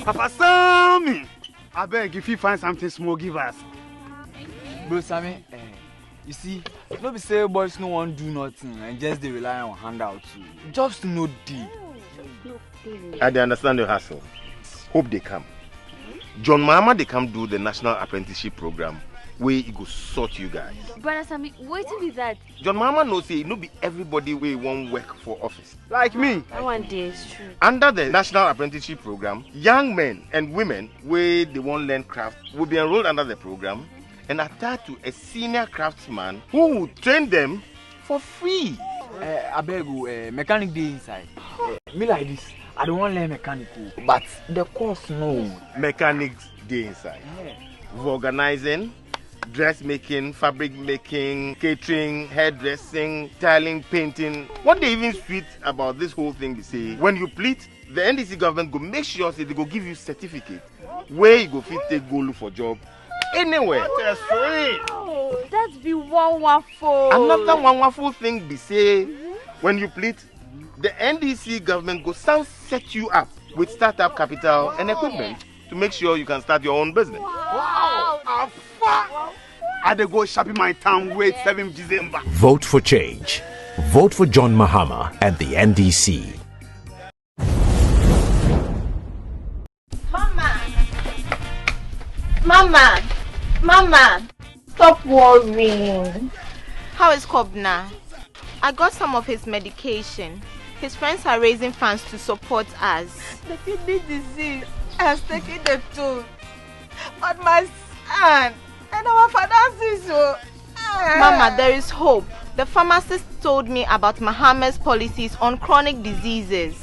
Papa Sammy! I beg, if you find something small, give us. Bro Sammy, you see, nobody say boys no one do nothing and just they rely on handouts. Just no deal. I understand your hassle. Hope they come. John Mama they come do the National Apprenticeship Program where it go sort you guys. Brother Sammy, waiting with that. John Mama knows say no be everybody way won't work for office. Like me. That one day is true. Under the National Apprenticeship Program, young men and women where they won't learn craft will be enrolled under the program and attached to a senior craftsman who will train them for free. I beg you, mechanic day inside. Me like this, I don't want to learn mechanical, but the course no. Mechanics day inside. Organizing, dressmaking, fabric making, catering, hairdressing, tiling, painting. What they even sweet about this whole thing, they say, when you plead, the NDC government go make sure say they go give you certificate where you go fit take go look for job anywhere. That's sweet. Oh, that's be wonderful. Another wonderful thing be say, when you plead, the NDC government go sound set you up with startup capital and equipment to make sure you can start your own business. Wow! I dey go shopping my town wait 7th December. Vote for change. Vote for John Mahama and the NDC. Mama, stop worrying. How is Kobna? I got some of his medication. His friends are raising funds to support us. The kidney disease has taken the toll on my son and our finances. Mama, there is hope. The pharmacist told me about Mahama's policies on chronic diseases.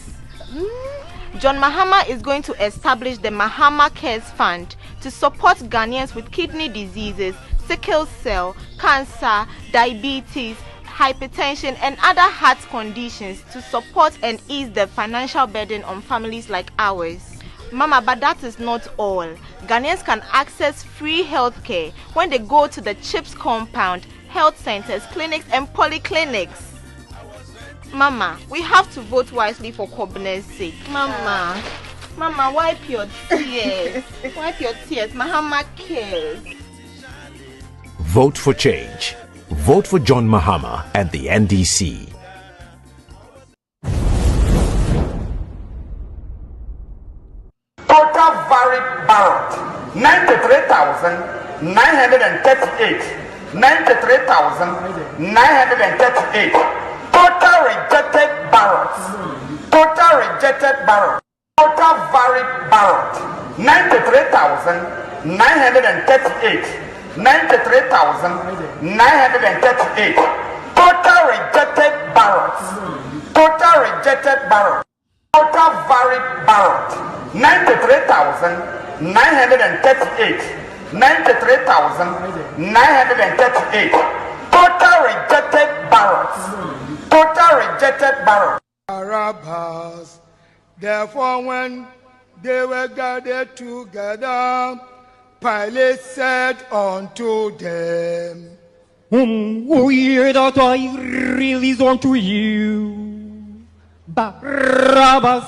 John Mahama is going to establish the Mahama Cares Fund to support Ghanaians with kidney diseases, sickle cell, cancer, diabetes, hypertension and other heart conditions to support and ease the financial burden on families like ours. Mama, but that is not all. Ghanaians can access free health care when they go to the CHIPS compound, health centers, clinics and polyclinics. Mama, we have to vote wisely for Kobne's sake. Mama, wipe your tears. Wipe your tears. Mahama cares. Vote for change. Vote for John Mahama and the NDC. Total valid ballot 93,938. 93,938. Total rejected ballots. Total rejected ballots. Total valid ballot 93,938. 93,938. Total rejected ballots. Total rejected ballots. Total valid ballot 93,938. 93,938. Total rejected ballots. Total rejected ballots. Barabbas. Therefore, when they were gathered together, Pilate said unto them, Whom will hear that I release unto you? Barabbas,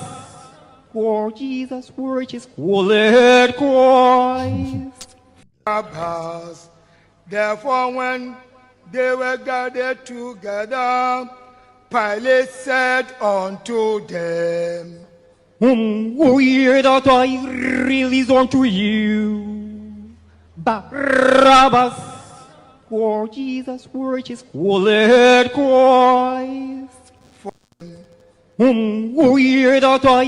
for Jesus' word is called Christ. Barabbas. Therefore, when they were gathered together, Pilate said unto them, Whom will hear that I release unto you? Barabbas, for Jesus' word is called Christ. Whom will hear that I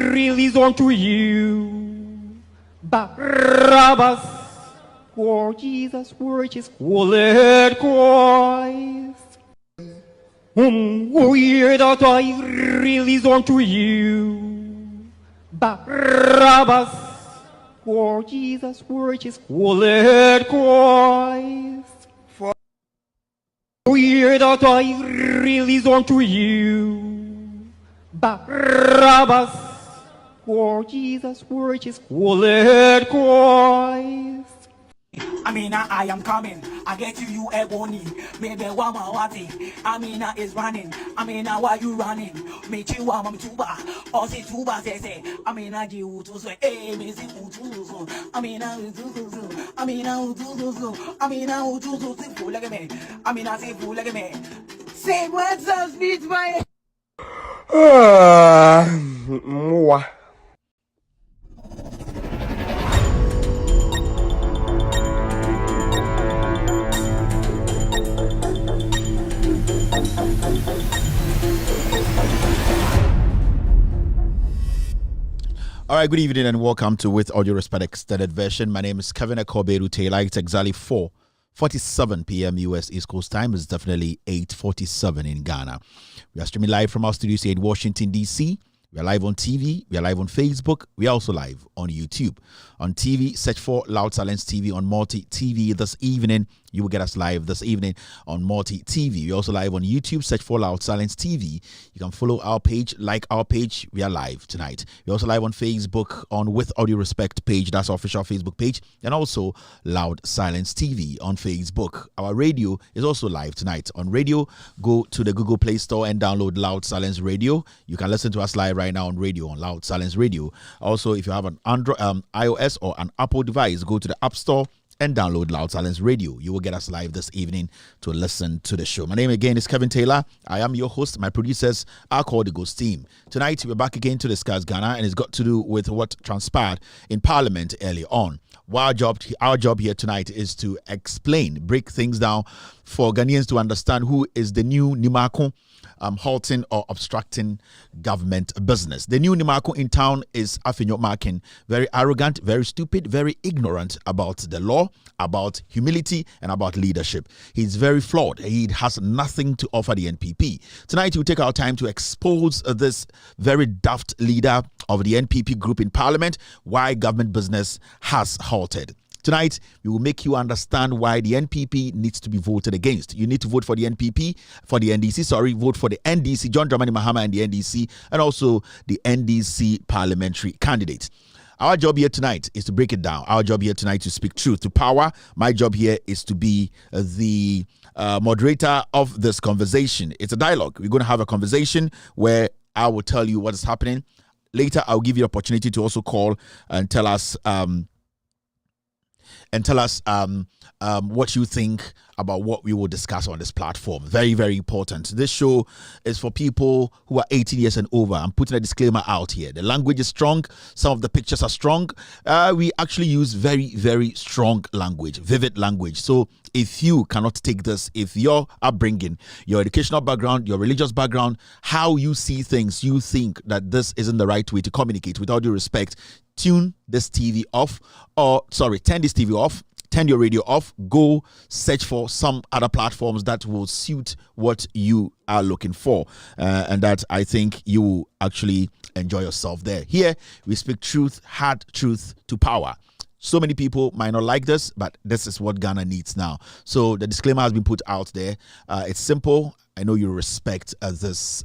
release unto you? Barabbas, for Jesus' word is called Christ. Whom will hear that I release unto you? Barabbas, for Jesus' word is called Christ. Who hear that I release unto you? Barabbas, for Jesus' word is called Christ. Amina, I am coming. I get you ebony. Maybe wamawati. Amina is running. Amina, why you running? Me chiwa mam tuba. Osi tuba say. Amina ji utuzo. Eh, me si utuzo. Amina utuzo. Amina utuzo. Amina utuzo. Si fool like me. Amina si fool like me. Say what's up, speech my. Mwah. All right, good evening and welcome to With Audio Respect Extended Version. My name is Kevin Akoberu Taylor. It's exactly 4:47 p.m. US East Coast time. It's definitely 8:47 in Ghana. We are streaming live from our studios here in Washington, D.C. We are live on TV. We are live on Facebook. We are also live on YouTube. On TV, search for Loud Silence TV on Multi TV this evening. You will get us live this evening on Multi TV. We're also live on YouTube. Search for Loud Silence TV. You can follow our page, like our page. We are live tonight. We're also live on Facebook on With Audio Respect page. That's our official Facebook page. And also Loud Silence TV on Facebook. Our radio is also live tonight. On radio, go to the Google Play Store and download Loud Silence Radio. You can listen to us live right now on radio, on Loud Silence Radio. Also, if you have an Android, iOS or an Apple device, go to the App Store and download Loud Silence Radio. You will get us live this evening to listen to the show. My name again is Kevin Taylor. I am your host. My producers are called the Ghost Team. Tonight, we're back again to discuss Ghana, and it's got to do with what transpired in Parliament early on. Our job here tonight is to break things down for Ghanaians to understand who is the new Nimako, halting or obstructing government business. The new Nimako in town is Afinyo Markin, very arrogant, very stupid, very ignorant about the law, about humility, and about leadership. He's very flawed. He has nothing to offer the NPP. Tonight, we'll take our time to expose this very daft leader of the NPP group in Parliament, why government business has halted. Tonight, we will make you understand why the NPP needs to be voted against. You need to vote for the NPP, vote for the NDC, John Dramani Mahama and the NDC, and also the NDC parliamentary candidate. Our job here tonight is to break it down. Our job here tonight is to speak truth to power. My job here is to be the moderator of this conversation. It's a dialogue. We're going to have a conversation where I will tell you what is happening. Later, I'll give you the opportunity to also call and tell us and tell us what you think about what we will discuss on this platform. Very, very important. This show is for people who are 18 years and over. I'm putting a disclaimer out here. The language is strong. Some of the pictures are strong. We actually use very, very strong language, vivid language. So if you cannot take this, if your upbringing, your educational background, your religious background, how you see things, you think that this isn't the right way to communicate, with all due respect, turn this TV off, turn this TV off, turn your radio off, go search for some other platforms that will suit what you are looking for. And that I think you will actually enjoy yourself there. Here, we speak truth, hard truth to power. So many people might not like this, but this is what Ghana needs now. So the disclaimer has been put out there. It's simple. I know you respect this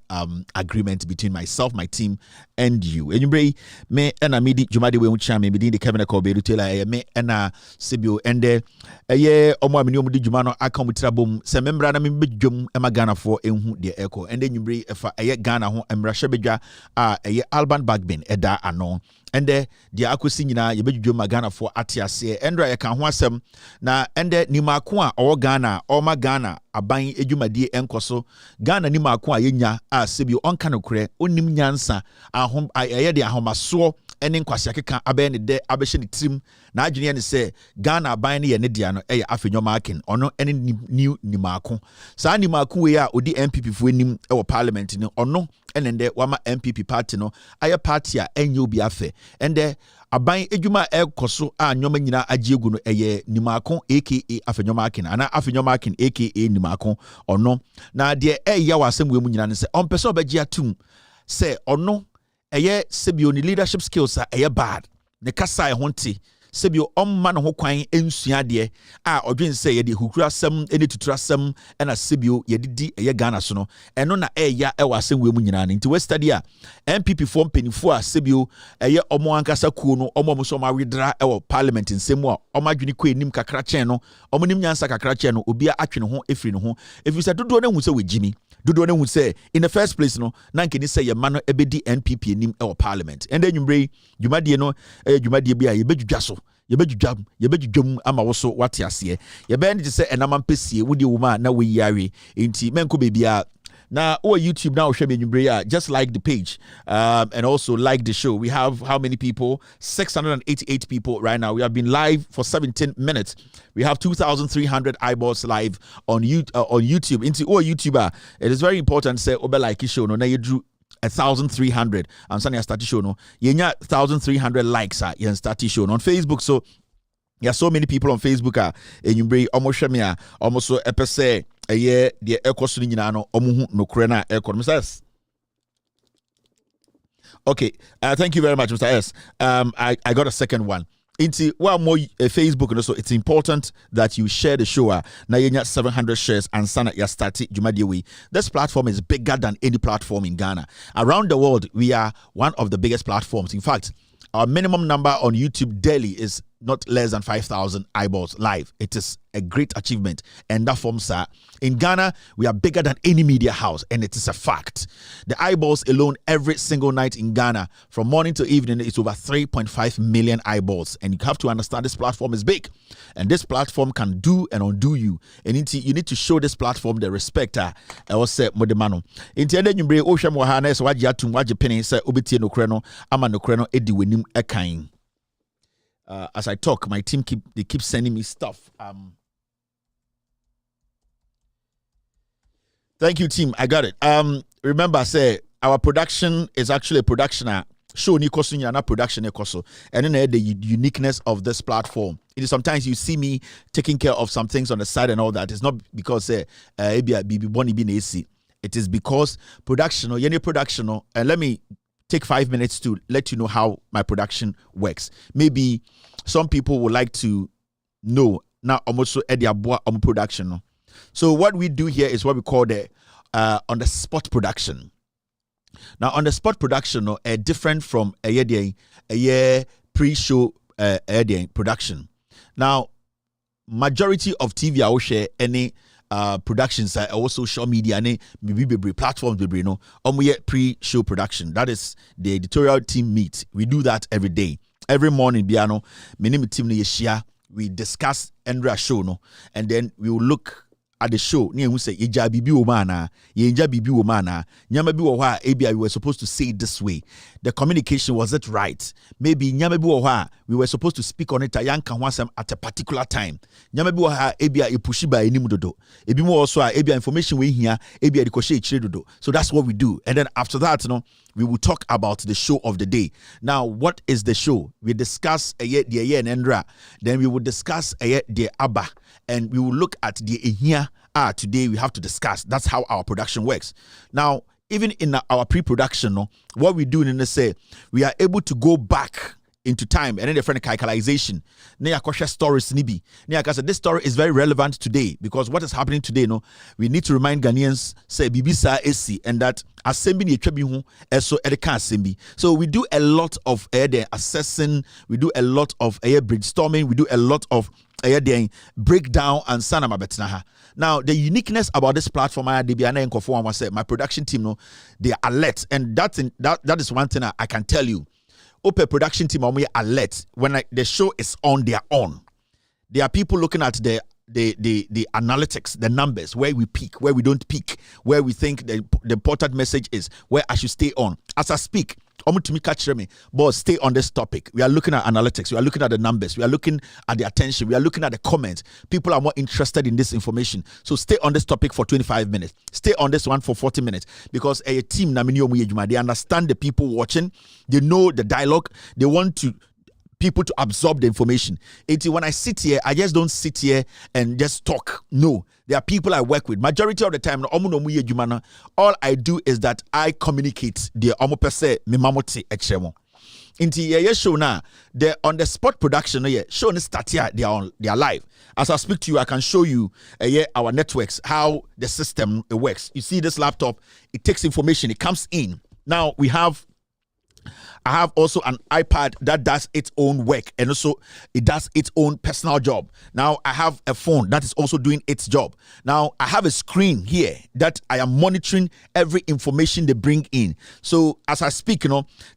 agreement between myself, my team, and you. And you bring me and a midi Jumadi we uncha me the Kevin Kobe tell me and a Sibio and a year or more minimum di Jumano I come with Trabum, some member and I'm big jum Emma Ghana for the echo. And then you bring a Ghana home and Rashabeja a Alban Bagbin Eda anon. And the Akusinina, you bet you Magana for Atiase, Andra Kanwasem, na ende Nimako or Ghana or Magana, a buying Ejumadi Enkoso, Ghana Nimako yenya, Sibio on Kanokre, Unim Yansa, a home I a homa so, and in Kwasiaka abandoned de Abeshin trim, Nigerian say, Ghana buying a Nidiano, a Afino Markin, or no any new Nimako. Sa Nimako, ya Udi MPP for him or Parliament, or no. And then the Wama MPP party no aya party a enyo bi afe ende aban edwuma ekoso a nyoma nyina agiegu no eye Nimako aka afenyoma akin ana afenyoma akin aka Nimako ono na de eya wasem we mu nyina ne se onpese obagia tum se ono eye sebio ni leadership skills a eye bad ne kasa e honte sebio omma no ho kwan ensua de a odwen se ye de hukura sem ene tutura sem na sebio ye didi eye Ghana so no eno na eya e wasem we mu nyina ne nti we study a MPP form penifo a sebio eye omo ankasa kuo no omo so ma wedra e wo parliament nsemu a omo adwene ko enim kakra chen no omo nim nyansa kakra chen no obi a atwene ho efiri ne ho efi se dodo na hu se we jimi dodo na hu se in the first place no na nkeni se ye ma no ebedi MPP enim e wo parliament and then nwumbre dwumadie no dwumadie bi a ye bedwudwa so yebedwum ama wo so wate ase yebe ne se enama mpesie wodi wo ma na we yare enti menko bebia na o YouTube now show me nwumbre just like the page and also like the show. We have how many people? 688 people right now. We have been live for 17 minutes. We have 2,300 eyeballs live on YouTube. Into o YouTuber, it is very important say obe like show no na you drew 1,300 and Sunday start show no yenya 1,300 likes yen start show no on Facebook. So there are so many people on Facebook and you bring almost share me almost so epese a year the ekoso nyina no omuhu nokure na ekono Mr. Okay, thank you very much Mr. S. I got a second one. Into one more Facebook and so it's important that you share the show. Na yenya 700 shares and sana ya starti Jumadiwe. This platform is bigger than any platform in Ghana. Around the world, we are one of the biggest platforms. In fact, our minimum number on YouTube daily is not less than 5,000 eyeballs live. It is a great achievement. And that forms in Ghana, we are bigger than any media house, and it is a fact. The eyeballs alone every single night in Ghana, from morning to evening, is over 3.5 million eyeballs. And you have to understand this platform is big. And this platform can do and undo you. And you need to show this platform the respect. I was say modemano. Intended you bring Ocean Mohanes, Wajatum, Wajapeni, say Obiti no Creno, Ama no Creno, Eddie Winim Ekain. As I talk, my team keep sending me stuff. Thank you, team. I got it. Remember, say our production is actually a production. Show ni koso na production e koso. And then the uniqueness of this platform. It is sometimes you see me taking care of some things on the side and all that. It's not because it is because production or any production. And let me take 5 minutes to let you know how my production works. Maybe some people would like to know now almost production. So what we do here is what we call the on the spot production. Now on the spot production, different from a year pre-show production. Now majority of TV I will share any productions also social media and maybe platforms pre-show production. That is the editorial team meet. We do that every day. Every morning, Biano, many team share we discuss Endra show, no, and then we will look at the show. Near we say Ija bibi umana, Yenja bibi umana, Nyama bi wa ABI we were supposed to say it this way. The communication was it right? Maybe Nyama bi wa we were supposed to speak on it at a particular time. Nyama bi wa ABI ipushiba inimudodo. Ebi mo also ABI information we here ABI ricochet chiredodo. So that's what we do. And then after that, you know, we will talk about the show of the day. Now, what is the show? We discuss the and Endra. Then we will discuss the Abba. And we will look at the here. Today we have to discuss. That's how our production works. Now, even in our pre-production, no, what we do in the say, we are able to go back into time and then the friend calculation. Stories nibi. This story is very relevant today because what is happening today, no, we need to remind Ghanaians say Bibisa AC and that assembly so so we do a lot of assessing, we do a lot of brainstorming, we do a lot of breakdown and sanama betnaha. Now the uniqueness about this platform, my production team, no, they are alert, and that is one thing I can tell you. Open production team are alert when the show is on. They are on. There are people looking at the analytics, the numbers, where we peak, where we don't peak, where we think the important message is, where I should stay on. As I speak, but stay on this topic. We are looking at analytics. We are looking at the numbers. We are looking at the attention. We are looking at the comments. People are more interested in this information. So stay on this topic for 25 minutes. Stay on this one for 40 minutes. Because a team, they understand the people watching. They know the dialogue. They want people to absorb the information. When I sit here, I just don't sit here and just talk. No, there are people I work with. Majority of the time, all I do is that I communicate the show now. The on the spot production show start here. They are live. As I speak to you, I can show you our networks, how the system works. You see this laptop, it takes information, it comes in. Now I have also an iPad that does its own work and also it does its own personal job. Now I have a phone that is also doing its job. Now I have a screen here that I am monitoring every information they bring in. So as I speak,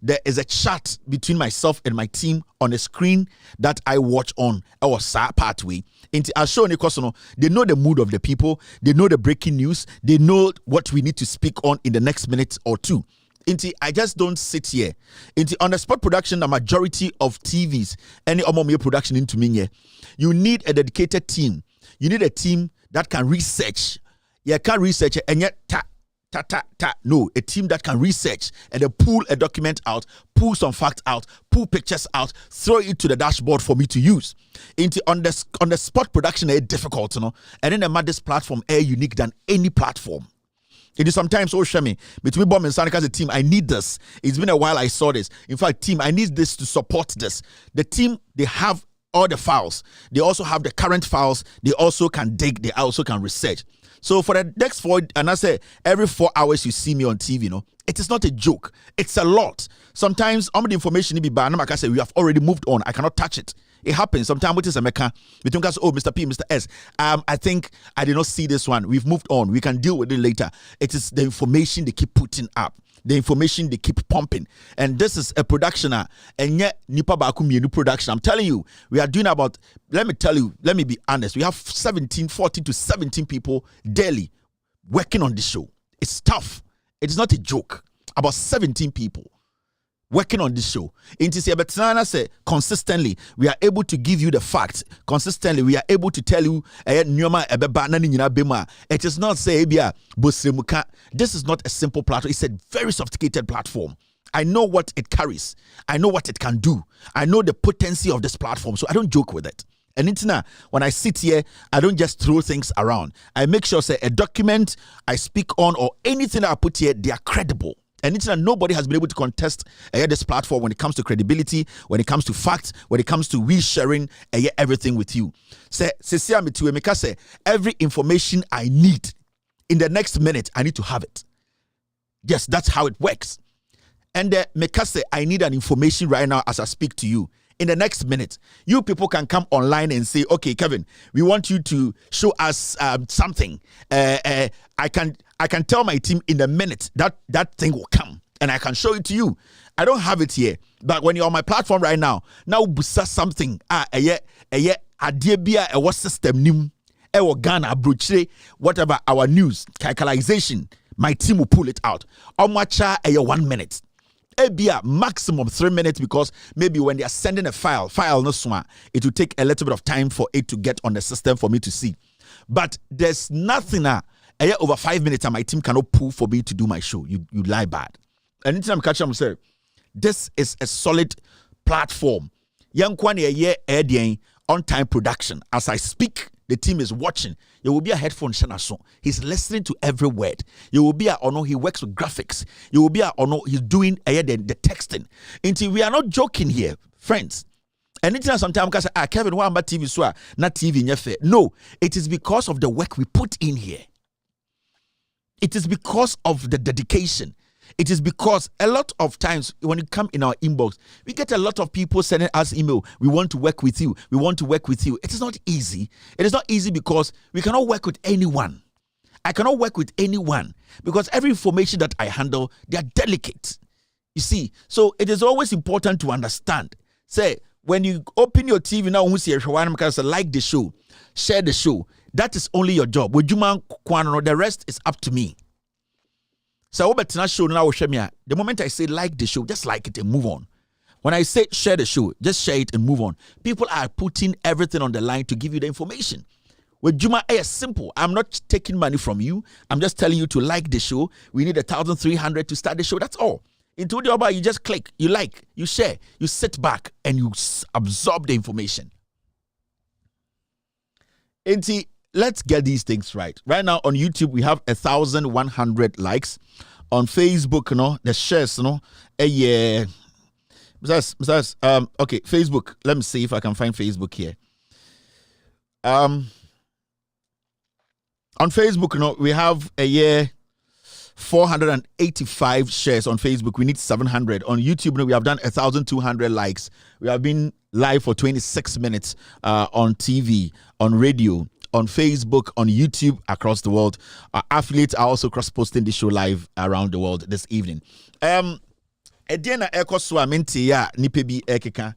there is a chat between myself and my team on a screen that I watch on our pathway. I'll show you because they know the mood of the people, they know the breaking news, they know what we need to speak on in the next minute or two. I just don't sit here. On the spot production, the majority of TVs, any production into me, you need a dedicated team. You need a team that can research. You can't research and yet no, a team that can research and then pull a document out, pull some facts out, pull pictures out, throw it to the dashboard for me to use. On the spot production, it's difficult, and then this platform is unique than any platform. It is sometimes so shammy. Between Bomb and Sanika as a team, I need this. It's been a while I saw this. In fact, team, I need this to support this. The team, they have all the files. They also have the current files. They also can dig. They also can research. So for the next 4, and I say every 4 hours you see me on TV, it is not a joke. It's a lot. Sometimes all the information be bad. Like I say, we have already moved on. I cannot touch it. It happens. Sometimes with this America, we think, oh, Mr. P, Mr. S. I think I did not see this one. We've moved on. We can deal with it later. It is the information they keep putting up. The information they keep pumping. And this is a production. And yet, Nipa Bakumi, new production. I'm telling you, we are doing about, let me be honest. We have 14 to 17 people daily working on this show. It's tough. It's not a joke. About 17 people working on this show. Consistently, we are able to give you the facts. Consistently, we are able to tell you it is not say this is not a simple platform. It's a very sophisticated platform. I know what it carries. I know what it can do. I know the potency of this platform, so I don't joke with it. And when I sit here, I don't just throw things around. I make sure say a document I speak on or anything I put here, they are credible. And nobody has been able to contest this platform when it comes to credibility, when it comes to facts, when it comes to we sharing everything with you. Say every information I need in the next minute, I need to have it. Yes, that's how it works. And say I need an information right now as I speak to you. In the next minute, you people can come online and say, okay, Kevin, we want you to show us something. I can tell my team in a minute that thing will come and I can show it to you. I don't have it here, but when you're on my platform right now busa something, adie bia ɛwɔ system nim ɛwɔ Ghana abrochire whatever our news calculation my team will pull it out. Omacha 1 minute. Ebia maximum 3 minutes because maybe when they are sending a file no swa, it will take a little bit of time for it to get on the system for me to see. But there's nothing over 5 minutes and my team cannot pull for me to do my show. You lie bad. Anytime I'm catching, I'm saying this is a solid platform. Young Kwane on time production. As I speak, the team is watching. There will be a headphone shanason. He's listening to every word. You will be a ono. He works with graphics. You will be a ono. He's doing the texting. Until we are not joking here, friends. Anytime sometimes I say, Kevin, why am I TV so not TV in your face? No, it is because of the work we put in here. It is because of the dedication. It is because a lot of times when you come in our inbox, we get a lot of people sending us email. We want to work with you. We want to work with you. It is not easy. It is not easy because we cannot work with anyone. I cannot work with anyone because every information that I handle, they are delicate. You see, so it is always important to understand. Say, when you open your TV now, like the show, share the show. That is only your job. The rest is up to me. So show now the moment I say like the show, just like it and move on. When I say share the show, just share it and move on. People are putting everything on the line to give you the information. With Juma, it's simple. I'm not taking money from you. I'm just telling you to like the show. We need 1,300 to start the show. That's all. Into the other, you just click, you like, you share, you sit back and you absorb the information. Auntie, let's get these things right. Right now on YouTube, we have 1,100 likes. On Facebook, the shares, okay, Facebook. Let me see if I can find Facebook here. On Facebook, we have 485 shares on Facebook. We need 700. On YouTube, we have done 1,200 likes. We have been live for 26 minutes on TV, on radio, on Facebook, on YouTube across the world. Our affiliates are also cross-posting the show live around the world this evening. Ediana ekoswa menti ya nipebi ekeka.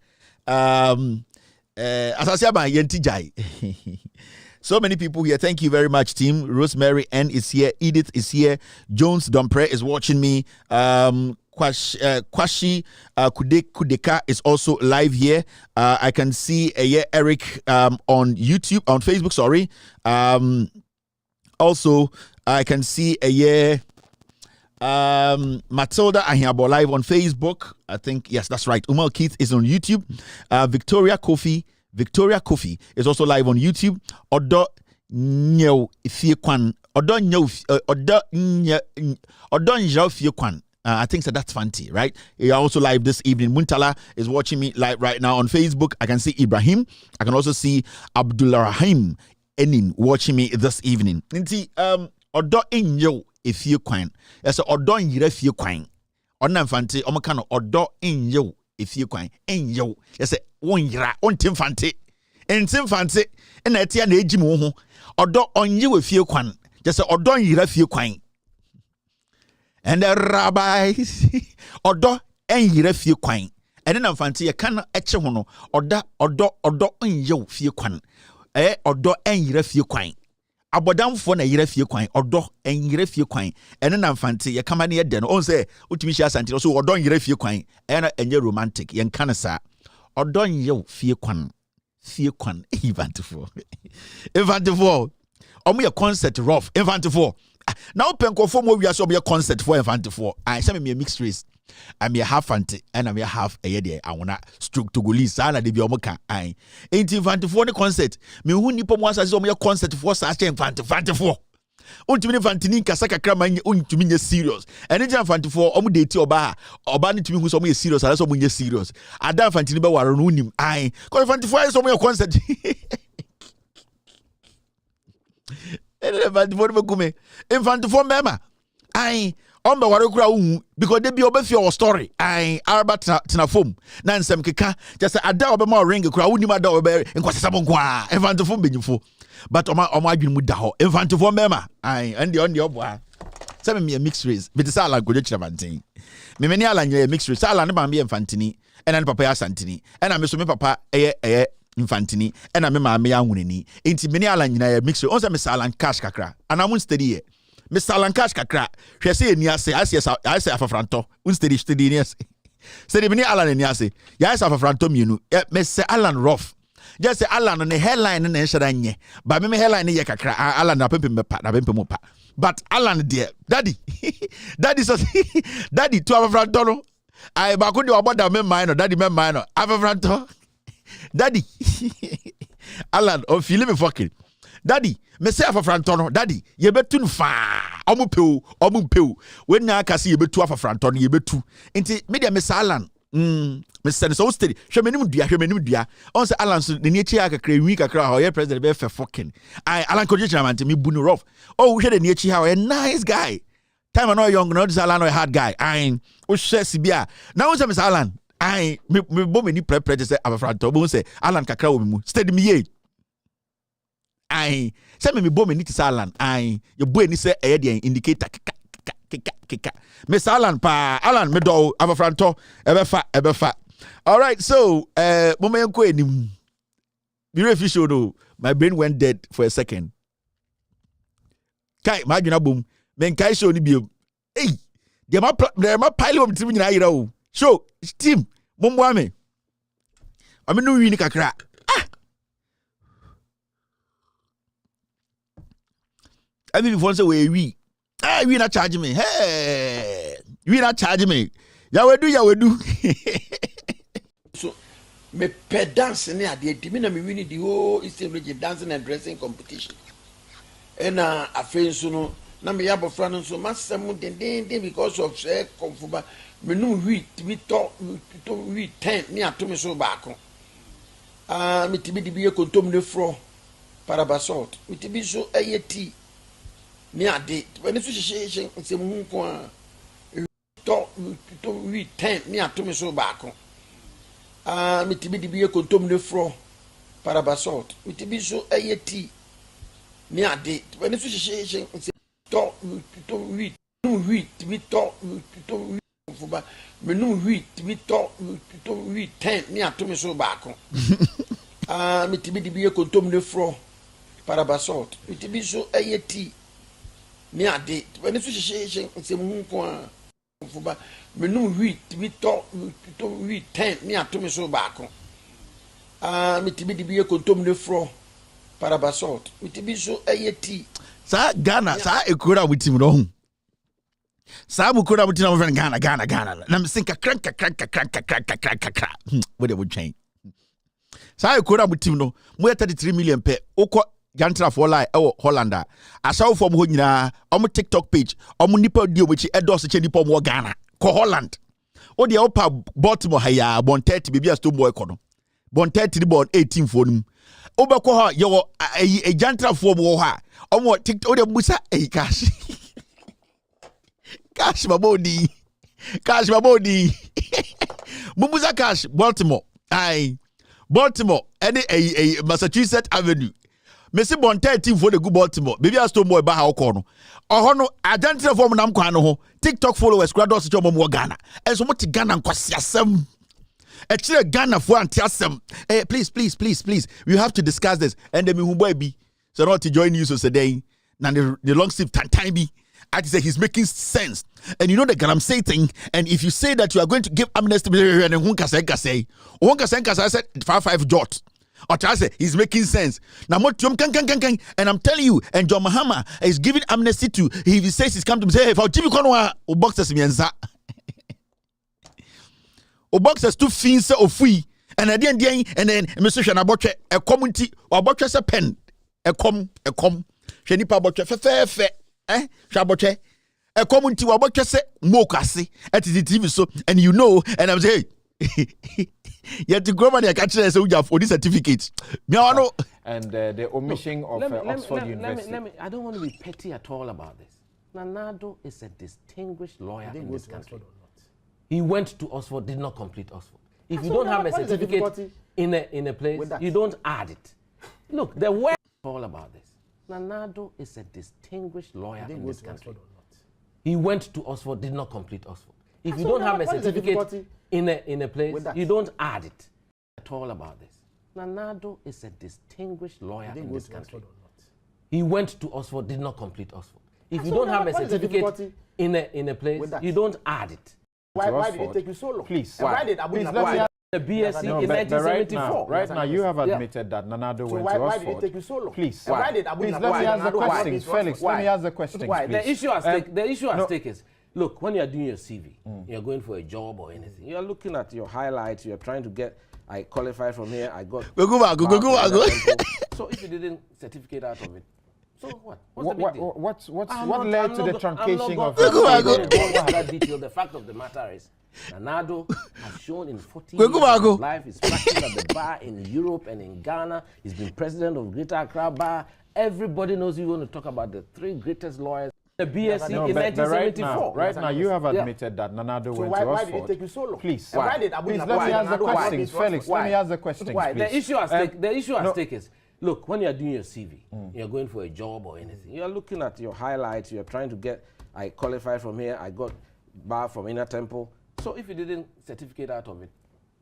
Asasiaba yenti jai. So many people here. Thank you very much, team. Rosemary N is here. Edith is here. Jones Dompre is watching me. Kwashi Kudeka is also live here. I can see Eric on YouTube, on Facebook, sorry. Also, I can see Matilda Ahiabo live on Facebook. I think, yes, that's right. Umar Keith is on YouTube. Victoria Kofi is also live on YouTube. Odo Nyo Fiekwan. Odo Nyo Fiekwan. I think so that's Fanti, right? You're also live this evening. Muntala is watching me live right now on Facebook. I can see Ibrahim. I can also see Abdullah Rahim Enin watching me this evening. Nti odo inyo Fiekwan. Yes, odo nyire Fiekwan. Ona Fanti omakano odo inyo Fiekwan. Inyo. Yes, wonyira ontim Fanti. Entim Fanti na etia na ejimu ho. Odo onye we Fiekwan. Yes, odo nyira Fiekwan. And the rabbis odo enyire fie kwan ene na mfanti ye kan eche hono odo enye fie kwan odo enyire fie kwan abodamfo na yire fie kwan odo enyire fie kwan ene na mfanti ye kama ne ye de no on say utimi hia santi so odo enyire fie kwan ene enye romantic ye kan sa odo enye fie kwan evantifo omo ye concert rough evantifo. Now, Penko more we are so be a concert for Infanti4. I say me a mixed race. I'm a half Fanti and I'm a half a year. I wanna stroke to go Lisa de Biomoka. I ain't Infanti4 the concert. Me who nipo was as a concert for such Infanti4. Untimini Fantini Kasaka Kramani untimini serious. And it's Infanti4 omudate oba to me who's only serious. I saw me serious. I don't Fantini Bawarunim. I call Infanti4 is only a concert. Infanti4 mema ai omba warekura wu because they be obefi your story ai araba tina form na nsem keka just ada obema ring kura wuni ma da obe nkwasesa bonkwa Infanti4 benyifo but oma adwin mu da ho Infanti4 mema ai and on the obwa say me mixed race but say ala goje chirabantin me meni ala nye mixed race ala ne ba me Infantini ena ne papa ya Santini ena me so me papa infantini ena me ma me anwunani enti me ne Alan nyina ya mix on say me Alan cash kakra ana mun steady ye me Alan cash kakra hwe say eni ase ase afafranto un steady ni ase say me ne Alan ni ase ya ase afafranto mienu me say Alan rough just say Alan ne headline na enhyada nye ba me headline ye kakra Alan na pempem me pa na pempem mo pa but Alan dear daddy so daddy to afafranto no I ba ko de oboda me man daddy me man afafranto daddy Alan o feel me fucking daddy me say afafranto no daddy ye betu fa omu when na aka say ye betu afafranto no ye betu enti me de me say Alan me say so steady hwemenim dua on say Alan so ne echi akakra wi kakra ho ye president be fe fucking Alan ko jichira man me bu no rough oh hwe de ne echi ha a nice guy time no young no this Alan no hard guy o share sibia na on say me say Alan me bo me ni prepare say afafranto bo say Alan kakra wo me mu steady me ye say me bo me ni say Alan ye bo ni say e dey indicator kika me say Alan pa Alan me do afafranto ebe fa all right so mo me enko enim be official no my brain went dead for a second kai ma dwena bom men kai show ni biom hey dey ma pile of team nyina yira o show team mombo ame no wi ni kakra abi before say we na charge me hey we na charge me ya wedu so me pe dance ni ade di me na me win the whole Eastern Region dancing and dressing competition and afenso no na me ya bofra no so masem den because of say konfuba me no wi to wi 10 ni atomi so baako me tibi di biye kontom ne fro parabasalt me tibi so ayeti ni ade when so hye se mu ko to wi 10 ni atomi so baako me tibi di biye kontom ne fro parabasalt me tibi so ayeti ni ade when so hye se to wi tibi to fuba me no wi tibi to wi 10 ni atomi so baako me tibi di biye kontom ne fro parabasalt me tibi so ayeti ni ade when so hye se mu ko fuba me no wi tibi to wi 10 ni atomi so baako me tibi di biye kontom ne fro parabasalt me tibi so ayeti sa Ghana sa ekura witim no hu sa bu kura witim no Ghana na me sinka kranka what they would change sa ekura witim no mo 33 million pe ukọ Jantra for lie Hollanda asaw for mo nyina omo TikTok page omo nipa di obechi edos che nipa mo Ghana ko Holland o de opa Baltimore haya bon 30 baby a stone boy kono bon 30 bon 18 for num obekọ ha yo e Jantra for mo ha omo TikTok o de busa cash cash babodi mubuza cash Baltimore any Massachusetts Avenue me si bon 13 for the good Baltimore baby a stone boy ba ha okọ no oho no Jantra for mo nam kwan no ho TikTok followers kura do so mo Ghana enso mo ti Ghana nkwasiasem Actually, Ghana for anti-asem. Hey, please, we have to discuss this. And then me boy be so not to join you so today. Now the long sleeve time be. I say he's making sense. And you know the Galam say thing. And if you say that you are going to give amnesty, and Hunka say, I said 5 jot. Or I say he's making sense. Now what and I'm telling you, and John Mahama is giving amnesty to. He says he's come to me say, hey, for Jimmy Konwa, o boxers me and o boxers too fins of free and then Mr. Shanaboche a community or botches a pen a com Shanipa Boche fe Shaboche a community or botches mokasi at the TV so and you know and I'm saying you have to grow money I catch us for this certificate. And the omission of Oxford University. I don't want to be petty at all about this. Nanado is a distinguished lawyer in this country. He went to Oxford, did not complete Oxford. If you don't have a certificate in a place, you don't add it. Look, the word all about this. Nanado is a distinguished lawyer in this country. He went to Oxford, did not complete Oxford. If you don't have a certificate in a place, you don't add it. At all about this. Nanado is a distinguished lawyer in this country. He went to Oxford, did not complete Oxford. If you don't have a certificate in a place, you don't add it. Why did it take you so long? Please. Why did Abu Dhabi? The BSc in 1974. Right now, you have admitted that Nanado went to Oxford. Why did it take you so long? Please. Why did Abu Dhabi? Let me ask the questions, Felix. Let me ask the questions, please. The issue at stake is, look, when you're doing your CV, you're going for a job or anything, you're looking at your highlights, you're trying to get, I qualified from here, I got... Go back. So if you didn't certificate out of it, so what? What's the big deal? What led to the truncation of... that detail. The fact of the matter is, Nanado has shown in 40 years of his life, he's practiced at the bar in Europe and in Ghana, he's been president of Greater Accra Bar. Everybody knows you want to talk about the 3 greatest lawyers. The BSc in 1974. Right now, you have admitted that Nanado went to Oxford. Why did it take you so long? Please. Why did Abu Dhabi? Let me ask the questions, Felix. Let me ask the questions, please. The issue at stake is, look, when you're doing your CV, you're going for a job or anything, you're looking at your highlights, you're trying to get, I qualified from here, I got bar from Inner Temple. So if you didn't certificate out of it,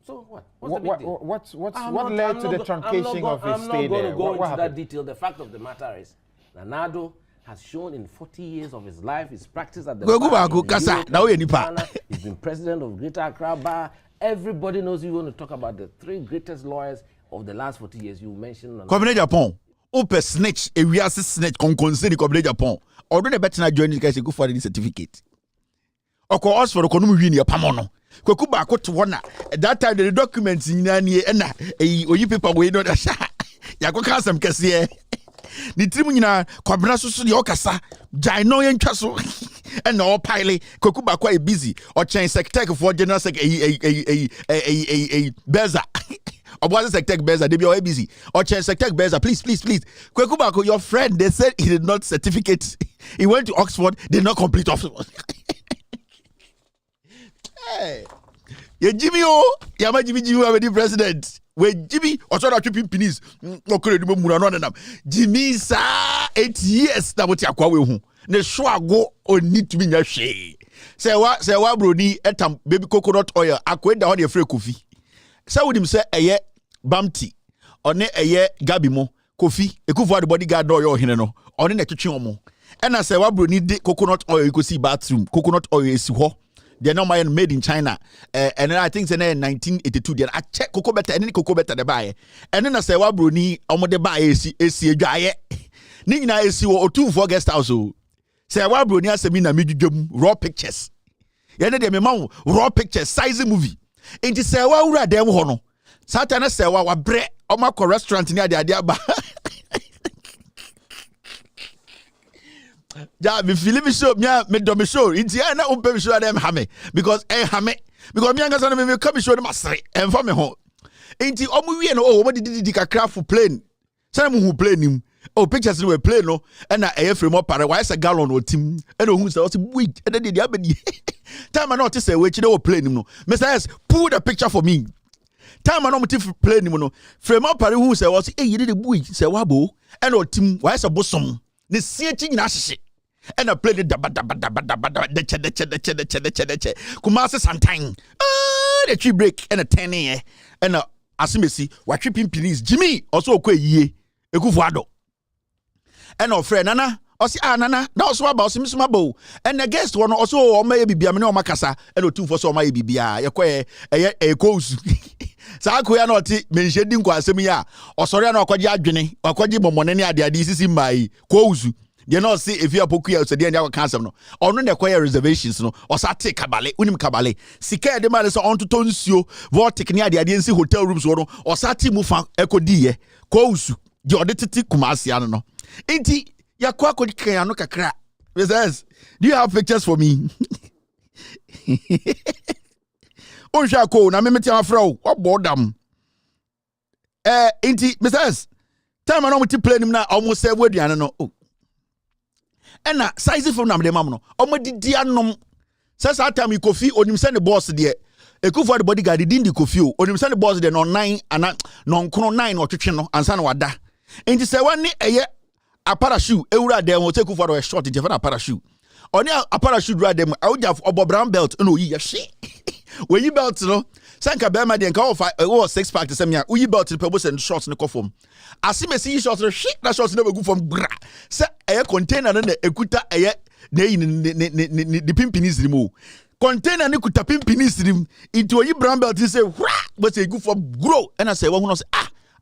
so what? What's the big deal? What led to the truncation of his stay there? I'm not going to go into that detail. The fact of the matter is, Nanado has shown in 40 years of his life, his practice at the bar. He's been president of Greater Accra Bar. Everybody knows you want to talk about the 3 greatest lawyers of the last 40 years. You mentioned... Community Japan. Open snitch, a real snitch, concern Community Japan. Although the better not join you guys, go for the certificate. Oko Oxford ko no win your pamono kwaku ba ko to wona that time the documents nyina nie na oyi paper we no da sha ya ko kasam kase ni trim nyina kwabena soso de okasa jai no yen twa so and no pile kwaku ba kwa busy o chen secretary for general secretary beza Obuasi secretary beza they be all busy o chen secretary beza please kwaku ba ko your friend they said he did not certificate he went to Oxford did not complete Oxford. Hey, Jimmy, Yama Jimmy, the president. When Jimmy, or so that you pinis, no credit, Jimmy, sir, 8 years. That what you acquire with whom the shwa go or need to be your shade. Say what, Brody, etam baby coconut oil, acquaint down your free coffee. So with him say a year Bamti, or ne a year Gabimo, coffee, a coup for the bodyguard or your hineno, or in a kitchen. And I say what Brody need coconut oil, you could see bathroom, coconut oil is ho. They're not made in China. And then I think it's in 1982. Then I check cocoa better and any cocoa better the buy. And then I say, well, Bruni, I'm the buy AC dry. Nina AC or 2 for guest house. Say, well, Bruni, I say, raw pictures. You know, they mom raw pictures, size movie. And to say, well, we're them hono. Satan say, well, bread or my restaurant near the idea. Ja me Philip show me do me show inti na umpe me show dem hame because hame because me angasa na me come show dem asre en fa me ho inti omu wie no o mo didi kakra for plane say mo hu plane nim o pictures no we plane no na frame up pare why say gallon o tim e no hu say o say wait e dey dey abedi time na o te say we chi dey o plane nim no Mr. S pull the picture for me time na o ti plane nim no frame up pare hu say o say e dey dey bui say wa bo e na o tim why say bosom the CH nyina hye and I played the Kumasi Santang the tree break and a 10 year and a asimesi wa tripping police Jimmy also kwe ye ekufuado and our friend Nana osi nana na also about simisumabo and the guest one also o ma bibia me na o makasa and o tu for so o ma bibia ye kwe e kozu sa akoya na oti menhye di nkwa asem ya osori na akwaji adwene akwaji momone ne ade ade sisi mai kozu they not see if you are pokuya so they are cancel no or no the reservations no or sa take kabale unim kabale sika de ma so on to tonsuo vortic ne ade ade nsi hotel rooms no or sa ti mu fa ekodi ye kozu de odetiti kumasi ano no enti yakwa akodi kan no kakra says do you have pictures for me on shako na me tia afro obodam enti Mrs. time na mo ti play nim na almost say waduane no and na size from nam de mam no omodidi anom say time kofi onim say the boss there ekufu the bodyguard din di kofi onim say the boss there no 9 ana no nkono 9 otwetwe no ansa na wada enti say wani eye a parachute ewura dem o take for the short je na parachute oni a parachute ra dem awuja obo brown belt no yi ye hwe when you belt no Sanka Bema de nka ofa 6 pack to semia uyi belt the pebbles and shorts no kofom. Asime see shorts shit na shorts never go from bra. Say a container na ekuta eye the pimpinis remove. Container ni kuta pimpinis rim into a brown belt say but say go for grow and I say one say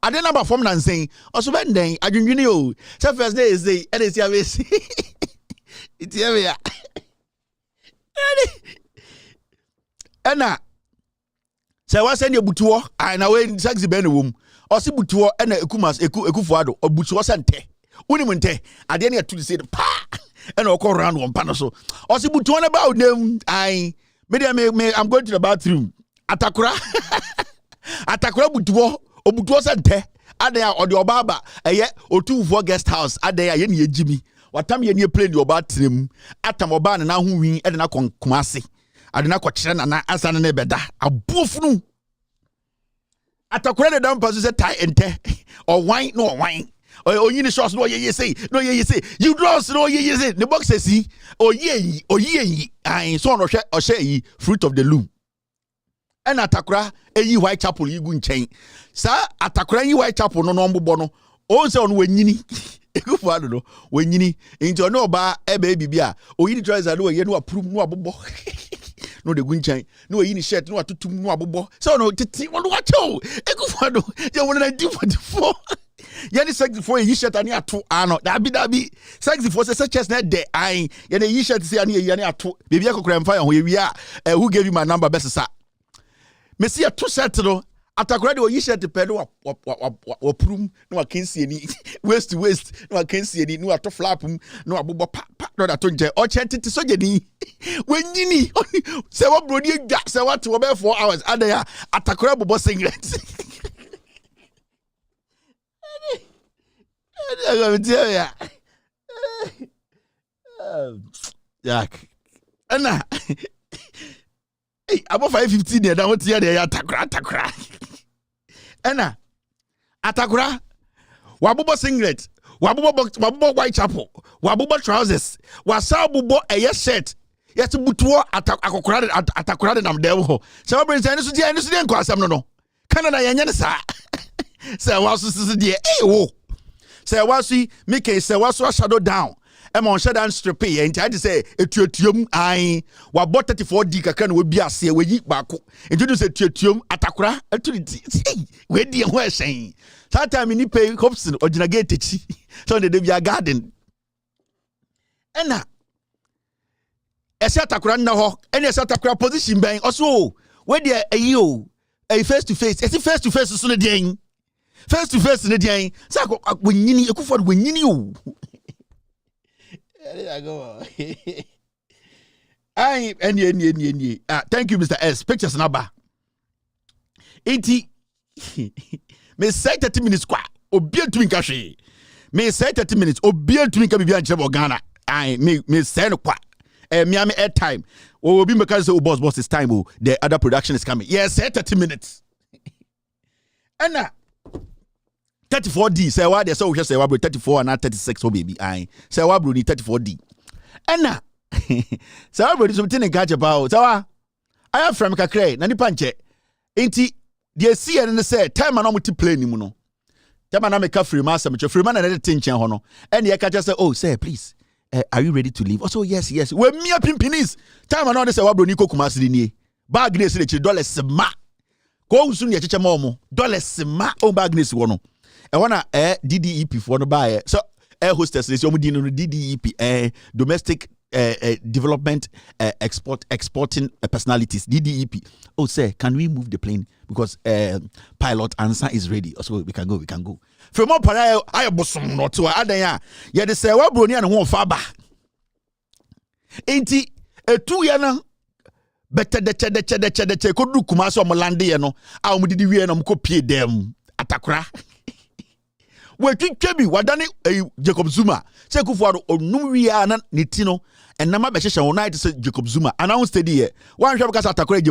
I didn't number from saying also ben then adwindwini o. Say first day is day and say it's here. Ena say wa send your butuo na we sexy ben wom osi butuo na ekumas ekufuado obutuo sente unim nte ade na to say pa ena okọ round one pa no so osi butuo na ba name I me I'm going to the bathroom atakura butuo obutuo sente ade ya ode obaba eye otufuo guest house ade ya ye na ejimi watam ye ne play the obatrem atam oba na ho wi ede na konkumase adena kwakire na asa na beda abofunu atakure de dampa so say tie ente or wine no wine oyini shots no ye say you draws no ye say the box says oyi ai so no hwe o yi fruit of the loom and atakura eyi white chapel yigu nchen sa atakura yi white chapel no mbobọ no o se on wanyini ekufu ado no wanyini nti ono ba ebe bibia oyini trouser no ye no approve no abobọ no de gunchan no yi ni shirt no atutum no abobo so no titi won watch o ekufado ye won 1944 ye ni 64 yi shirt ani ato ano dabi 64 say chest na de ai ye na yi shirt say ani ye ani ato bebi akokora mfa ye ho ye wi who gave you my number best sa me see a two set no atakora de yi shirt pe no wa prum no wa kensi ani waist to waist no wa kensi ani no ato flap no abobo pa no da to nje o chentiti so jeni wenyini se wa brodi gba se wa to be 4 hours adaya atakora bobo singlet Jack ana about 5:15 there down here there atakora ana atakora wabobo singlet wabobo white chapel wabobo trousers wasabobo eye shirt yes butuo atakora de nam dem ho se wa bring say ni so die nko asem no Canada yenye ne sa se wa so die wo se wa so make se wa so shadow down e mo shadow down strip e nti I say etuatuom ai wa bot 34D kaka na we bi ase we yi baako nti do say etuatuom atakora aturi we die ho ehyen that time ni pay Hobson ogina gate chi so the Devia garden ena ese atakora na ho ena ese atakora position ben also we dey ayi o face to face ese face to face so ne dey face to face ne dey say wonyini ekufo wonyini o I any thank you Mr. S pictures number 80 me say 30 minutes kwa obi antumi nka hwe me say 30 minutes obi antumi nka bibia nche Ghana I me say no kwa me am air time obi meka say boss is time the other production is coming yes say 30 minutes ana 34D say wa dey say we say wa bro 34 and 36 oh baby I say wa bro ni 34D ana say wa bro di something in catch about say wa I am from kakre na ni panche enti the see and say time na muti plane mu no time na make free man say free man na dey tinchen ho no and ye catch say oh say please are you ready to leave also yes we me pimpinis time na dey say wa bro ni kokuma sidi ni bag dey say $1 ma ko usu ni cheche ma omo $1 ma o bag dey wo no e wana DDEP for no buy so air hostess is omo di no DDEP domestic development exporting personalities DDEP oh say can we move the plane because pilot answer is ready so we can go from up I bosom not to adan ya de say wa broni an ho fa ba enti etu ya na bete de ko du kuma so mo lande ye no a mo didi wie no mo ko pie dem atakora we twitwa bi wadane Jacob Zuma say kufuado onum wi ya na neti no enama be hyehyɛ wo night say Jacob Zuma announce steady here wan hwɛ because atakora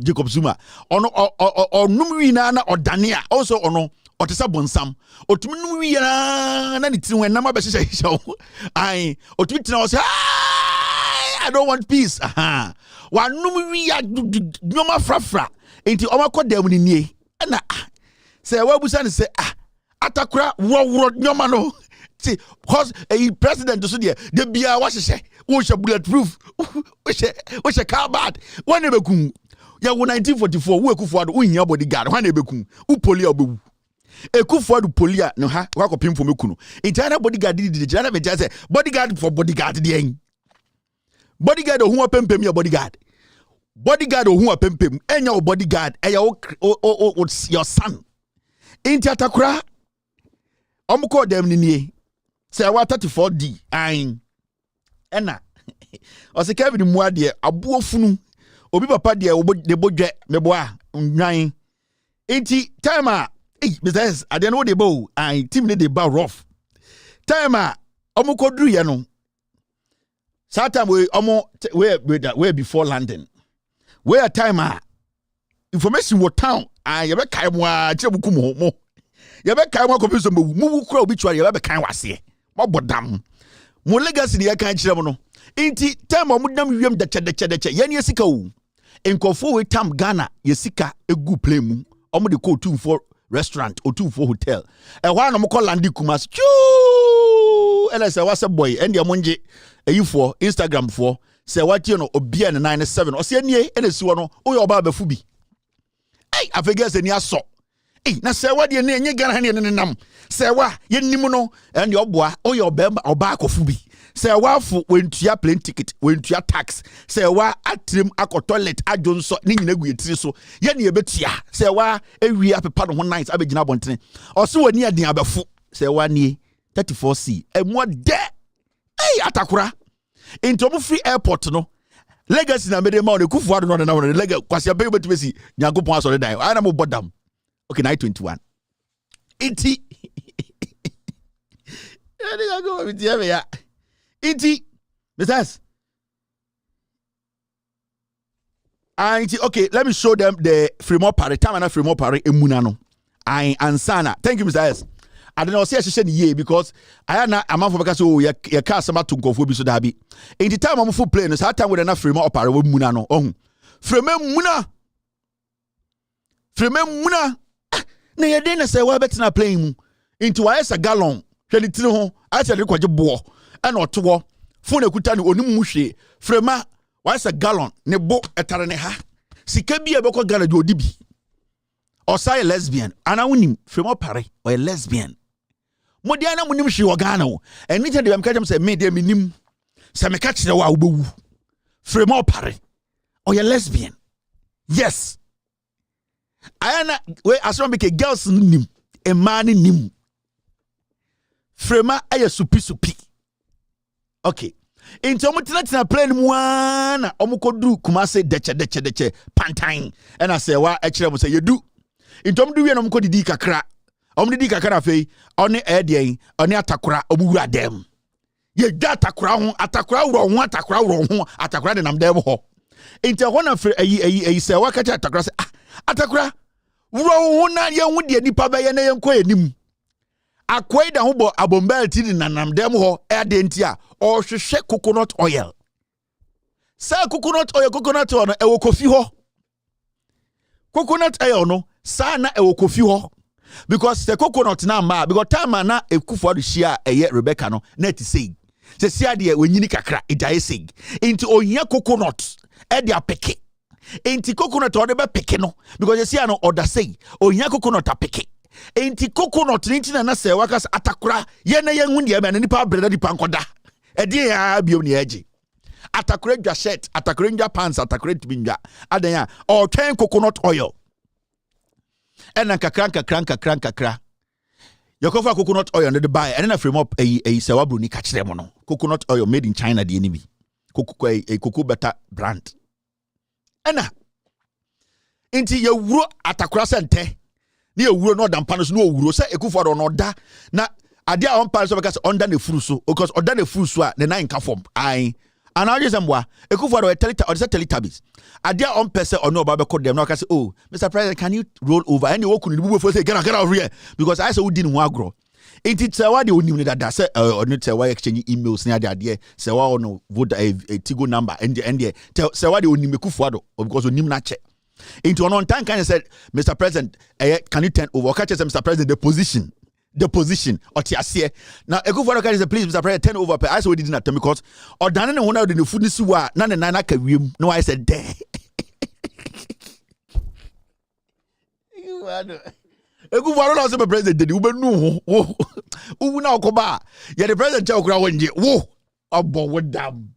Jacob Zuma ono onum wi na odane a also ono otesa bonsam otumi num wi na neti no enama be hyehyɛ ai otumi tina wo say I don't want peace wanum wi ya nyoma frafra enti omakọ dem ni nie na say wabusa ne say atakura wo nyoma no see cause a president so there the bia wa hye wo hye bulletproof wo hye car bad when e bekun ya wo 1944 wo Ekufuado wo hia bodyguard when e bekun wo poli obewu Ekufuado poli a no ha wa kopim fo mekunu intana bodyguard di jana be say bodyguard for bodyguard de en bodyguard ohun opempem ya bodyguard ohun opempem enya wo bodyguard eya wo your son inti atakura omko dem ni say wa 34D ain ena o se Kevin Muade abuofunu obi papa de de bodwe meboa nwan inti time a business ade no de bo ain team ne de ba rough time a omko duru ye no Saturday we before London. Where time information what town you be kai mo a chebuku mo. You be kai mo kopi so mu kura obituary you be kai wase. Mo bodam. Mo legacy ne kan kire mo no. Inti time mo dam wiem de che. Ye ne sika o. Enkofo we tam Ghana ye sika egu play mu. Omo de ko 24 restaurant or 24 hotel. E wa no mo call landi Kumasi. Choo! Ela say wase boy and monje for Instagram for say what you know obia na 97 o se nie ena siwo no o yo oba bafu bi afegese ni aso na say what de na enye Ghana ne nam say wa ye nim no and the oboa o yo oba akofu bi say wa fu wentua plane ticket wentua tax say wa atrem toilet adwonso ni nyina gu etiri so ye ne ebetua say wa ewi apepa no ho night abegina bontene o se wani aden abafu say wa nie 34C emo de atakura into mu free airport no legacy na mede ma on Ekufuado no na legacy kwase abe betumesi nyankopon asore dan ana mo bodam okay 921 iti ya go with ya iti Mrs. Okay, let me show them the Fremont Party time and Fremont Party emuna no I ansana thank you Mrs. I don't know, say ye because I na a man for because oh, your car some to go for so dabi. In the time I'm full plane, so time with enough frame up with Muna no. Frame Muna. Na ye dey na say we better na playing into a gallon. Hweli tiri ho, I tell you kwaje bo. And oto phone ekuta ni onum hwe. Frame wa say gallon ne bo etare ne ha. Sika bi e be ko gallon de odibi. Or say lesbian. Ana unim frame up pare or a lesbian. Modiana munim shi wagana and nita de am say me de minim say me catch the wa obewu frame pare or you lesbian yes ayana we aso make girls nim a man nim frame aya supi okay into omutina plane mu ana omukoduru Kumasi deche pantain and I say wa ekire mo say yedu into omdu wie no omkodidi kakra omdidi kakara fei one edien one atakura obuwura dem ye dwa atakura wuro ho atakura de nam dem ho enti hona fre ayi se wakati atakura se atakura wuro ho na ye hu de nipa be ye na ye nko enim akwai da ho bo abombel ti na nam dem ho ede enti a o hwehwe coconut oil sa coconut oil no e wo kofi ho coconut oil no sa na e wo kofi ho because the coconut na ma because time na Ekufuado shia eye Rebecca no na ti say se sia de wenyini kakra ejaye say into ohia coconut e de apeke into coconut o de be peke no because sia no order say ohia coconut apeke into coconut ni na se wakas atakura ye na ye hu de be na nipa breda di pankoda e de ya biom ne age atakura dwa shirt atakura dwa pants atakura tibinja adan ya o twen coconut oil ena kakra yokofa coconut oil no de buy and na frame up a sewabru ni kachire mo no coconut oil made in China the enemy cocoa better brand ena inti ye wuro atakura sente ni ye wuro no dampa no wuro se Ekufuado no da na ade a on pan so because under the fruit so because under the fruit so a the nine ka form ai and I just amwa Ekufuado Teletubbies adia on person or no baba call them now can say oh Mr. President can you roll over and you walk on the say get out of here because I say we didn't want grow it's why they only that say or not say why exchange emails near the idea say why no vote a Tigo number and tell say why they only Ekufuado because we nim na check Into on time kind of said, Mr. President, can you turn over? Catch Mr. President, the position or tiasie. Now Ekufuado can say, please, Mr. President, turn over. I said we didn't attempt because or done one out in the food nisuwa nana kawim. No, I said there. Ekufuado also the president did ube no wo na okoba ye the president cha okura wonje wo obo wo dam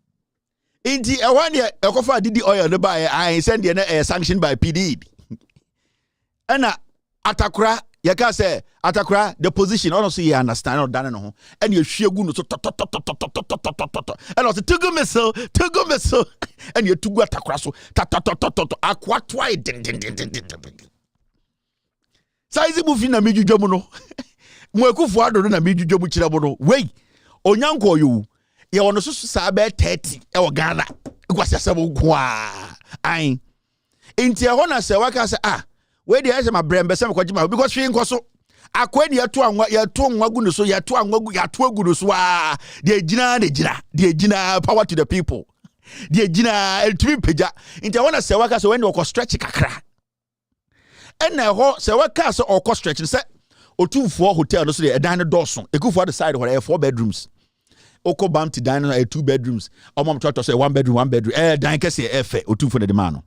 inti e wan ye ekofa didi oil no buy I send the sanctioned by PD ana atakura ye ka say atakura the position also you understand or done no and you hwegu no so and also tugu missile and you tugu atakura so akwa twai ding Saizi mufi na mijujwamu no. Mwekufuado na mijujwamu chiramu no. Wey, onyanko yu. Ya wanosusu sabe 30. Ewa Ghana. Kwa siyasa mkwa. Ayin. Inti ya hona se waka se, wey di ese mabrembe se mkwa jima. Because shi inko so. Akweni yatu angwagu nusu. Yatu angwagu nusu. Die jina. Power to the people. Die jina. Eltumi peja. Inti ya hona se waka se wendi wako stretch kakra. And ho se waka so or stretch say otumfo hotel no so dey dan doson ekufu the side where 4 bedrooms oko bam ti dan 2 bedrooms omom toto say 1 bedroom dan kese efe otumfo de man no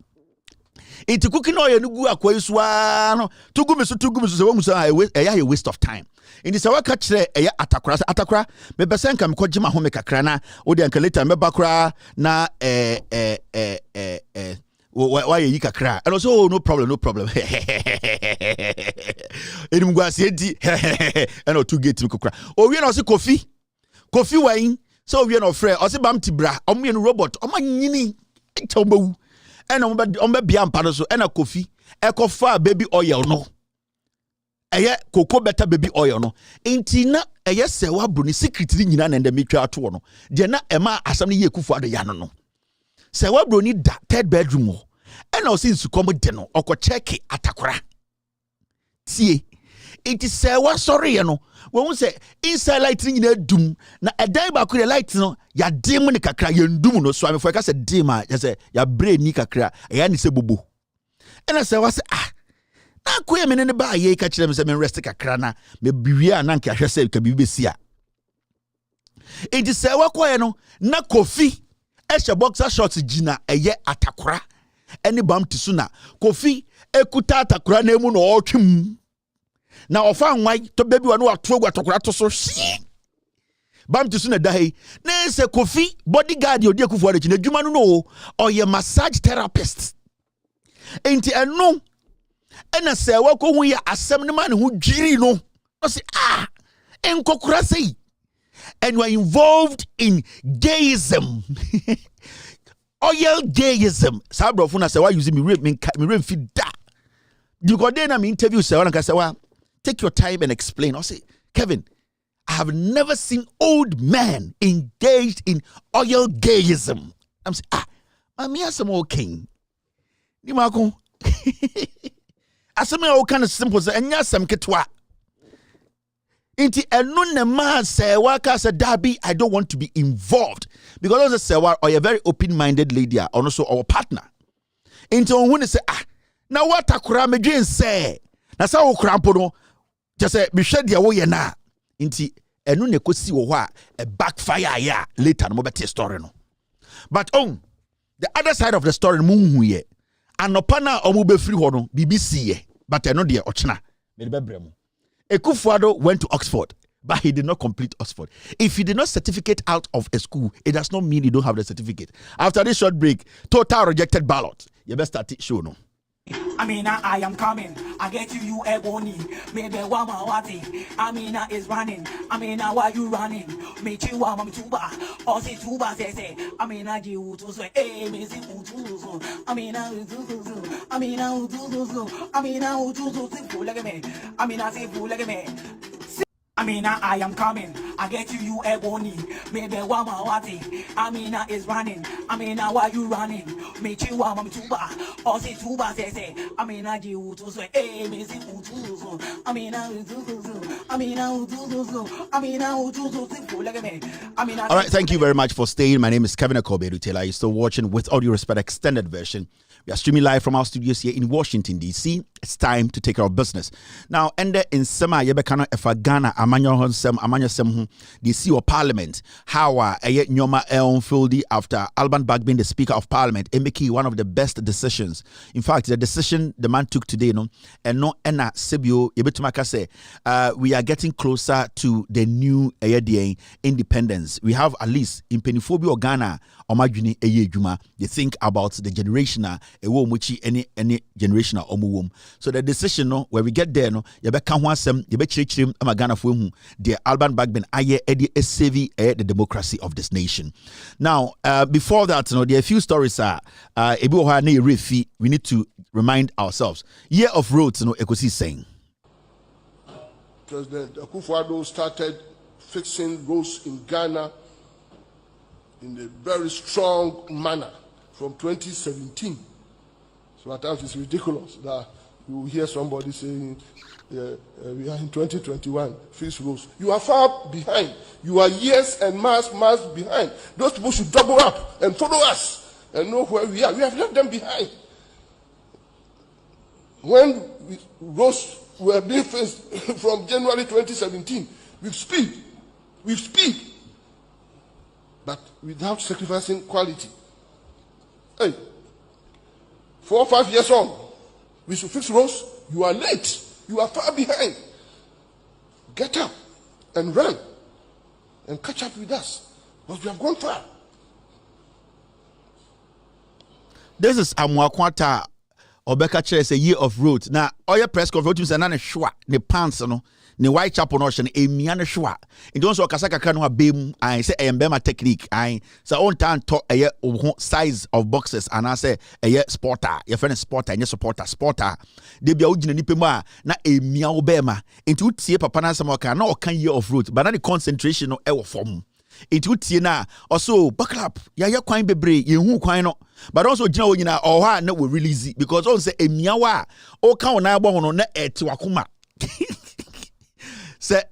enti cooking oil no gu akwaisua no tugu so se wamu so a waste of time enti se waka kire atakura me besen kam ko gima ho me kakra na wo de anka later me bakura na why you kakra and also no problem enum go asiedi and o two gate kokra o we na say coffee wine so we no frɛ o say bam tibra o me no robot o manyini chombawu and o be bia mpa so and a coffee ekofa baby oil no eye cocoa better baby oil no enti na eye se wa bro ni secret ni nyina na ndem metwa ato no de na ema asam ne Ekufuado ya no se wa bro ni da 3rd bedroom o and also in sukomo de no oko check atakura tie it is say wa sorry no when say inside light ni na dum na edan ba ko the light no ya dim ni kakra ya ndum no so amefo ka say dim a ya say ya brain ni kakra ya ni se bobo and say wa say na ko ye menene ba ye ka kire me say me rest kakra na me biwia na nka hwe say ka bibi besia it is say wa ko ye no na Kofi esha boxer shorts gina eye atakura any bam tisuna Kofi ekuta atakura na emu no otwem na ofa nwai to baby wa no atogu atakura to so bam tisuna dai na se Kofi bodyguard odi Ekufuado gina dwuma no oye massage therapist enti eno ena se wa ko hu ya asem ne ma ne hu dwiri no say enkokura sei and you are involved in gayism. Oil gayism. Sabrofuna say why using me fit that. You got then I'm interview say one say take your time and explain. I say, Kevin, I have never seen old men engaged in oil gayism. I'm saying, mami asem okay. Nimako. Asem all kind of simple say enya asem ketwa. Inti enu ne man say waka say Dabi, I don't want to be involved because as say or a very open-minded lady or also our partner. Inti on when say na what akura medwen say na sa wo krampo no just say me hwe dia wo ye na inti enu ne kosi wo ho a backfire ya later no better story no. But on the other side of the story mu hu ye anopa na omu be free ho no BBC ye but enu de ochena me be bremu. Ekufuado went to Oxford, but he did not complete Oxford. If he did not certificate out of a school, it does not mean you don't have the certificate. After this short break, total rejected ballot. You best start it show no. I am coming. I get you ebony. Maybe wama wati. Is running. Why you running? Me chiwa mam tuba. Osi tuba say. Jiu to say. Me si utuzo. Utuzo. Like me. Say like me. I am coming. I get you ebony. Maybe wama wati. Is running. Why you running? Me chiwa mam tuba. Osi tuba say. Jiu to say. Me si utuzo. Utuzo. Like me. All right, thank you very much for staying. My name is Kevin Akobedu Taylor. You're still watching With All Due Respect extended version. We are streaming live from our studios here in Washington, D.C. It's time to take care of business. Now, ende in Sema Yebekano Efa Ghana, Amanyosem, D.C. or Parliament, how Nyoma Elmfieldy after Alban Bagbin, the Speaker of Parliament, Emeki, one of the best decisions. In fact, the decision the man took today, and no Ena Sebio, Yebetumaka say, we are getting closer to the new independence. We have at least in Peniphobia or Ghana, Omajuni Eyejuma, they think about the generational, any generational omuwom. So the decision, where we get there, Yebeka Wansem, Yebechrim, Amagana Fumu, the Alban Bagbin, Aye, Eddie, Sevi, the democracy of this nation. Now, before that, there are a few stories. We need to remind ourselves. Year of roads, Ekosi saying. President Akufo-Addo started fixing roads in Ghana in a very strong manner from 2017. So at times it's ridiculous that you hear somebody saying, we are in 2021, fix roads. You are far behind. You are years and months behind. Those people should double up and follow us and know where we are. We have left them behind. When roads were being fixed from January 2017, with speed, but without sacrificing quality. Hey, 4 or 5 years on, we should fix roads. You are late. You are far behind. Get up and run and catch up with us, because we have gone far. This is Amwakwata Obeka Chere say year of roads. Now, all your press conference and none shwa ne pants no ne Whitechapel notion emiane shwa. In don't so kasaka kanu abem I say embema technique I say on time to size of boxes and I say sporter your friend sporter and supporter they be ujina nipe ma na emia obema into tie papa na sama ka na okan year of roads but na the concentration no e wo form into tie na also buckle up ya kwan bebre ye hu kwan no but also jina wo nyina o ha na we release because on say emia wa o kan na agbo hono na eti wakoma say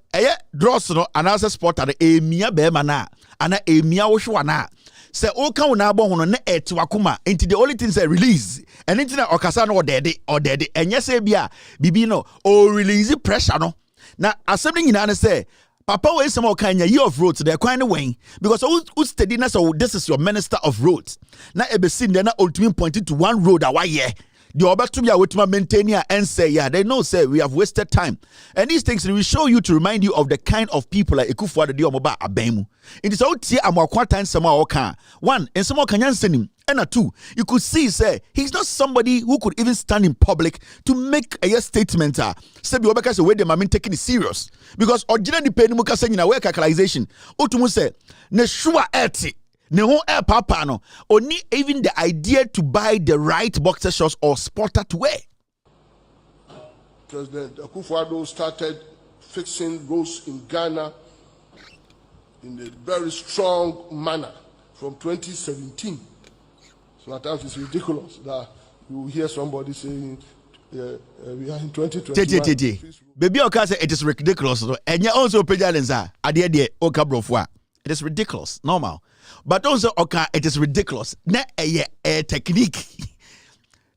dross no anasa sporter emia be ma na ana emia wo hwa na say o kan na agbo hono na eti wakoma into the only thing say release and into na okasa no odede enye say bia bibi no o release pressure no na asem nyina na say Papa we some kind of year of roads they're kind of way because who steadiness so this is your minister of roads now ebe seen they na ultimately pointed to one road a why yeah the other to be with my maintainer and say yeah they know say we have wasted time and these things will show you to remind you of the kind of people like Akufo-Addo the omoba abemu it is out here amwakwata nsema oka one and some kan yansenim and two you could see say he's not somebody who could even stand in public to make a statement say be obeka say we dem am taking it serious because original the pen muka say na we calculation otumu say ne sure eti ne ho air papa no only even the idea to buy the right boxer shorts or sporter to wear. President Akufo-Addo started fixing roads in Ghana in a very strong manner from 2017. So at times it's ridiculous that you hear somebody saying we are in 2021. Baby Oka say it is ridiculous. And you also pay Jalenza adie Oka brofwa. It is ridiculous, normal. But also Oka, it is ridiculous. Na a technique.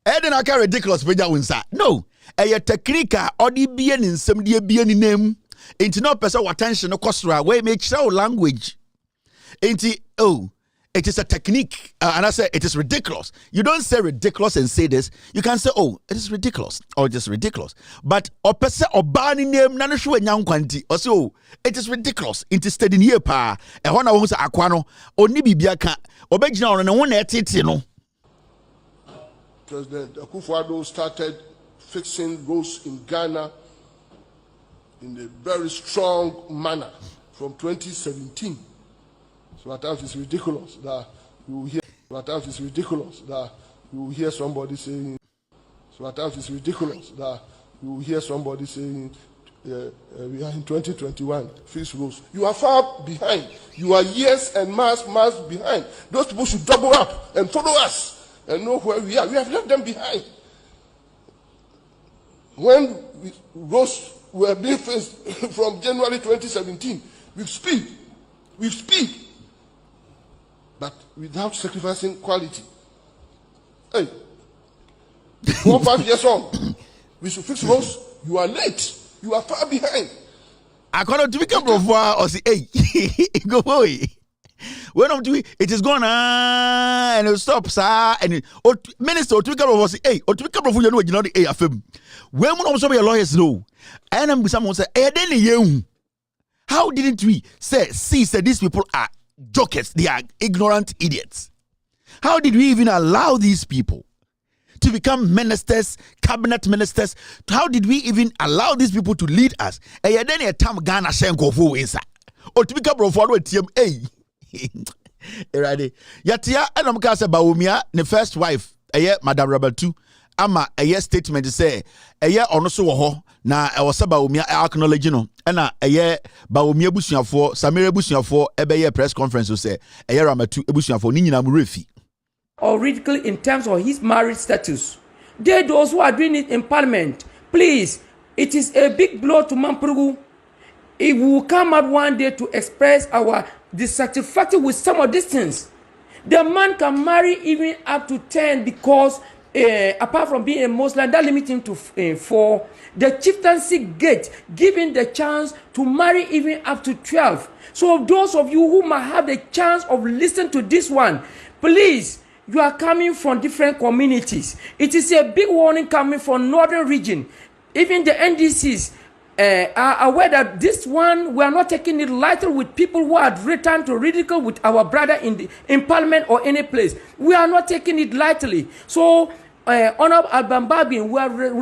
Eden Oka ridiculous pay Jalenza. No, a technique or the bien in some dear bien in name. Ain't no person attention no kosra we make show language. Ain't it is a technique, and I say it is ridiculous. You don't say ridiculous and say this. You can say, oh, it is ridiculous, or it is ridiculous. But opese obani name nana shuwe nyankwanti. Also, it is ridiculous. It is steady here pa. E hona wonsa akwano. Oni bibiaka. Obejina ono na wone etiti no. President Akufo-Addo started fixing roads in Ghana in a very strong manner from 2017. So at times it's ridiculous that you hear. So at times it's ridiculous that you hear somebody saying. So at times it's ridiculous that you hear somebody saying we are in 2021. Fix roads. You are far behind. You are years and months behind. Those people should double up and follow us and know where we are. We have left them behind. When roads were being fixed from January 2017 with speed. But without sacrificing quality. Hey, 4 or 5 years on. We should fix roads. You are late. You are far behind. According to Vika Brova, or say, hey, go away. When I'm doing it is gone and it stops, and Minister Otuika Brova say, hey, Otuika Brova, you know, the AFM. When we also be lawyers know, and I'm someone say, hey, then you. How didn't we see that these people are jokers? They are ignorant idiots. How did we even allow these people to become ministers, cabinet ministers? How did we even allow these people to lead us? And then a time Ghana Shenko for inside. Or to become for TMA. Ready? Yatia and I'm cast about Umia, the first wife, Madam Rabatu. Ama statement say also ho na saba umia acknowledge no na ba umia busuafo Samira busuafo press conference say Ramatu busuafo ni nyina mu refi or ridicule in terms of his marriage status. Those who are doing it in parliament, please, it is a big blow to Mampurugu. If we will come out one day to express our dissatisfaction with some of these things, the man can marry even up to 10 because apart from being a Muslim, that limits him to 4. The chieftaincy gate giving the chance to marry even up to 12. So those of you who might have the chance of listening to this one, please, you are coming from different communities. It is a big warning coming from northern region. Even the NDCs are aware that this one, we are not taking it lightly with people who are returned to ridicule with our brother in parliament or any place. We are not taking it lightly. So, Honorable Alban Babin, we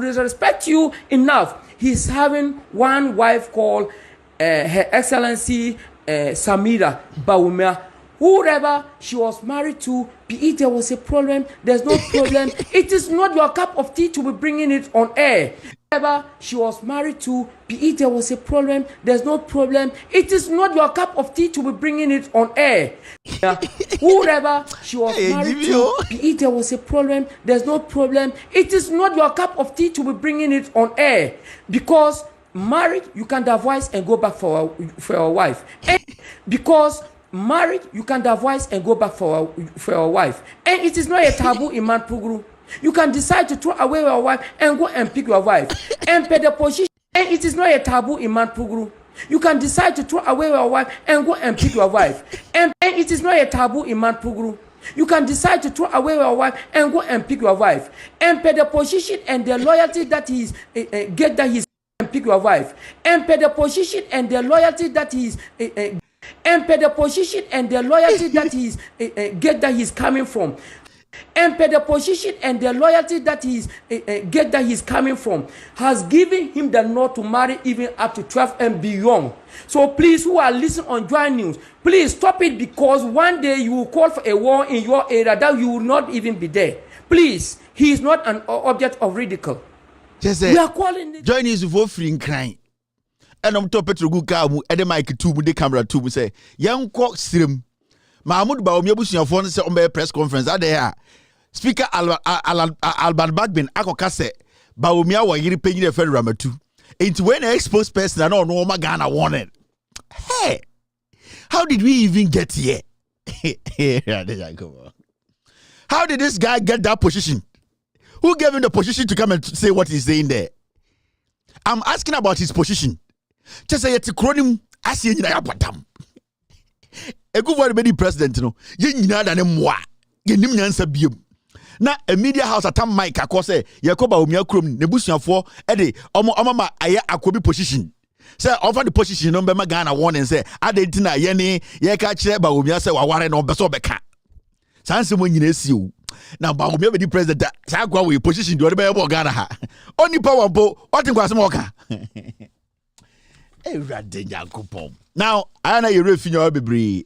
respect you enough. He's having one wife called Her Excellency Samira Baumia. Whoever she was married to, be it there was a problem, there's no problem. It is not your cup of tea to be bringing it on air. Whoever she was married to, be it there was a problem, there's no problem. It is not your cup of tea to be bringing it on air. Whoever she was married to, be it there was a problem, there's no problem. It is not your cup of tea to be bringing it on air. Because married, you can divorce and go back for your wife. And because married, you can divorce and go back for your wife. And it is not a taboo in Manpugru. You can decide to throw away your wife and go and pick your wife. And pay the position. And it is not a taboo in Manpugru. You can decide to throw away your wife and go and pick your wife. And it is not a taboo in Manpugru. You can decide to throw away your wife and go and pick your wife. And pay the position and the loyalty that he's get that he's and pick your wife. And pay the position and the loyalty that he's and pay the position and the loyalty that he's get that he's coming from. And pay the position and the loyalty that he's get that he's coming from has given him the nod to marry even up to 12 and beyond. So please, who are listening on Joy News, please stop it, because one day you will call for a war in your area that you will not even be there. Please, he is not an object of ridicule. We are calling it Joy News for free crying. And I'm top Petro Gukamu, and the mic to the camera to say, young cock stream. Mahmoud Baumia Bushia phone say on press conference. There, Speaker Alban Bagbin Akokase Baumia wa yiri paying the federal ramatu. Into when an exposed person and no Ghana wanted. Hey, how did we even get here? How did this guy get that position? Who gave him the position to come and say what he's saying there? I'm asking about his position. Just say it's a chronim as you know. A good one, many president, no, you know that moi, you answer bium. Now, a media house at time Mike, I say, Yakoba Umia Krum, Nebusian for Eddie, Omama, I could position. Say, offer the position number Magana one and say, I didn't know Yenny, Yaka Cheba Umia say, Warren or Basobeka. Sansa when you see you. Now, Baumia, the president, Sagua, we position to the Ghana. Only power, what in Guasmoka. Now, I know you're referring to Bibri.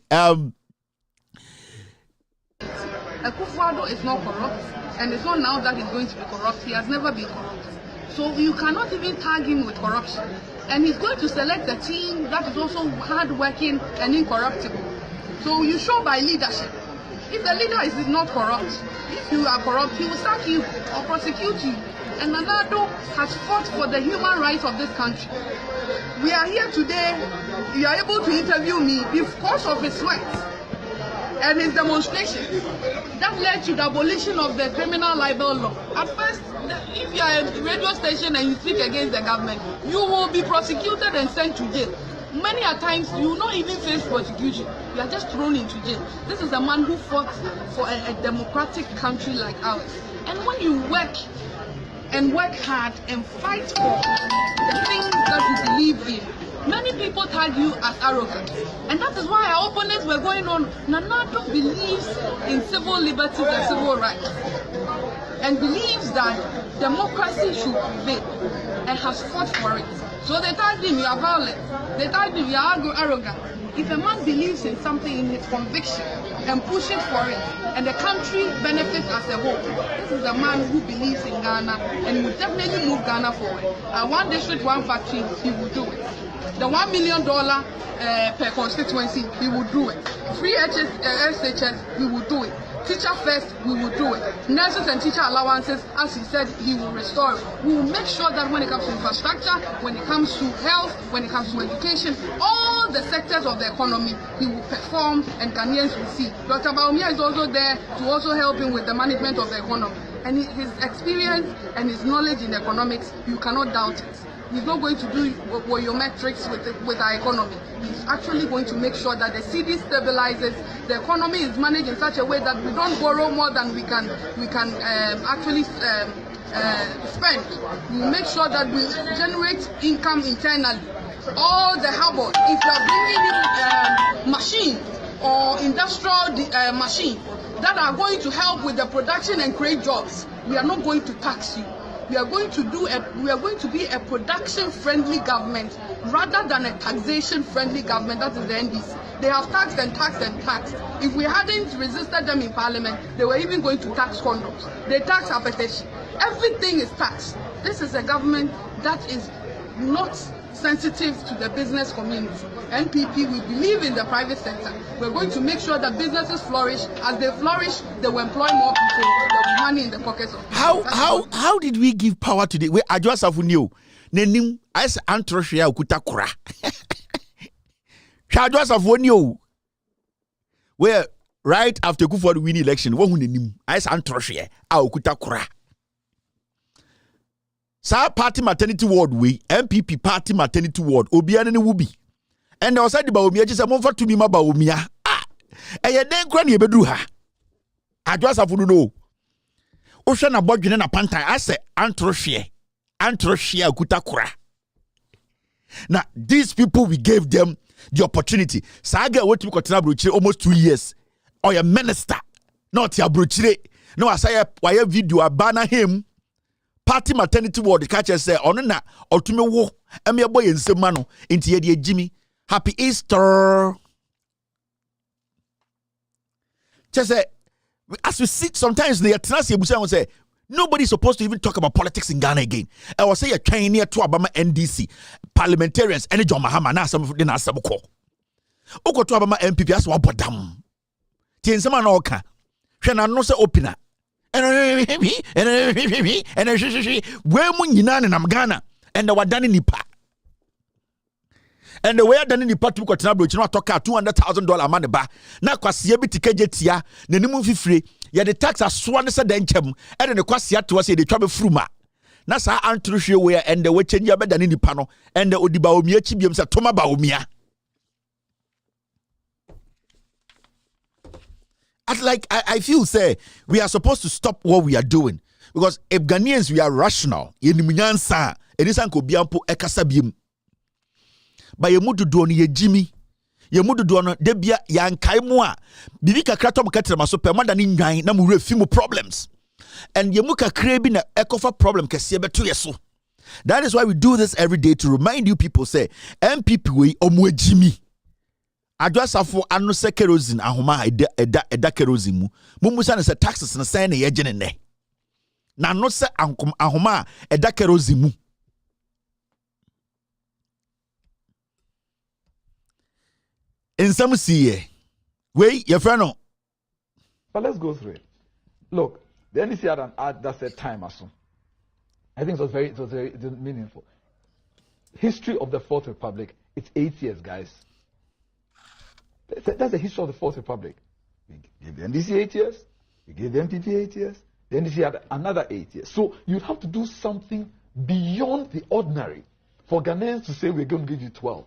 Akufo-Addo is not corrupt, and it's not now that he's going to be corrupt. He has never been corrupt. So you cannot even tag him with corruption. And he's going to select a team that is also hardworking and incorruptible. So you show by leadership. If the leader is not corrupt, if you are corrupt, he will sack you or prosecute you. And Nana-Addo has fought for the human rights of this country. We are here today. You are able to interview me because of his sweat. and his demonstration that led to the abolition of the criminal libel law. At first, if you are a radio station and you speak against the government, you will be prosecuted and sent to jail. Many a times you will not even face prosecution. You are just thrown into jail. This is a man who fought for a democratic country like ours. And when you work and work hard and fight for the things that you believe in, many people tag you as arrogant. And that is why our opponents were going on. Nanado believes in civil liberties and civil rights, and believes that democracy should prevail, and has fought for it. So they tagged him, you are violent. They tagged him, you are arrogant. If a man believes in something, in his conviction, and pushes for it, and the country benefits as a whole, this is a man who believes in Ghana and will definitely move Ghana forward. One district, one factory, he will do it. The $1 million per constituency, he will do it. Free SHS, we will do it. Teacher first, we will do it. Nurses and teacher allowances, as he said, he will restore it. We will make sure that when it comes to infrastructure, when it comes to health, when it comes to education, all the sectors of the economy, he will perform and Ghanaians will see. Dr. Baumia is also there to also help him with the management of the economy. And his experience and his knowledge in economics, you cannot doubt it. He's not going to do metrics with our economy. He's actually going to make sure that the CD stabilizes, the economy is managed in such a way that we don't borrow more than we can actually spend. We make sure that we generate income internally. All the harbor, if you are bringing in machine or industrial machine that are going to help with the production and create jobs, we are not going to tax you. We are going to be a production-friendly government rather than a taxation-friendly government. That is the NDC. They have taxed and taxed and taxed. If we hadn't resisted them in Parliament, they were even going to tax condoms. They tax appetition. Everything is taxed. This is a government that is not sensitive to the business community. NPP, we believe in the private sector. We're going to make sure that businesses flourish. As they flourish, they will employ more people. There will be money in the pockets of people. How did we give power to the way Ajwa Safunio? Nenim as Antroshia Kutakura. Ajwa Safunio. Where right after Kufuor win election, what nenim as Antroshia Kutakura. Sa party maternity ward we MPP party maternity ward obiane ne wubi and o said ba omia je se mo fa tumi ma ba omia eye den kra ne ebeduru ha Adwa Safunu no o hwe na bodwene na pantan ase antrohwe kutakura. Now these people, we gave them the opportunity. Saga wetumi kotena brochire almost 2 years or a minister not ya brochire no asaya why video abana him party maternity ward catch say ono na otume wo eme boy nsema no enti ye de Jimmy happy Easter. Just say as we see sometimes the atnasi ebusa won say nobody's supposed to even talk about politics in Ghana again. I was say you're trying near to Abama NDC parliamentarians any John Mahama na some de na saboko oko to Abama MPP as wa bodam ti nsema na oka hwe na no se opener and where mu nyina ne nam Ghana and the wadane nipa and the way adane nipa tu ko tena brochi no atoka $200,000 man ba na kwase bi tikeje tia na nimu fifire ye the tax aso ne se denchem and the kwase ato se de twa be fruma na sa antrohwe we and the we change abedane nipa no and the odiba omia chi biem se toma ba omia. I feel say we are supposed to stop what we are doing because if Ghanaians we are rational, yenimunyansa enisan ko biampo ekasa biem. Ba yemudu do no ye Jimmy, yemudu do no de bia yankai mu a bibi kakra tom katrema so pe mada ni nwan na mu refi mu problems. And yemu kakra bi na ekofa problem kese beto yeso. That is why we do this every day to remind you people say MPP we omu Jimmy. Adwa Safo anu se kerosene ahoma eda kerosene mu mumusa ne se taxes na say na ye gene ne na no se ahoma eda kerosene mu ensam siye we your friend no. But let's go through it. Look, the NDC had that said time aso. I think it was very meaningful. History of the Fourth Republic, it's 8 years, guys. That's the history of the Fourth Republic. We gave the NDC 8 years, we gave the MPP 8 years, the NDC had another 8 years. So you'd have to do something beyond the ordinary for Ghanaians to say we're going to give you 12.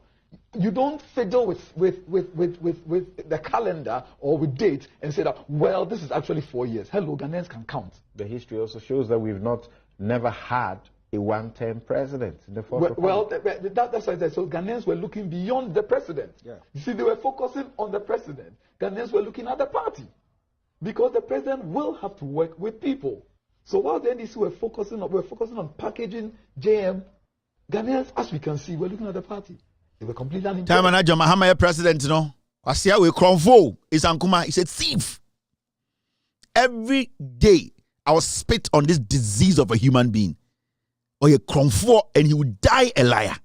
You don't fiddle with the calendar or with dates and say that, well, this is actually 4 years. Hello, Ghanaians can count. The history also shows that we've never had a one-term president in the first that's why I said, so Ghanaians were looking beyond the president. Yeah. You see, they were focusing on the president. Ghanaians were looking at the party. Because the president will have to work with people. So while the NDC were focusing on packaging JM, Ghanaians, as we can see, were looking at the party. They were completely unimpressed. Time manager Mahama president, you know. Kwasia we Kronfo is Ankuma. He's a thief. Every day I was spit on this disease of a human being. Or a Kronfo, and he would die a liar.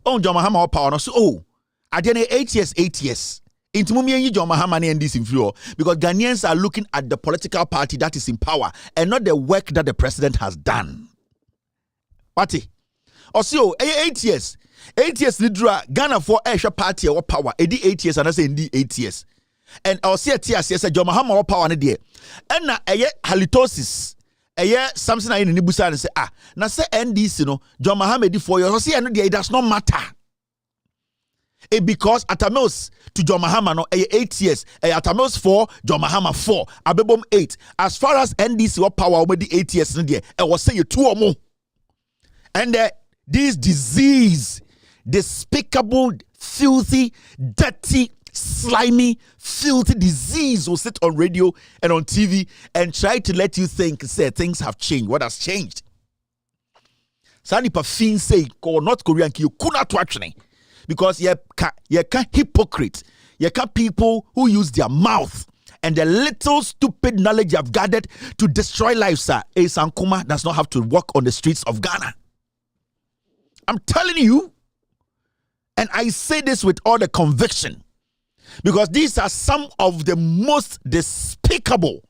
Oh, John Mahama power. So, I did 8 years, 8 years. Into Mummy John Mahama and this influence because Ghanaians are looking at the political party that is in power and not the work that the president has done. Party. Also, 8 years. 8 years Lidra Ghana for Asia party or power. 8 years and I say 8 years. And I'll see a TS John Mahama power on the and na halitosis. Something I in the busa and say, na say NDC no John Mahama di 4 years. See, it does not matter. Because Atamils to John Mahama no 8 years, Atamils 4, John Mahama 4, Abebom 8. As far as NDC or power over the 8 years in there, I was saying 2 or more. And this disease, despicable, filthy, dirty, slimy, filthy disease will sit on radio and on TV and try to let you think, say things have changed. What has changed? Sani Pafin say, North Korean you could not watch me. Because you can't hypocrite. You can't people who use their mouth and the little stupid knowledge you have gathered to destroy lives, sir. Sankuma does not have to walk on the streets of Ghana. I'm telling you, and I say this with all the conviction, because these are some of the most despicable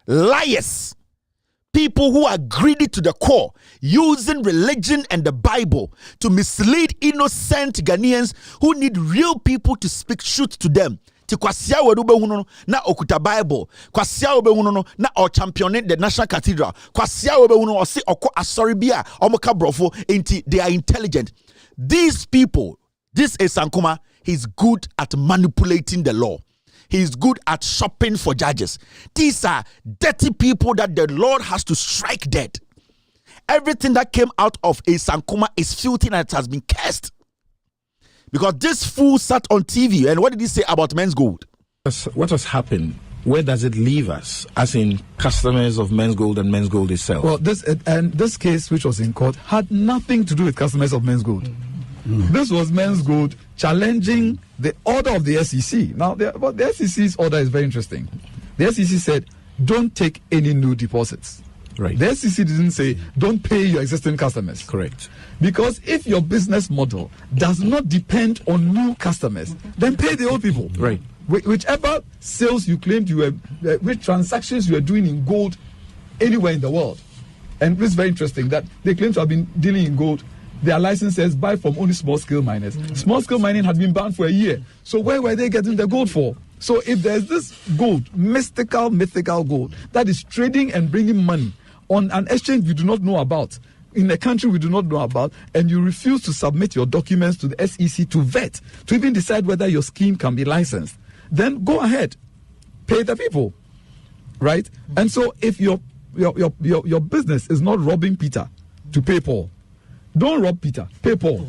liars. People who are greedy to the core, using religion and the Bible to mislead innocent Ghanaians who need real people to speak truth to them. Ti kwasia wedube huno na okuta Bible, kwasia webe huno na o championing the National Cathedral, kwasia webe huno o si oko asori bia omoka brofo inti they are intelligent. These people, this is Sankuma, he's good at manipulating the law. He's good at shopping for judges. These are dirty people that the Lord has to strike dead. Everything that came out of a Sankuma is filthy and it has been cursed. Because this fool sat on TV and what did he say about Men's Gold? What has happened? Where does it leave us, as in customers of Men's Gold and Men's Gold itself? Well, this case which was in court had nothing to do with customers of Men's Gold. This was Men's Gold challenging the order of the SEC. Now, the SEC's order is very interesting. The SEC said, don't take any new deposits. Right. The SEC didn't say, don't pay your existing customers. Correct. Because if your business model does not depend on new customers, then pay the old people. Right. Whichever sales you claimed you were, which transactions you are doing in gold anywhere in the world. And it's very interesting that they claim to have been dealing in gold. Their licenses buy from only small-scale miners. Small-scale mining had been banned for a year. So where were they getting the gold for? So if there's this gold, mythical gold, that is trading and bringing money on an exchange we do not know about, in a country we do not know about, and you refuse to submit your documents to the SEC to vet, to even decide whether your scheme can be licensed, then go ahead, pay the people, right? And so if your business is not robbing Peter to pay Paul, don't rob Peter, pay Paul.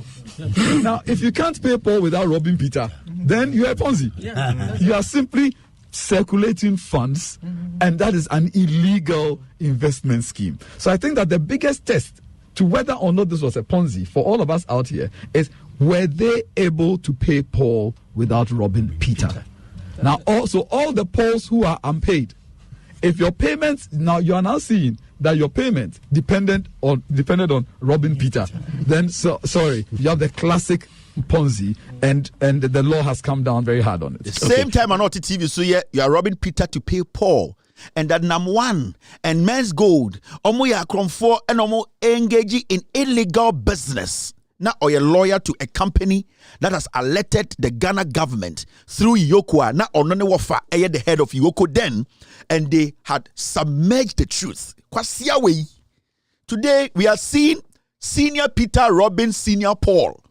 Now, if you can't pay Paul without robbing Peter, then you are a Ponzi. You are simply circulating funds, and that is an illegal investment scheme. So I think that the biggest test to whether or not this was a Ponzi for all of us out here is, were they able to pay Paul without robbing Peter? Now, also all the Pauls who are unpaid, if your payments, now you are now seeing that your payment depended on robbing Peter, then sorry, you have the classic Ponzi, and the law has come down very hard on it. Same time on TV, so you are robbing Peter to pay Paul, and that number one and Men's Gold, omo ya kromfo and omo engaging in illegal business. na or a lawyer to a company that has alerted the Ghana government through Yoko na onone wafa the head of Yoko then, and they had submerged the truth. Kwasia way. Today we are seeing Senior Peter, Robin, Senior Paul,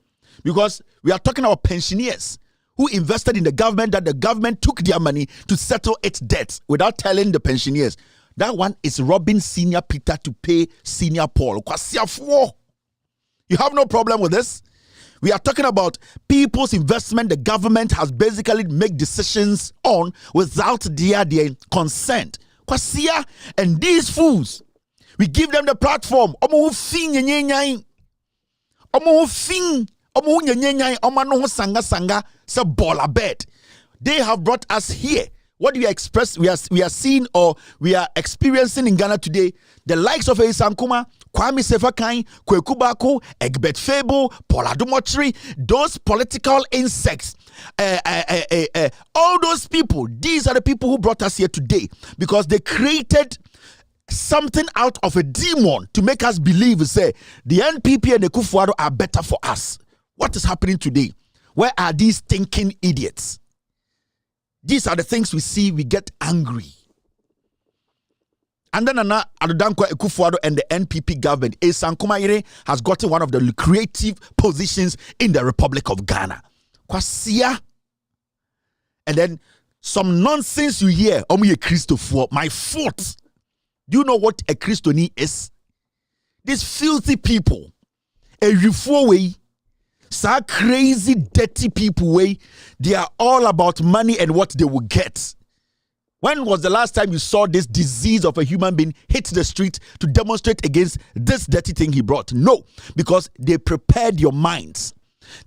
because we are talking about pensioners who invested in the government, that the government took their money to settle its debts without telling the pensioners. That one is Robin Senior Peter to pay Senior Paul. You have no problem with this? We are talking about people's investment the government has basically made decisions on without their consent. And these fools, we give them the platform. They have brought us here. What we are seeing or we are experiencing in Ghana today, the likes of Esankuma, Kwame Sefakai, Kweku Bako, Egbert Fable, Paul Adomotri, those political insects, all those people, these are the people who brought us here today, because they created something out of a demon to make us believe, say, the NPP and the Kufuor are better for us. What is happening today? Where are these thinking idiots? These are the things we see, we get angry. And then Adodankwa Kufuor and the NPP government, Esankumayire has gotten one of the creative positions in the Republic of Ghana. Kwasia. And then some nonsense you hear, Omuye Christopher, my fault. Do you know what a Christoni is? These filthy people, a refuah way, so crazy, dirty people way, they are all about money and what they will get. When was the last time you saw this disease of a human being hit the street to demonstrate against this dirty thing he brought? No, because they prepared your minds.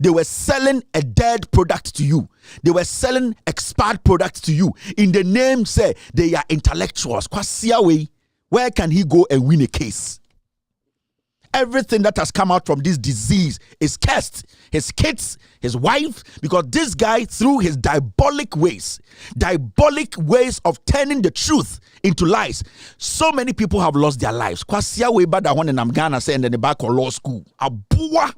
They were selling a dead product to you. They were selling expired products to you. In the name, say, they are intellectuals. Where can he go and win a case? Everything that has come out from this disease is cursed. His kids, his wife, because this guy, through his diabolic ways of turning the truth into lies, so many people have lost their lives. Kwasia way bad one in Ghana saying in the back of law school. Abua.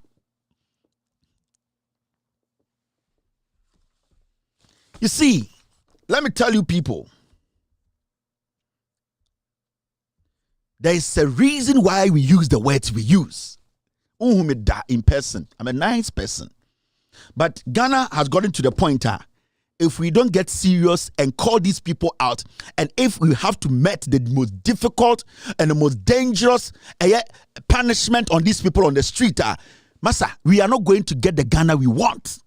You see, let me tell you people, there is a reason why we use the words we use. In person. I'm a nice person. But Ghana has gotten to the point if we don't get serious and call these people out, and if we have to meet the most difficult and the most dangerous punishment on these people on the street, Massa, we are not going to get the Ghana we want.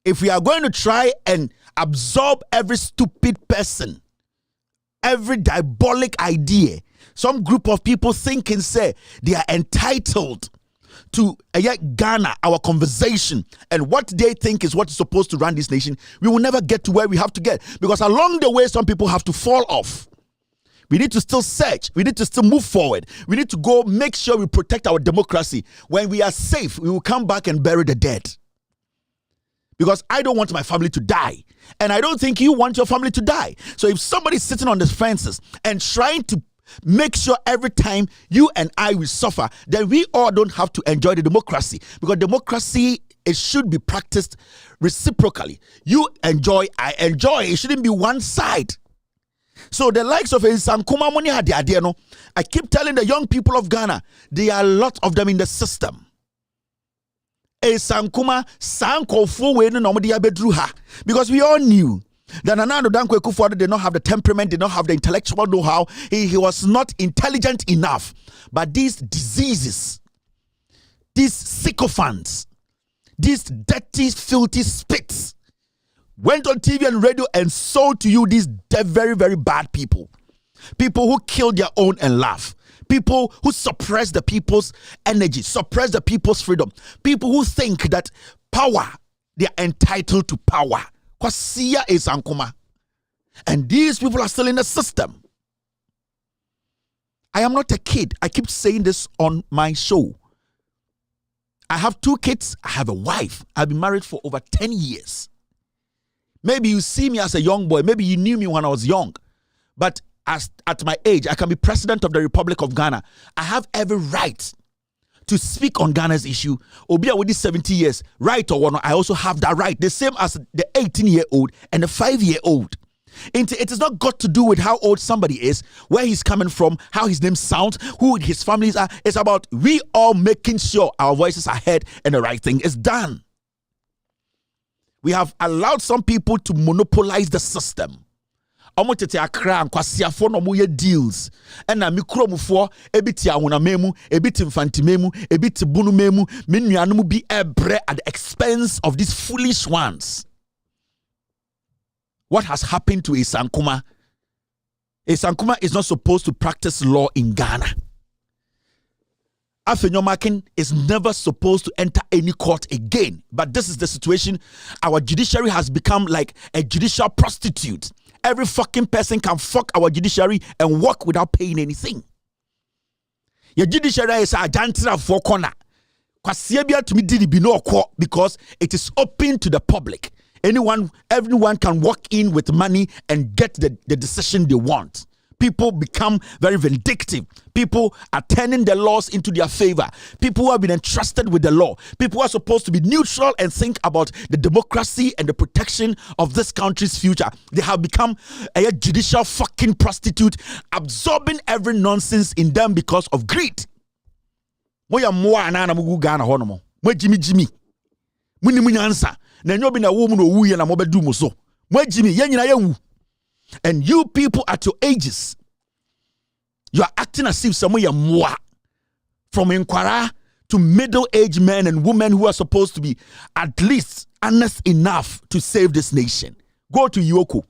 If we are going to try and absorb every stupid person, every diabolic idea, some group of people thinking, say, they are entitled to Ghana, our conversation, and what they think is what is supposed to run this nation, we will never get to where we have to get. Because along the way, some people have to fall off. We need to still search. We need to still move forward. We need to go make sure we protect our democracy. When we are safe, we will come back and bury the dead. Because I don't want my family to die. And I don't think you want your family to die. So if somebody's sitting on the fences and trying to make sure every time you and I will suffer, then we all don't have to enjoy the democracy. Because democracy, it should be practiced reciprocally. You enjoy, I enjoy. It shouldn't be one side. So the likes of Sankuma Moni had the idea, no? I keep telling the young people of Ghana, there are a lot of them in the system. Sankuma, Sanko we no bedruha. Because we all knew that Nana Dankwa Kufuor did not have the temperament, did not have the intellectual know-how. He was not intelligent enough. But these diseases, these sycophants, these dirty, filthy spits, went on TV and radio and sold to you these very, very bad people. People who kill their own and laugh. People who suppress the people's energy, suppress the people's freedom. People who think that power, they are entitled to power. Kwasia is Ankuma. And these people are still in the system. I am not a kid. I keep saying this on my show. I have 2 kids. I have a wife. I've been married for over 10 years. Maybe you see me as a young boy. Maybe you knew me when I was young. But at my age, I can be president of the Republic of Ghana. I have every right to speak on Ghana's issue. Obia with this 70 years, right or not, I also have that right. The same as the 18-year-old and the 5-year-old. It has not got to do with how old somebody is, where he's coming from, how his name sounds, who his families are. It's about we all making sure our voices are heard and the right thing is done. We have allowed some people to monopolize the system. Omotete akra nkwasiafo no mo ye deals. Ena mikromufo ebiti awonamemu, ebiti mfantimemu, ebiti bunumemu, menuanom bi ebre at the expense of these foolish ones. What has happened to Isankuma? Isankuma is not supposed to practice law in Ghana. Afenyomakin is never supposed to enter any court again. But this is the situation. Our judiciary has become like a judicial prostitute. Every fucking person can fuck our judiciary and walk without paying anything. Your judiciary is a jantra for corner. Because it is open to the public. Everyone can walk in with money and get the decision they want. People become very vindictive. People are turning the laws into their favor. People who have been entrusted with the law. People who are supposed to be neutral and think about the democracy and the protection of this country's future. They have become a judicial fucking prostitute, absorbing every nonsense in them because of greed. Moya moa anana mugu Ghana honomo. Mo Jimmy. Muni munyansa. Na nyobi na woman wu ye na mo bedu mo so. Mo Jimmy ye nyina ye wu. And you people at your ages, you are acting as if some are more. From Inquara to middle-aged men and women who are supposed to be at least honest enough to save this nation. Go to Yoko.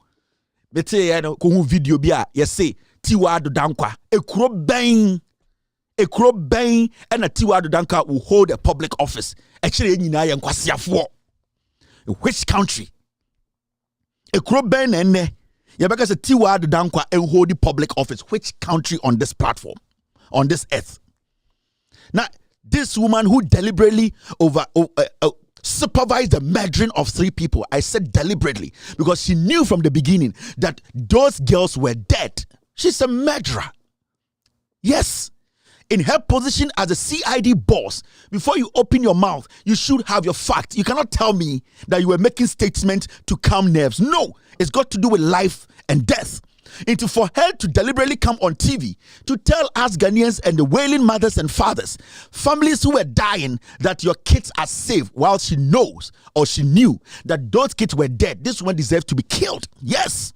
Bete ko video bia say Tiwa do dankwa ekuro ben and a Tiwa do dankwa will hold a public office. Actually nyina ye nkwasiafo. Which country? Ekuro ben enne Yabaka Tiwa the Dankwa and hold the public office. Which country on this platform, on this earth? Now, this woman who deliberately supervised the murdering of 3 people, I said deliberately because she knew from the beginning that those girls were dead. She's a murderer. Yes. In her position as a CID boss, before you open your mouth, you should have your facts. You cannot tell me that you were making statements to calm nerves. No, it's got to do with life and death. And for her to deliberately come on TV to tell us Ghanaians and the wailing mothers and fathers, families who were dying, that your kids are safe, while she knows or she knew that those kids were dead. This one deserves to be killed. Yes.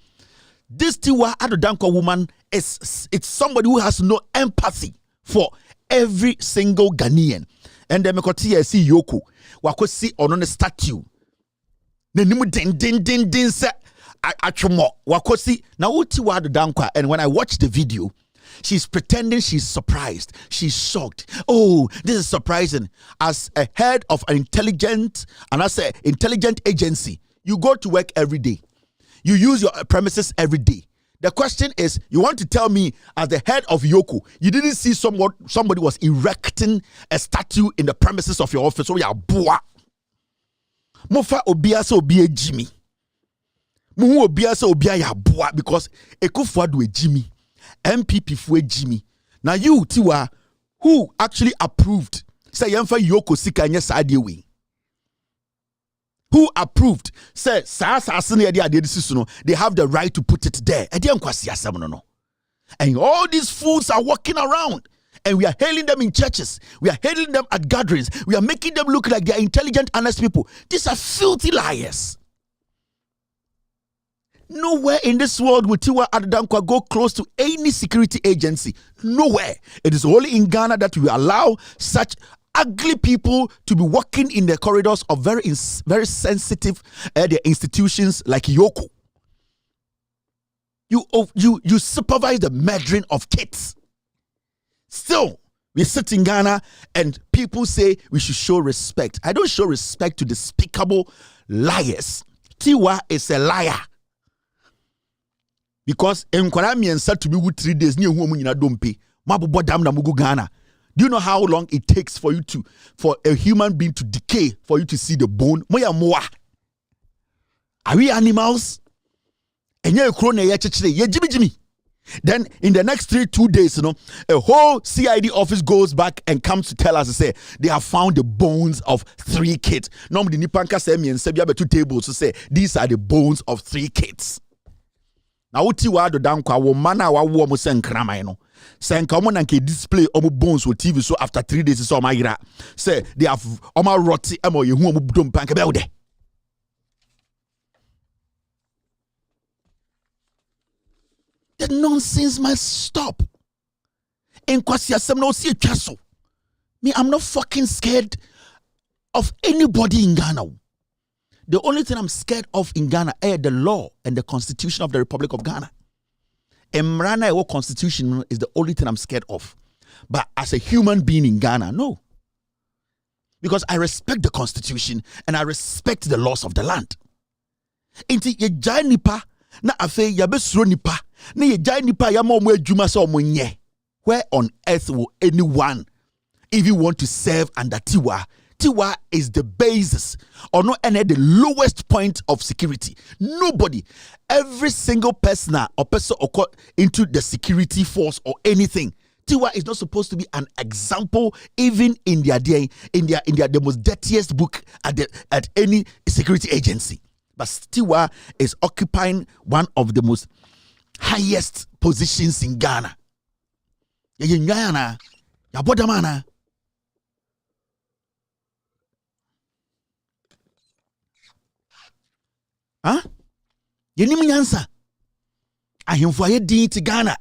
This Tiwa Adodankwa woman it's somebody who has no empathy for every single Ghanaian. And then I see Yoko. Wako see on a statue. Nenimu din se achomo. Wako see na uti wadu dankwa. And when I watch the video, she's pretending she's surprised. She's shocked. Oh, this is surprising. As a head of an intelligent agency, you go to work every day. You use your premises every day. The question is, you want to tell me as the head of Yoko, you didn't see somebody was erecting a statue in the premises of your office? Oh, yeah, boa. Mofa obiasa obia Jimmy. Muhu obiasa obia ya boa because Ekufuado e Jimmy. MPP fue Jimmy. Now you, Tiwa, who actually approved, say yemfa Yoko sika nye saadi we. Who approved? Say, they have the right to put it there. And all these fools are walking around. And we are hailing them in churches. We are hailing them at gatherings. We are making them look like they are intelligent, honest people. These are filthy liars. Nowhere in this world will Tiwa Adodankwa go close to any security agency. Nowhere. It is only in Ghana that we allow such ugly people to be walking in the corridors of very sensitive institutions like Yoko. You supervise the murdering of kids. Still, we sit in Ghana and people say we should show respect. I don't show respect to despicable liars. Tiwa is a liar. Because Nkwara said to me with 3 days near whom you don't pay. Mabubo dam na mugu Ghana. Do you know how long it takes for a human being to decay for you to see the bone? Moya moa. Are we animals? And ye krone ye chichire ye Jimmy. Then in the next 2 days, a whole CID office goes back and comes to tell us to say they have found the bones of 3 kids. Normally, Nipanka Semi and Sebia 2 tables to say these are the bones of 3 kids. Now, what you are the down kwa mana wa wo mo sen krama no. Sen ka mo na nke display omo bones with TV so after 3 days so ma say they have omo roti emo ye hu omo dom panka be de. The nonsense must stop. Me, I'm not fucking scared of anybody in Ghana. The only thing I'm scared of in Ghana is the law and the constitution of the Republic of Ghana. Emrana constitution is the only thing I'm scared of. But as a human being in Ghana, no. Because I respect the constitution and I respect the laws of the land. Inti ye jai nipa na afe yabesuro nipa. Where on earth will anyone even want to serve under Tiwa? Tiwa is the basis or not any the lowest point of security. Nobody, every single person or person into the security force or anything. Tiwa is not supposed to be an example even in their the most dirtiest book at any security agency. But Tiwa is occupying one of the most highest positions in Ghana. Huh? Yenim nyansa. Ahemfo aye din ti Ghana.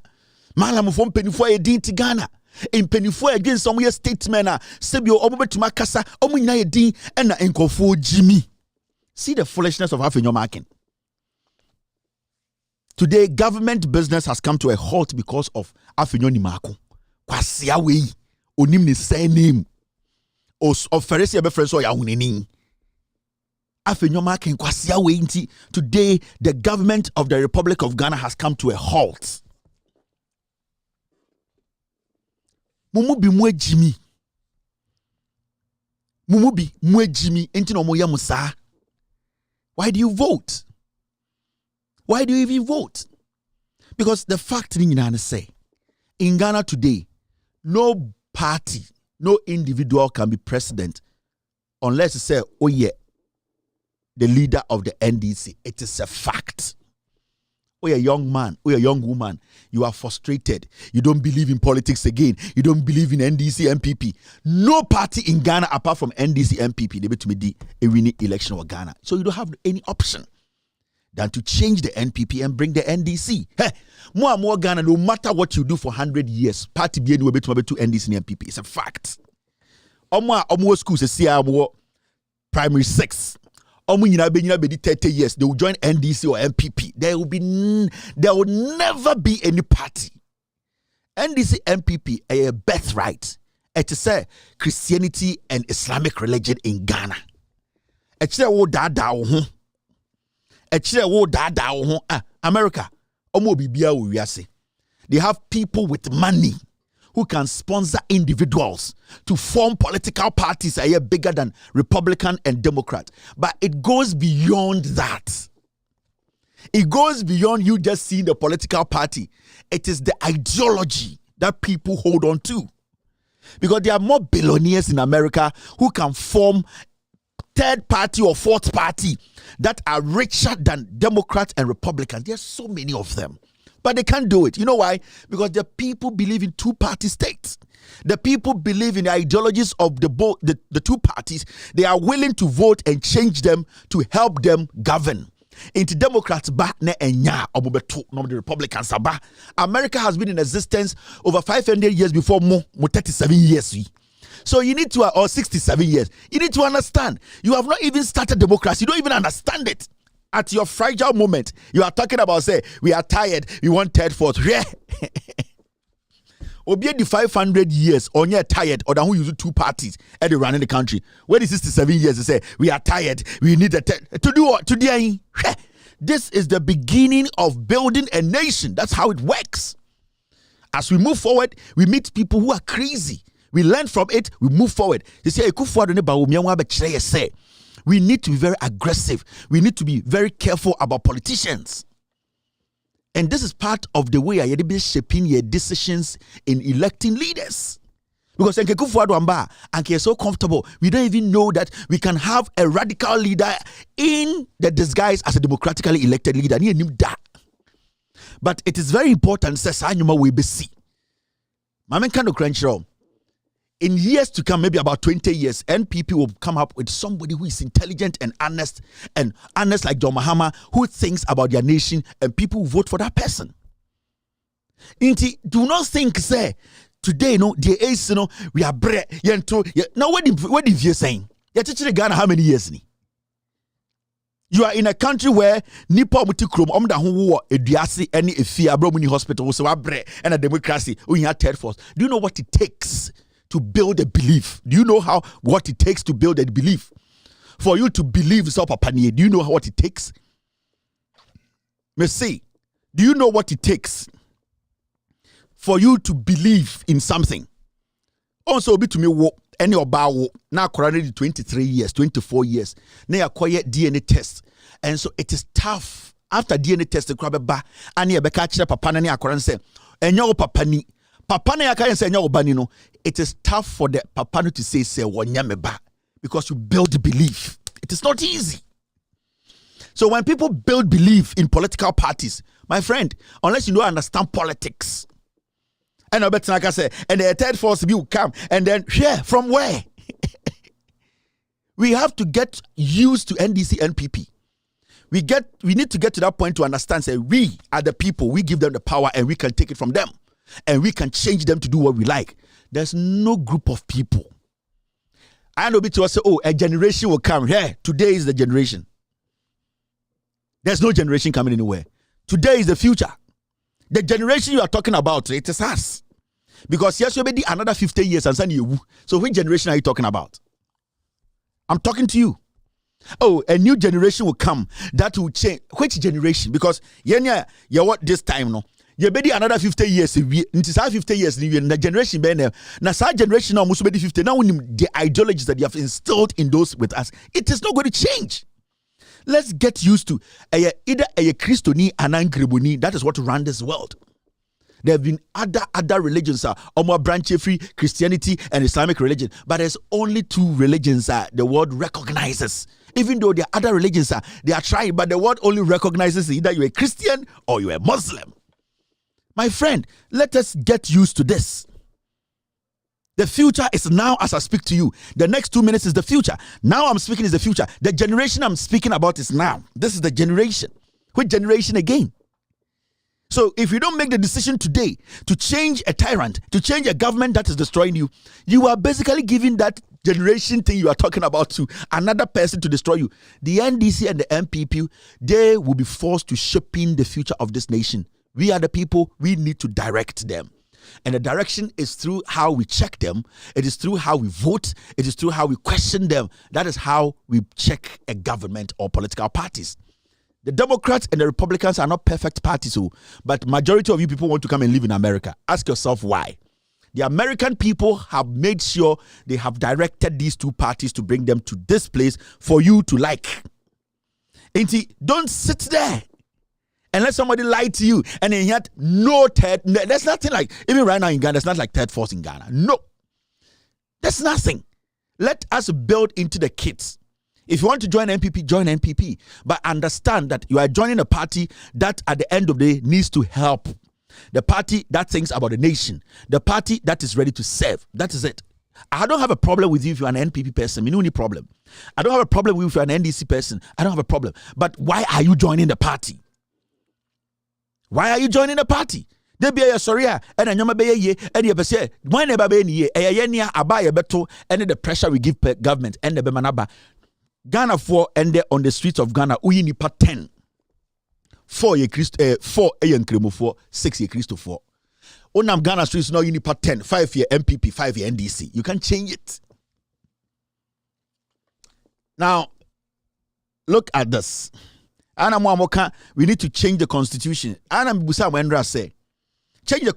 Malamfo mpenifo aye din ti Ghana. Mpenifo against some statement sebio obetuma kasa omo nyina ye din na enkofo Jimmy. See the foolishness of half in your marking. Today, government business has come to a halt because of Afinyo Nimako. Kwasia wei onim ne surname. Of Feresi ebe friends so ya huneni. Afinyo marking kwasia wei nti. Today, the government of the Republic of Ghana has come to a halt. Mumubi mwe Jimmy. Mumubi mwe Jimmy enti no mo ya musa. Why do you vote? Why do you even vote? Because the fact say in Ghana today, no party, no individual can be president unless you say, oh yeah, the leader of the NDC. It is a fact. Oh, you're a young man, oh, you're a young woman, you are frustrated. You don't believe in politics again. You don't believe in NDC MPP. No party in Ghana apart from NDC MPP, they bet me the winning election of Ghana. So you don't have any option than to change the NPP and bring the NDC. Hey, more Ghana, no matter what you do for 100 years, party be anywhere between NDC and NPP. It's a fact. Omo schools see primary 6. Omo nyina be 30 years. They will join NDC or MPP. There will never be any party. NDC MPP a birthright. It's a Christianity and Islamic religion in Ghana. It's a wo dada ho. America, they have people with money who can sponsor individuals to form political parties that are bigger than Republican and Democrat. But it goes beyond that. It goes beyond you just seeing the political party. It is the ideology that people hold on to. Because there are more billionaires in America who can form third party or fourth party that are richer than Democrats and Republicans. There's so many of them. But they can't do it. You know why? Because the people believe in two-party states. The people believe in the ideologies of the two parties. They are willing to vote and change them to help them govern. Into Democrats ba na enya omobeto no the Republicans ba. America has been in existence over 500 years before mo 37 years. So you need to, or 67 years, you need to understand. You have not even started democracy. You don't even understand it. At your fragile moment, you are talking about, say, we are tired, we want third, fourth. Yeah. Obi the 500 years, on you're tired, or who use two parties and they run in the country. Where the 67 years, they say, we are tired, we need a to do what? Today, this is the beginning of building a nation. That's how it works. As we move forward, we meet people who are crazy. We learn from it, we move forward. They say, we need to be very aggressive. We need to be very careful about politicians. And this is part of the way I be shaping your decisions in electing leaders. Because Nkeku so comfortable, we don't even know that we can have a radical leader in the disguise as a democratically elected leader. But it is very important, says Anyuma we be see. Mamen kind of crunch wrong. In years to come, maybe about 20 years, NPP will come up with somebody who is intelligent and honest like John Mahama, who thinks about their nation, and people will vote for that person. Inti, do not think, say, today, the ace, we are bread. Now, what did you saying? You're teaching Ghana how many years? You are in a country where Nipo Mutikrum, Omda Hu, Ediasi, any Efia, Bromini Hospital, so a bread and a democracy, we have third force. Do you know what it takes to build a belief? Do you know what it takes to build a belief? For you to believe Sopapanie, do you know what it takes? Messi, do you know what it takes for you to believe in something? Also, be to me, any about now currently 23 years, 24 years, now acquire DNA test. And so it is tough after DNA test the crab ba and you catch papa and ya say, and your papa ni papa na ya say your banino. It is tough for the papa to say ba because you build belief. It is not easy. So when people build belief in political parties, my friend, unless you don't understand politics, and I bet like I say, and the third force will come, and then from where? We have to get used to NDC NPP. We need to get to that point to understand, say, we are the people, we give them the power, and we can take it from them, and we can change them to do what we like. There's no group of people. I know to say, oh, a generation will come. Here, today is the generation. There's no generation coming anywhere. Today is the future. The generation you are talking about, it is us. Because yes, you'll be another 50 years and send you. So which generation are you talking about? I'm talking to you. Oh, a new generation will come that will change. Which generation? Because what this time no. You be another 50 years. It is 50 years. The generation be now. Now, that generation now must be 50. Now, the ideologies that you have instilled in those with us, it is not going to change. Let's get used to either a Christoni and an Angreboni. That is what runs this world. There have been other religions, more branch-free Christianity and Islamic religion, but there's only two religions the world recognizes. Even though there are other religions, they are trying, but the world only recognizes either you're a Christian or you're a Muslim. My friend, let us get used to this. The future is now as I speak to you. The next 2 minutes is the future. Now I'm speaking is the future. The generation I'm speaking about is now. This is the generation. Which generation again? So if you don't make the decision today to change a tyrant, to change a government that is destroying you, you are basically giving that generation thing you are talking about to another person to destroy you. The NDC and the MPP, they will be forced to shape in the future of this nation. We are the people, we need to direct them. And the direction is through how we check them. It is through how we vote. It is through how we question them. That is how we check a government or political parties. The Democrats and the Republicans are not perfect parties, but majority of you people want to come and live in America. Ask yourself why. The American people have made sure they have directed these two parties to bring them to this place for you to like. Don't sit there and let somebody lie to you and then yet no third. There's nothing like, even right now in Ghana, there's not like third force in Ghana. No. There's nothing. Let us build into the kids. If you want to join NPP, join NPP. But understand that you are joining a party that at the end of the day needs to help. The party that thinks about the nation. The party that is ready to serve. That is it. I don't have a problem with you if you're an NPP person. No problem. I don't have a problem with you if you're an NDC person. I don't have a problem. But why are you joining the party? Why are you joining the party? They be a sorry, and a nyama be ye, and you say, why never be ye, a yenia abaya beto, and the pressure we give government and the bemanaba. Ghana 4 and on the streets of Ghana, we need 10. 4 ye Christ, 4 a young cremo 4, 6 ye Christo 4. Onam Ghana streets now you need 10, 5 year MPP, 5 year NDC. You can change it. Now, look at this. We need to change the constitution. Say, change the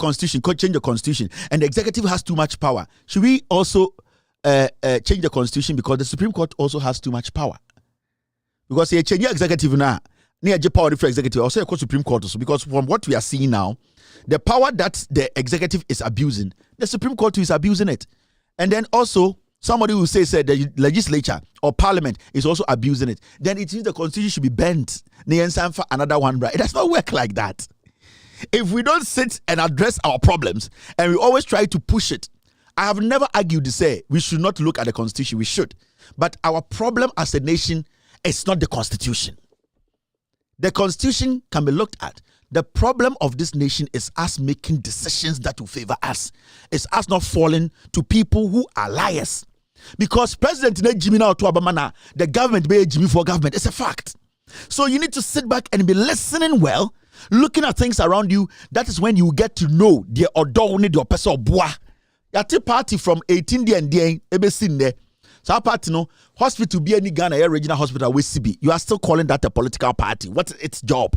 constitution, and the executive has too much power. Should we also change the constitution because the Supreme Court also has too much power? Because you change your executive now near power for executive, or say a Supreme Court also, because from what we are seeing now, the power that the executive is abusing, the Supreme Court is abusing it. And then also, somebody who says that the legislature or parliament is also abusing it. Then it means the constitution should be bent. For another one, right? It does not work like that. If we don't sit and address our problems and we always try to push it, I have never argued to say we should not look at the constitution. We should. But our problem as a nation is not the constitution. The constitution can be looked at. The problem of this nation is us making decisions that will favor us. It's us not falling to people who are liars. Because President Jimmy now to Abamana, the government be Jimmy for government. It's a fact. So you need to sit back and be listening well, looking at things around you. That is when you get to know the odor your person bois. Yati party from 18 day and day ebe sin there. So party no hospital be any Ghana regional hospital with CB. You are still calling that a political party. What's its job?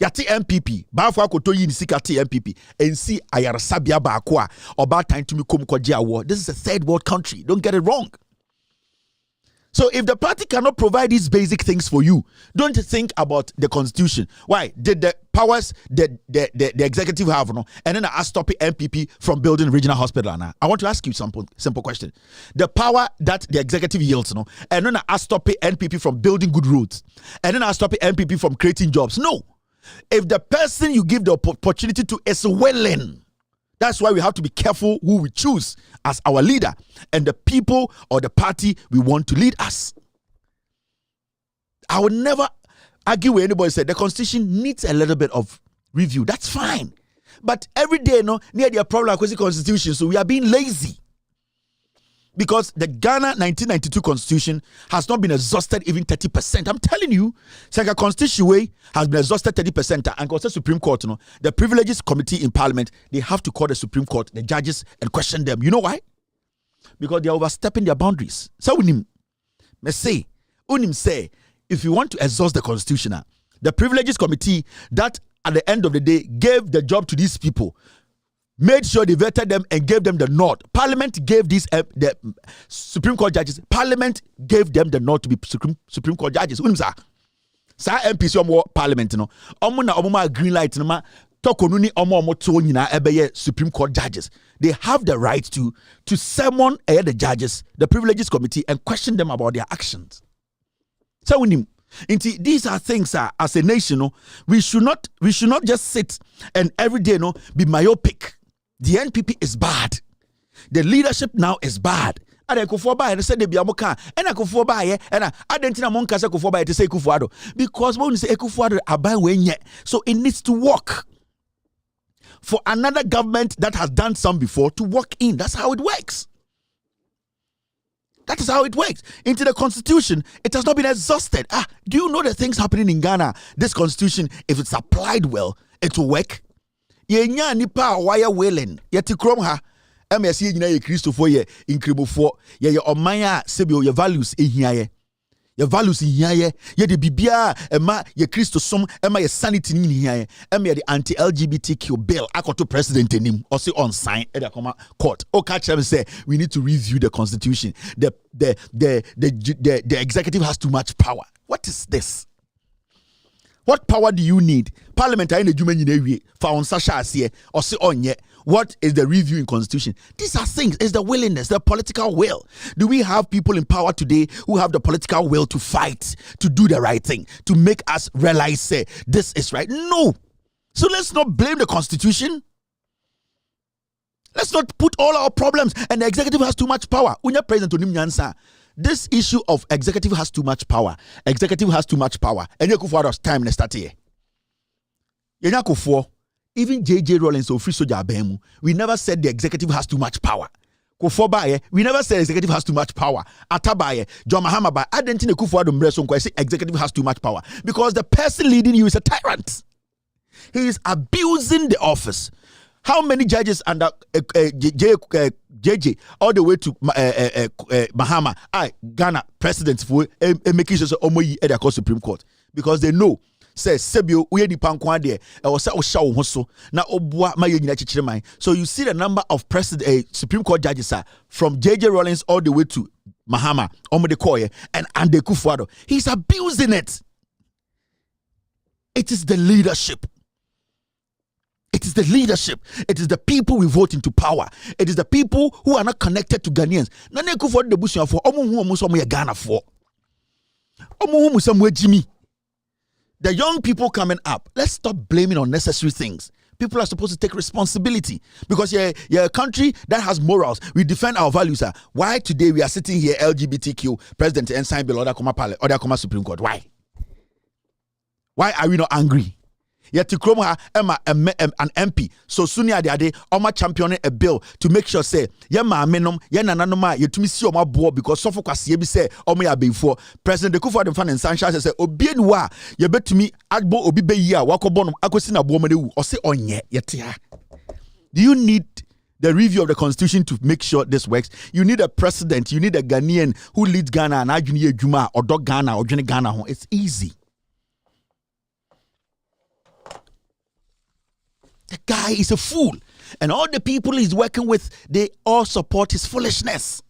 Yati MPP. Bafwa koto yi nisikati MPP. And see ayarasabia ba akwa. Oba time to me come kwa war. This is a third world country. Don't get it wrong. So if the party cannot provide these basic things for you, don't think about the constitution. Why? Did the powers the executive have no? And then I stop MPP from building regional hospital now. I want to ask you simple question. The power that the executive yields no, and then I stop NPP from building good roads. And then I stop NPP from creating jobs. No. If the person you give the opportunity to is willing, that's why we have to be careful who we choose as our leader and the people or the party we want to lead us. I would never argue with anybody said the constitution needs a little bit of review. That's fine. But every day, no, near the problem with the constitution, so we are being lazy. Because the Ghana 1992 constitution has not been exhausted even 30%. I'm telling you, Sega Constitution has been exhausted 30%. And because the Supreme Court, you know, the privileges committee in Parliament, they have to call the Supreme Court, the judges, and question them. You know why? Because they are overstepping their boundaries. So unim say, if you want to exhaust the constitution, the privileges committee that at the end of the day gave the job to these people, made sure they vetted them and gave them the nod. Parliament gave these the Supreme Court judges. Parliament gave them the nod to be Supreme Court judges. Sa MPC omo Parliament no. Omo na omo green light no ma tokonu ni omo to nyina ebeye Supreme Court judges. They have the right to summon the judges, the privileges committee, and question them about their actions. So these are things as a nation, no, we should not just sit and every day be myopic. The NPP is bad. The leadership now is bad. Because when you say Kufuado, so it needs to work for another government that has done some before to work in. That's how it works. That is how it works. Into the constitution, it has not been exhausted. Do you know the things happening in Ghana? This constitution, if it's applied well, it will work. Yenya nipa wire willing. Yeti krom ha. MSC yina ye Christopher ye inkribofo. Ye omanya sebio ye values ehiaye. Ye values ehiaye. Ye de bibia ema ye Christo som ema ye sanity ni ehiaye. Ema ye the anti-LGBTQ bill akoto president enim or say on sign e da come court. O catch them say we need to review the constitution. The executive has too much power. What is this? What power do you need? Parliament are in the human found Sasha or say on yet. What is the review in constitution? These are things. It's the willingness, the political will. Do we have people in power today who have the political will to fight, to do the right thing, to make us realize, say, this is right? No. So let's not blame the constitution. Let's not put all our problems and the executive has too much power. Unya President Onim Nyansa. This issue of executive has too much power. Executive has too much power. And you go time to start here. Even JJ Rawlings or Free Soja Abemu, we never said the executive has too much power. Kufuor, we never said executive has too much power. Atabaye, John Mahama by Adentine Kufuor Mreson say executive has too much power because the person leading you is a tyrant. He is abusing the office. How many judges under JJ all the way to Mahama, Ghana presidents for making sure Omoyi at the Supreme Court because they know. Says Sebio we di pankwa de or say osha wo so na obua ma ye nyina chichire man. So you see the number of Supreme Court judges from JJ Rawlings all the way to Mahama Omode Koye and Ande Kufuor. He's abusing it. It is the leadership. It is the leadership. It is the people we vote into power. It is the people who are not connected to Ghanaians. Nane kufo de busia for omo hu omo so mo Ghana for. Omo hu some Jimmy. The young people coming up, let's stop blaming unnecessary things. People are supposed to take responsibility because you're a country that has morals. We defend our values. Why today we are sitting here LGBTQ president and sign bill or Supreme Court? Why? Why are we not angry? Yet to Kroma Emma an MP. So soon ade Oma championing a bill to make sure say ma menom nanoma ye to me see my board because so focus ye be say ya before President Kufuor the fan and Sanchez say obienwa ye bet to me agbo obi be year wakobonum akosi na bo manewu or say onye yetia. Do you need the review of the constitution to make sure this works? You need a president, you need a Ghanaian who leads Ghana and adwini adwuma or dog Ghana or dwene Ghana ho. It's easy. The guy is a fool. And all the people he's working with, they all support his foolishness.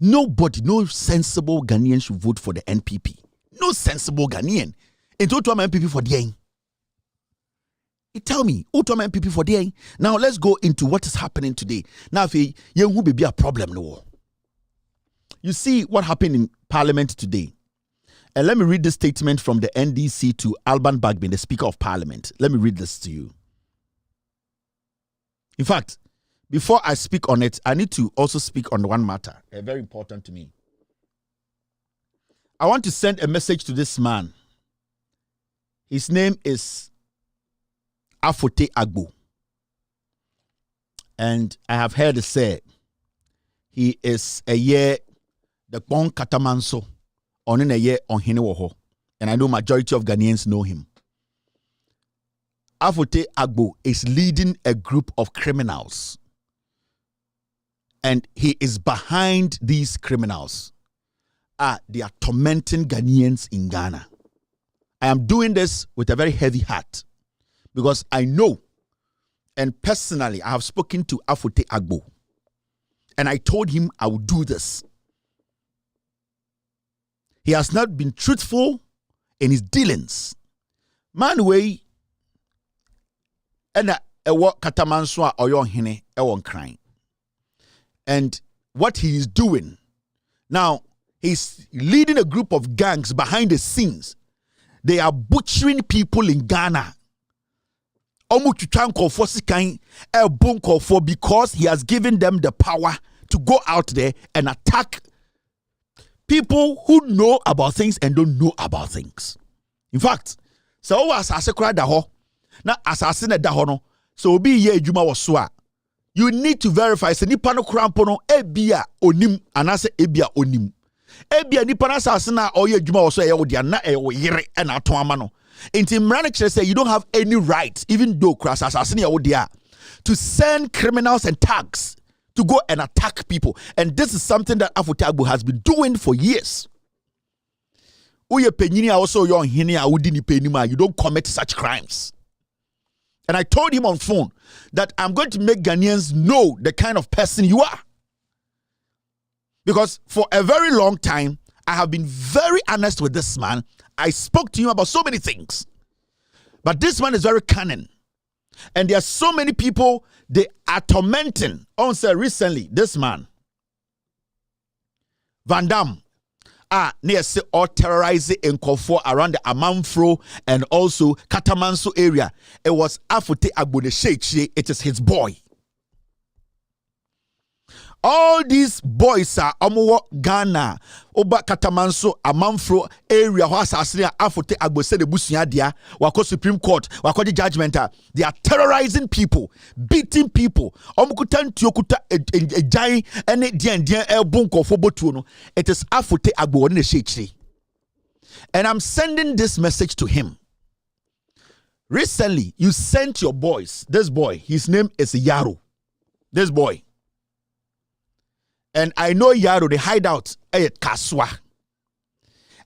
Nobody, no sensible Ghanaian should vote for the NPP. No sensible Ghanaian. And to NPP for the you tell me, NPP for the now let's go into what is happening today. Now, if you will be a problem, no. You see what happened in Parliament today. And let me read this statement from the NDC to Alban Bagbin, the Speaker of Parliament. Let me read this to you. In fact, before I speak on it, I need to also speak on one matter, very important to me. I want to send a message to this man. His name is Afote Agbo. And I have heard it said he is a year the Bon Katamanso. On a year on Hinewoho. And I know majority of Ghanaians know him. Afote Agbo is leading a group of criminals. And he is behind these criminals. They are tormenting Ghanaians in Ghana. I am doing this with a very heavy heart. Because I know, and personally, I have spoken to Afote Agbo. And I told him I would do this. He has not been truthful in his dealings. Man way and a what katamanswa or yon hine e won crying. And what he is doing now, he's leading a group of gangs behind the scenes. They are butchering people in Ghana. Because he has given them the power to go out there and attack people who know about things and don't know about things. In fact, so as I cried the ho, now assassin at the hono, so be ye juma was swa. You need to verify se nipano crampono ebia onim anase ebia onim. Ebia nipana assassin or ye juma was so e na e yere and atomano. Inti mranich say you don't have any right, even though crass assassin ya to send criminals and thugs to go and attack people. And this is something that Afote Agbo has been doing for years. You don't commit such crimes. And I told him on phone that I'm going to make Ghanaians know the kind of person you are. Because for a very long time, I have been very honest with this man. I spoke to him about so many things. But this man is very cunning. And there are so many people they are tormenting. Also recently, this man, Van Damme, near say or terrorizing in Kofor around the Amanfro and also Katamanso area. It was Afote Agbo the Sheikh. It is his boy. All these boys are Omo Ghana, Oba Katamanso, Amanfro area, Asasinia, Afote Agbo said the Busia dia, Wako Supreme Court, Wako the judgment. They are terrorizing people, beating people. Omukutan Tiokuta a giant and a dian el bunko for Botuno. It is Afote Agbo in the Sheikh. And I'm sending this message to him. Recently, you sent your boys, this boy, his name is Yaro. This boy. And I know Yaro, the hideout at Kaswa.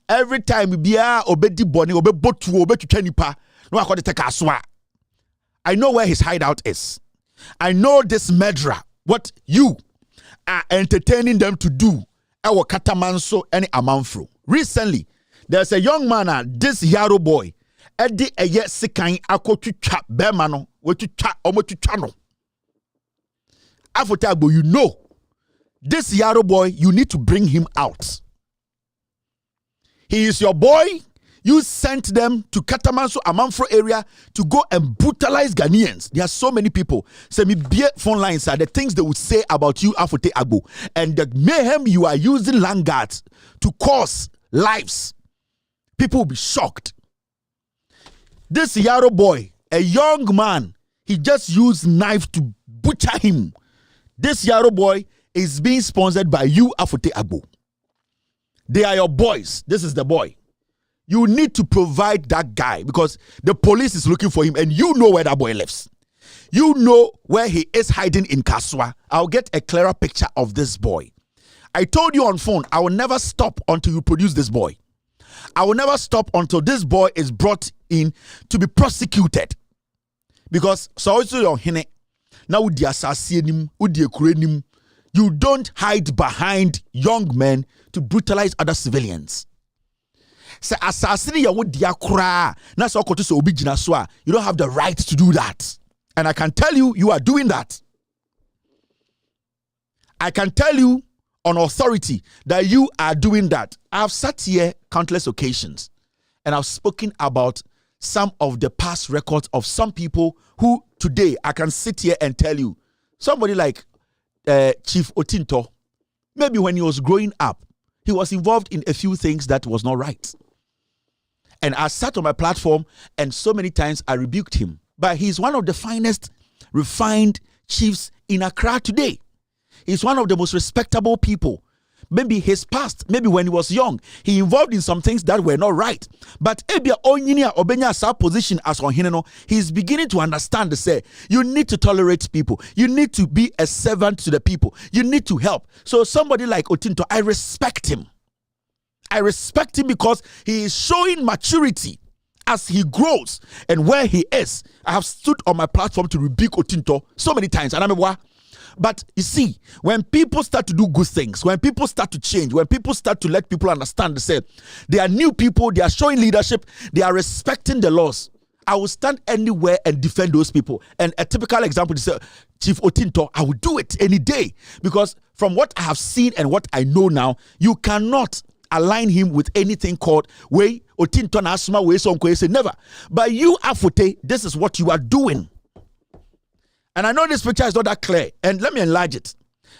Every time we be obedi boni, obe botu, obe chenipa, no I call it Kaswa. I know where his hideout is. I know this murderer, what you are entertaining them to do Ewo Katamanso any Amanfro. Recently, there's a young man, this Yaro boy, Edi eye sikan akotucha bemano, wetucha omotuchano. Afote Agbo, you know, this Yaro boy, you need to bring him out. He is your boy. You sent them to Katamanso Amanfro area to go and brutalize Ghanaians. There are so many people. Send me beer phone lines are the things they would say about you, Afote Agbo, and the mayhem you are using land guards to cause lives. People will be shocked. This Yaro boy, a young man, he just used knife to butcher him. This Yaro boy is being sponsored by you, Afote Agbo. They are your boys. This is the boy. You need to provide that guy because the police is looking for him and you know where that boy lives. You know where he is hiding in Kaswa. I'll get a clearer picture of this boy. I told you on phone, I will never stop until you produce this boy. I will never stop until this boy is brought in to be prosecuted. Because so also your hene now with the assassin, with the kurenim, you don't hide behind young men to brutalize other civilians. Say assassin ya wo dia kura na so okoto so obi gina so a you don't have the right to do that. And I can tell you, you are doing that. I can tell you on authority that you are doing that. I've sat here countless occasions and I've spoken about some of the past records of some people who today I can sit here and tell you, somebody like Chief Otinto, maybe when he was growing up, he was involved in a few things that was not right. And I sat on my platform and so many times I rebuked him. But he's one of the finest, refined chiefs in Accra today. He's one of the most respectable people. Maybe his past, maybe when he was young, he involved in some things that were not right. But Ebia Onyinia Obenya sa position as Onhineno, he's beginning to understand the say, you need to tolerate people. You need to be a servant to the people. You need to help. So somebody like Otinto, I respect him. I respect him because he is showing maturity as he grows and where he is. I have stood on my platform to rebuke Otinto so many times. And I mean, but you see, when people start to do good things, when people start to change, when people start to let people understand, they are new people, they are showing leadership, they are respecting the laws. I will stand anywhere and defend those people. And a typical example is Chief Otinto, I will do it any day. Because from what I have seen and what I know now, you cannot align him with anything called way Otinto na asuma way sonko say never. But you Afote, this is what you are doing. And I know this picture is not that clear. And let me enlarge it.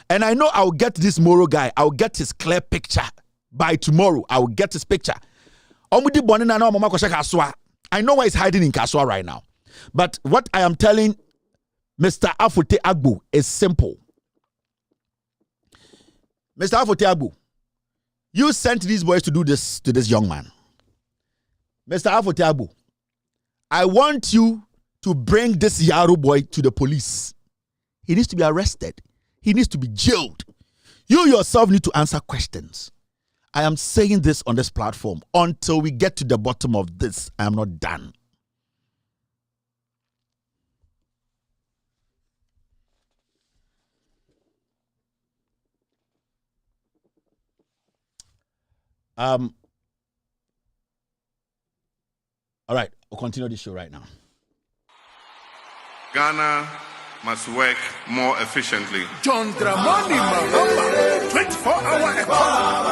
And I know I'll get this Moro guy. I'll get his clear picture by tomorrow. I will get his picture. I know where he's hiding in Kaswa right now. But what I am telling Mr. Afote Agbo is simple. Mr. Afote Agbo, you sent these boys to do this to this young man. Mr. Afote Agbo, I want you to bring this Yaro boy to the police. He needs to be arrested. He needs to be jailed. You yourself need to answer questions. I am saying this on this platform. Until we get to the bottom of this, I am not done. All right, we'll continue this show right now. Ghana must work more efficiently. John Dramani Mahama, 24-hour economy.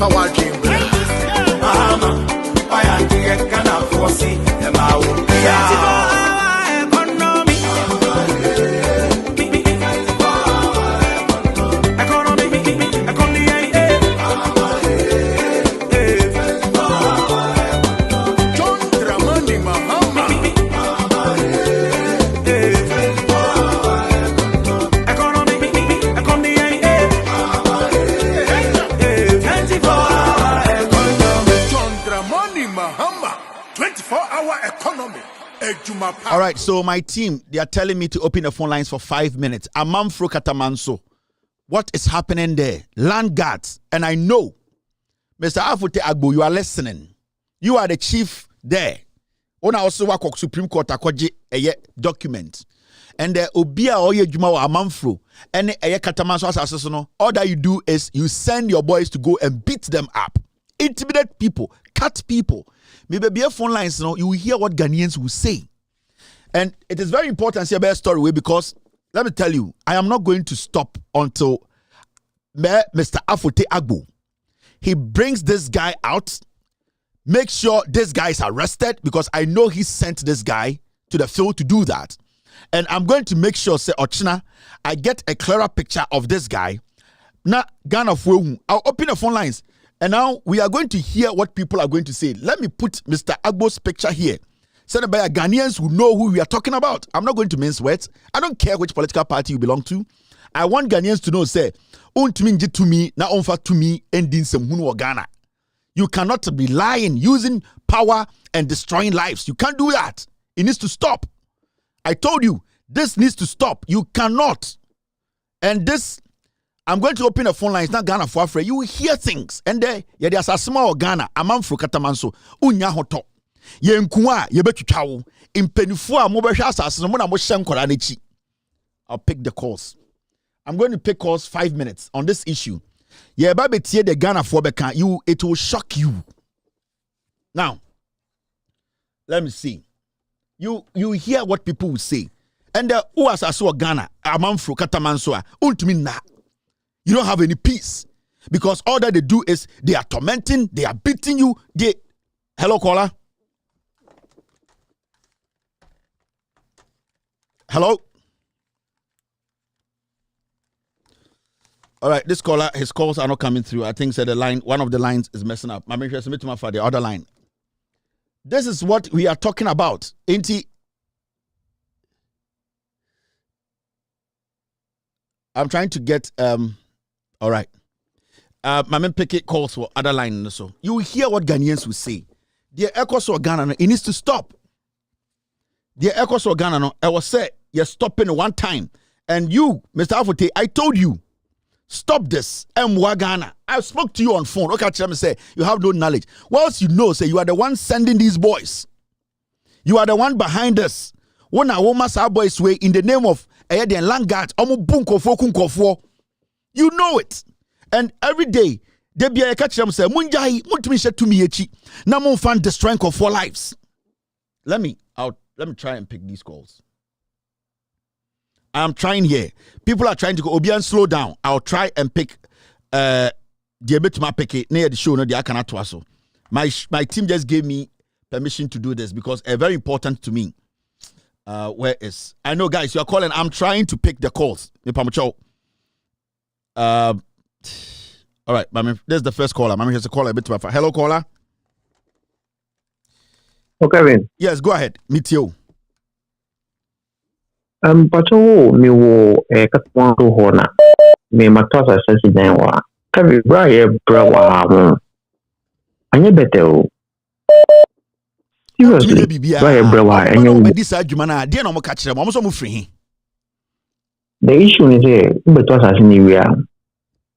power dream. Mama, why I think I can't foresee the mouth. All right, so my team, they are telling me to open the phone lines for 5 minutes. Amamfro Katamanso, what is happening there? Land guards, and I know, Mr. Afute Agbo, you are listening. You are the chief there. Ona also work with Supreme Court akoje eye document. And the Obia Oye Juma wa Amamfro, and eye Katamanso asase no. All that you do is you send your boys to go and beat them up, intimidate people, cut people. Maybe be a phone lines now. You will hear what Ghanaians will say. And it is very important to see a better story because let me tell you, I am not going to stop until Mr. Afute Agbo, he brings this guy out, make sure this guy is arrested because I know he sent this guy to the field to do that. And I'm going to make sure, say, Ochina, I get a clearer picture of this guy. Now, Ghana, I'll open the phone lines. And now we are going to hear what people are going to say. Let me put Mr. Agbo's picture here. Sent by Ghanaians who know who we are talking about. I'm not going to mince words. I don't care which political party you belong to. I want Ghanaians to know, say, to me, na onfa to me, ending some Ghana. You cannot be lying, using power and destroying lives. You can't do that. It needs to stop. I told you, this needs to stop. You cannot. And this, I'm going to open a phone line. It's not Ghana for Afre. You will hear things. And there, there's a small Ghana. Amamfro Katamanso. Unya hoto. Ye nkuwa ye betwitwawo impenifo a mobehwa asase no na mo hye nkora nechi. I'll pick the calls. I'm going to pick calls 5 minutes on this issue. Ye ba betie the Ghana for beka you, it will shock you. Now, let me see. You hear what people will say. And who asase o Ghana Amamfro Katamanso a untumi na. You don't have any peace because all that they do is they are tormenting, they are beating you. Hello caller. Hello? All right, this caller, his calls are not coming through. I think the line, one of the lines is messing up. I'm interested in for the other line. This is what we are talking about. I'm trying to get all right. My man pick calls for other line. So you will hear what Ghanaians will say. The echoes of Ghana, it needs to stop. The echoes of Ghana, I was say you're stopping one time. And you, Mr. Afute, I told you, stop this. Ghana. I spoke to you on phone. Okay, I'm say you have no knowledge. Whilst you know, say you are the one sending these boys. You are the one behind us. When a woman say boys way in the name of the land guards, you know it. And every day, they be a catch them say, Munjai, Mutumisha to me echi. Na mun find the strength of 4 lives. Let me try and pick these calls. I'm trying here. People are trying to go, Obian, slow down. I'll try and pick the bit my pick it near the show, no, the Akanatwaso. My team just gave me permission to do this because it's very important to me. Where is? I know, guys, you are calling. I'm trying to pick the calls. All right, there's the first caller. Here's a caller. Hello, caller. Okay, Kevin. Yes, go ahead. Meet you. Pacho mi wo katwanto hona. Me matasa sesi denwa. Kevin, braye brawa. Anye bete o. Seriously, braye brawa. Anye this argument. Dear no mo catch them. Almost mo free. The issue is here. Ube tosa sini wia.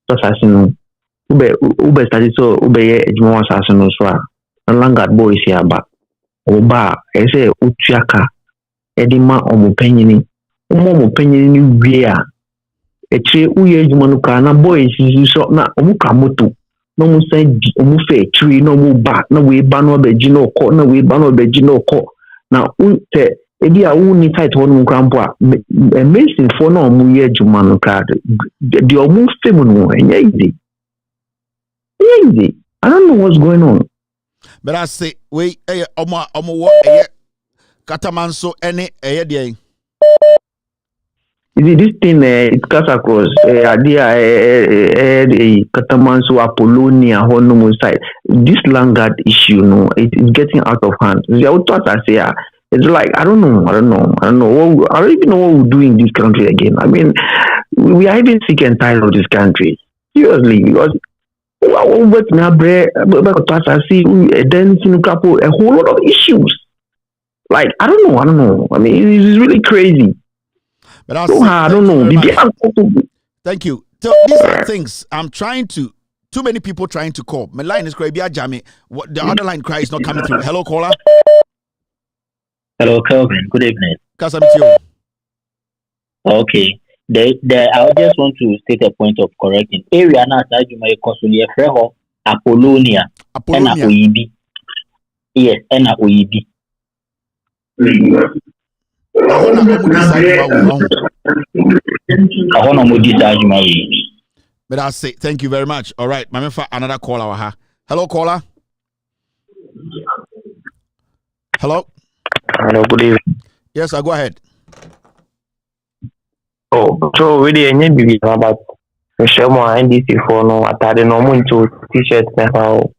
Tosa sinu. Ube study so ube ye ejimo asasinu swa. Langard boy si aba. Oba ese uchiaka edima omupenyini omupenyini wia eche uye jumanuka na boys so na omuka moto no mu say omufe tree no mu ba na we ba no beji no ko na we ba no beji no ko na unte ebi a uni site wonu krampo a amazing for no mu ye jumanuka de omu fe mu no enye ide Crazy. I don't know what's going on. But I say, wait, omo Katamanso any day. This thing it cuts across Katamanso Apollonia Honum side. This Langard issue, no, it is getting out of hand. It's like I don't know. I don't even know what we do in this country again. I mean, we are even sick and tired of this country. Seriously, because a whole lot of issues. Like I don't know. I mean, it's really crazy. But I don't know. Thank you. So these are things I'm trying to. Too many people trying to call. My line is crazy. What the other line cry is not coming through. Hello, caller. Hello, Kelvin. Good evening. Okay. I just want to state a point of correcting. Area na you may consulia freho Apollonia. Apollonia. Yes, and OEB. But I say thank you very much. All right, my for another caller. Hello, caller. Hello. Hello, good evening. Yes, I'll go ahead. Oh, so really, I need to be about the show more NDC for no attire no more into t-shirt now.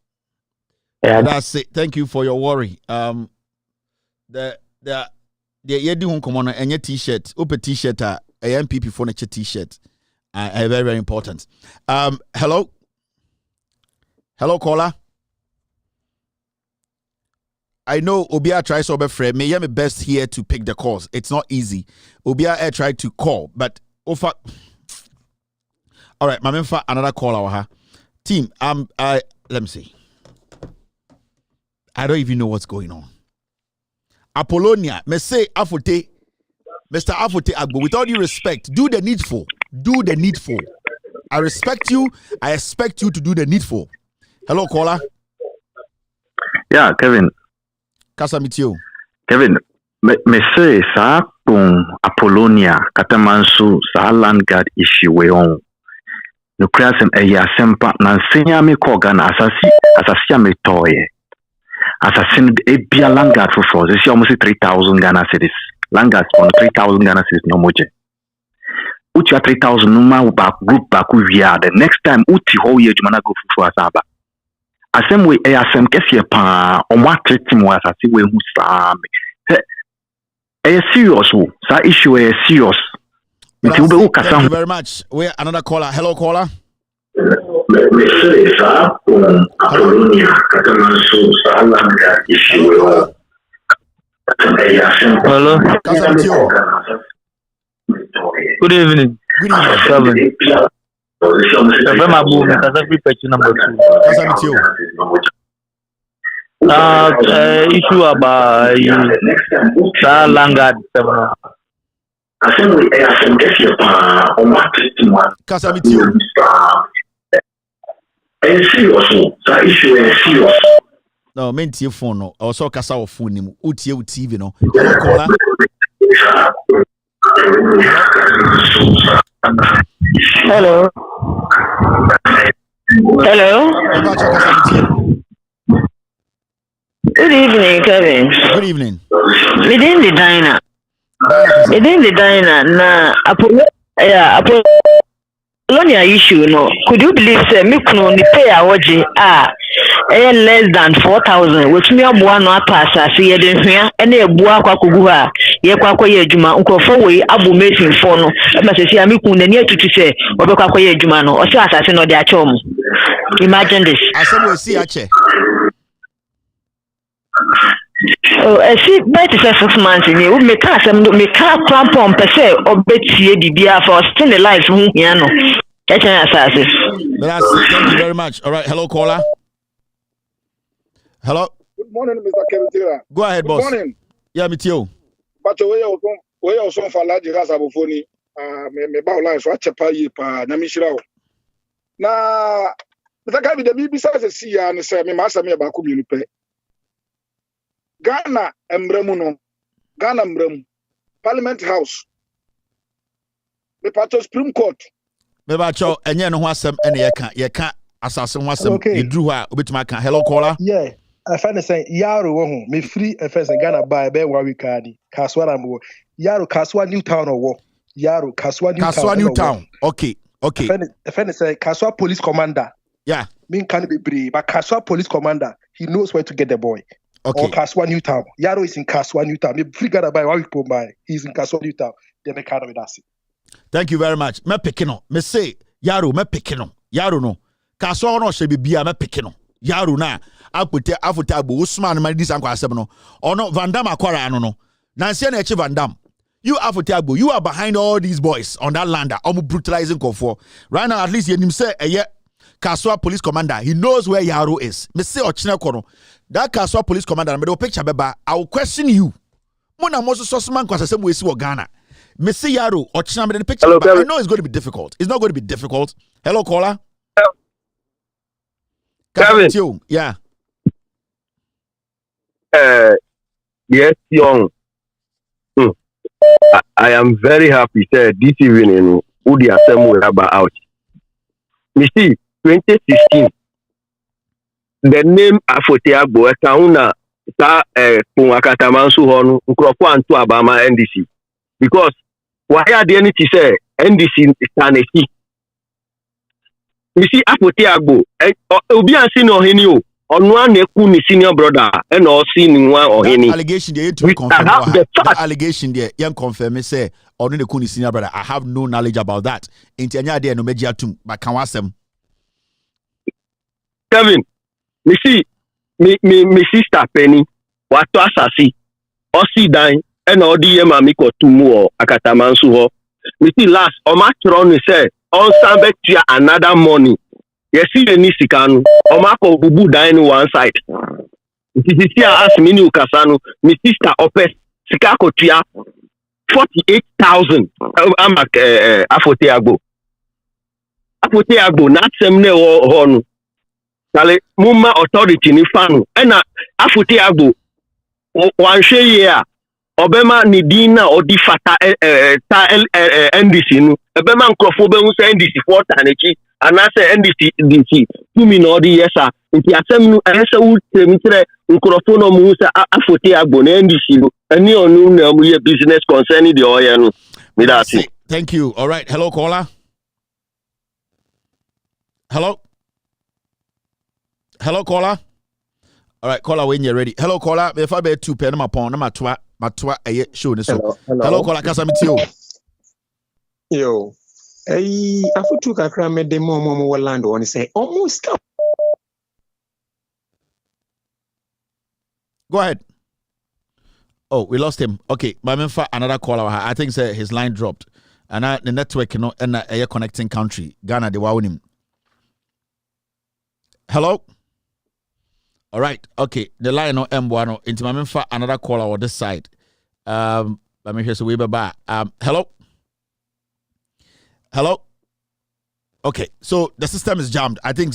That's it. Thank you for your worry. The yedi hun come on any t-shirt, open t-shirt, a MPP for nature t-shirt. Very, very important. Hello, caller. I know Obia tries to be friend. Me, I'm best here to pick the calls. It's not easy. Obia tried to call, but all right, my man for another caller. Team, let me see. I don't even know what's going on. Apollonia, me say Afote, Mr. Afote Agbo, with all due respect, do the needful. Do the needful. I respect you. I expect you to do the needful. Hello, caller. Yeah, Kevin. Kasa meet you. Kevin, me say sa kung Apollonia Katamanso sa land guard issue we on. No krasem eya sempa na nsenya me ko Ghana asasi me toye. Assassin a bia land guard for this almost 3,000 Ghana cedis. Land guard on 3,000 Ghana cedis no moje. Uchi 3,000 numa back group back via the next time uti ho ye jumana go for asaba. Asem we asem kesi pa on what treat him was as we who sam. Serious sa issue is serious. Thank you very much. We're another caller. Hello, caller. Hello. Good evening. Good evening. Number 2. Issue about Langard. No, meant your phone. No, also Casa or phone him. UTO TV. No, hello, caller. Hello. Hello. Good evening, Kevin. Good evening. Within the diner, na Apollonia issue, no. Could you believe me kuno ni pay awoji less than 4,000, which me abuwa no apasa si yeden hwea ene abuwa kwa kugu ha ye kwa ye adwuma nkofo we abu mesin fo no ma se sia me kun na ni atutu se obekwa ye adwuma no o se asase no de ache omo. Imagine this. Asem we si ache. Oh, I see. Better 6 months in you. Me can't cramp on per se or betie bibia for still the life. Piano. Thank you very much. All right. Hello, caller. Hello. Good morning, Mr. Kevin. Go ahead, boss. Good morning. Yeah, me too. But we also for large gas abofoni. Me ba online so achepa yi pa na mishirawo. Na Mr. Kevin, the BBC says see ya and say me masa me ba ku mi pe. Ghana embremu Parliament House. Me pato Supreme Court. Me ba cho enye no ho asem ene ye ka assassin was you drew her with my hello caller. Yeah, I find the saying Yaro won me free and first Ghana buy be one week cardi. Kaswa am Yaro Kaswa New Town or war. Yaro Kaswa New Town. Okay. I find the say Kaswa police commander. Yeah. Mean can be brave, but Kaswa police commander, he knows where to get the boy. Okay. Or Kaswa New Town. Yaro is in Kaswa New Town. Me free Ghana buy 1 week per buy. He's in Kaswa New Town. They make kind of that. Thank you very much. Me pekino. Me say Yaro me pekino. Yaro no. Kaswa no she be bia me pekino. Yaro na apute afutabo Usman man dis anko asem no. Ono Van Dam akwara ano no. Nancy na eche Van Dam. You afutabo, you are behind all these boys on that lander. Omo brutalizing Konfo. Right now at least you him say Kaswa police commander, he knows where Yaro is. Me say ochine kono. That Kaswa police commander, me do picture beba. I will question you. Mona moso sosman kwa sasem we si wo Ghana. Me say Yaro ochine me the picture. Hello, I know it's going to be difficult. It's not going to be difficult. Hello caller. Kevin. Yeah. Yes, young. I am very happy that this evening who the assembly will have out. You see, 2016, the name Afoteagbo Ekauna sa Punwakatamansu Honu Nkrofo Antu Abama NDC. Because why are they need to say NDC Stanesi? You see, Afoteagbo Obi Ansi no Heni o. Onwa neku ni senior brother and all seen one or any allegation there to confirm the allegation there young confirm say onu neku ni senior brother. I have no knowledge about that. Inti anya there no media tum but can wasem. Kevin, me see me sister Penny wato asasi osi dan and all the mami ko tumu o Akatamansu ho. Me see last o ma tron say on sambe tia another money. Yes, see the Nisikanu, or Marco Bubu dying one side. It is here as Minu Casano, my sister Opes, Sikako Tia, 48,000. I'm Afoteagbo. Afoteagbo, not Semne or Honu. Kale, Mumma authority ni fanu. Ena Afoteagbo, one share Obema ni dina or di fata NDC nu. Obema nkrofobe unse NDC 4 tanechi. And I say NDC 2 minutes yes sir. Inti asem nu ese wu temitre microphone mu se Afoteagbo na NDC nu. Ani onu na mu ye business concerning the oil nu. Me that. Thank you. All right. Hello caller. Hello caller. All right, caller when you're ready. Hello caller. If I be 2 pen my pon na matwa show ni so. Hello caller kasa mi ti o. Yo. Afutu kakra me de mo land one say almost come. Go ahead. Oh, we lost him. Okay, but another caller. I think his line dropped. And the network, and a connecting country. Ghana, they were him. Hello? All right. Okay. The line no M1 into my another caller on this side. Let me hear so we back. Hello? Hello? Okay, so the system is jammed. I think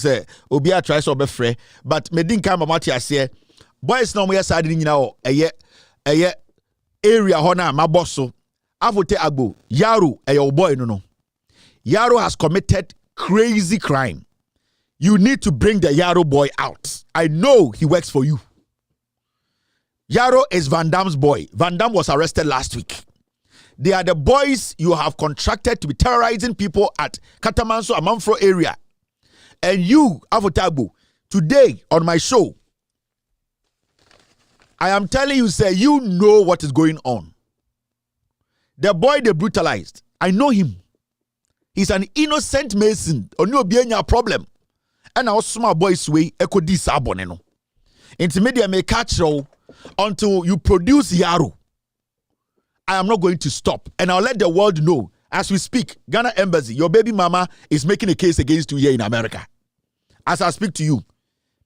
Obia tries to be free, but me didn't come about here say boys no more side in now area hona my boss so Afoteagbo Yaro your boy no. Yaro has committed crazy crime. You need to bring the Yaro boy out. I know he works for you. Yaro is Van Dam's boy. Van Dam was arrested last week. They are the boys you have contracted to be terrorizing people at Katamanso Amanfro area. And you, Afoteagbo, today on my show, I am telling you, sir, you know what is going on. The boy they brutalized, I know him. He's an innocent Mason. Or no be any problem. And our small boys way echo this aboneno. Intermedia may catch you until you produce Yaro. I am not going to stop. And I'll let the world know, as we speak, Ghana Embassy, your baby mama is making a case against you here in America. As I speak to you,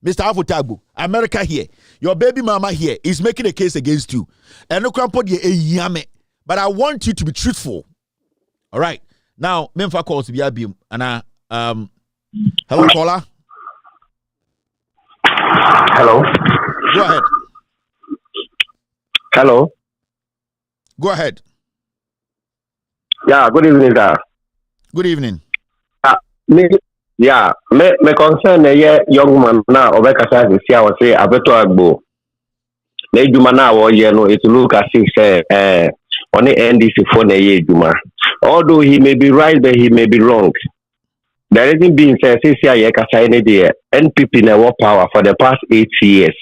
Mr. Afoteagbo, America here, your baby mama here is making a case against you. And no crampon ye yame. But I want you to be truthful. All right. Now, Memphis calls to be abim. And hello, caller. Hello. Go ahead. Hello. Go ahead. Yeah, good evening, sir. Good evening. Me Yeah, me concern a young man now, or Becca says, I was say, I better agbo. Na Juma na wo ye no it look as if say on the NDC for na ye Juma. Although he may be right but he may be wrong. The reason being says say ye kasa any there NPP na war power for the past 8 years.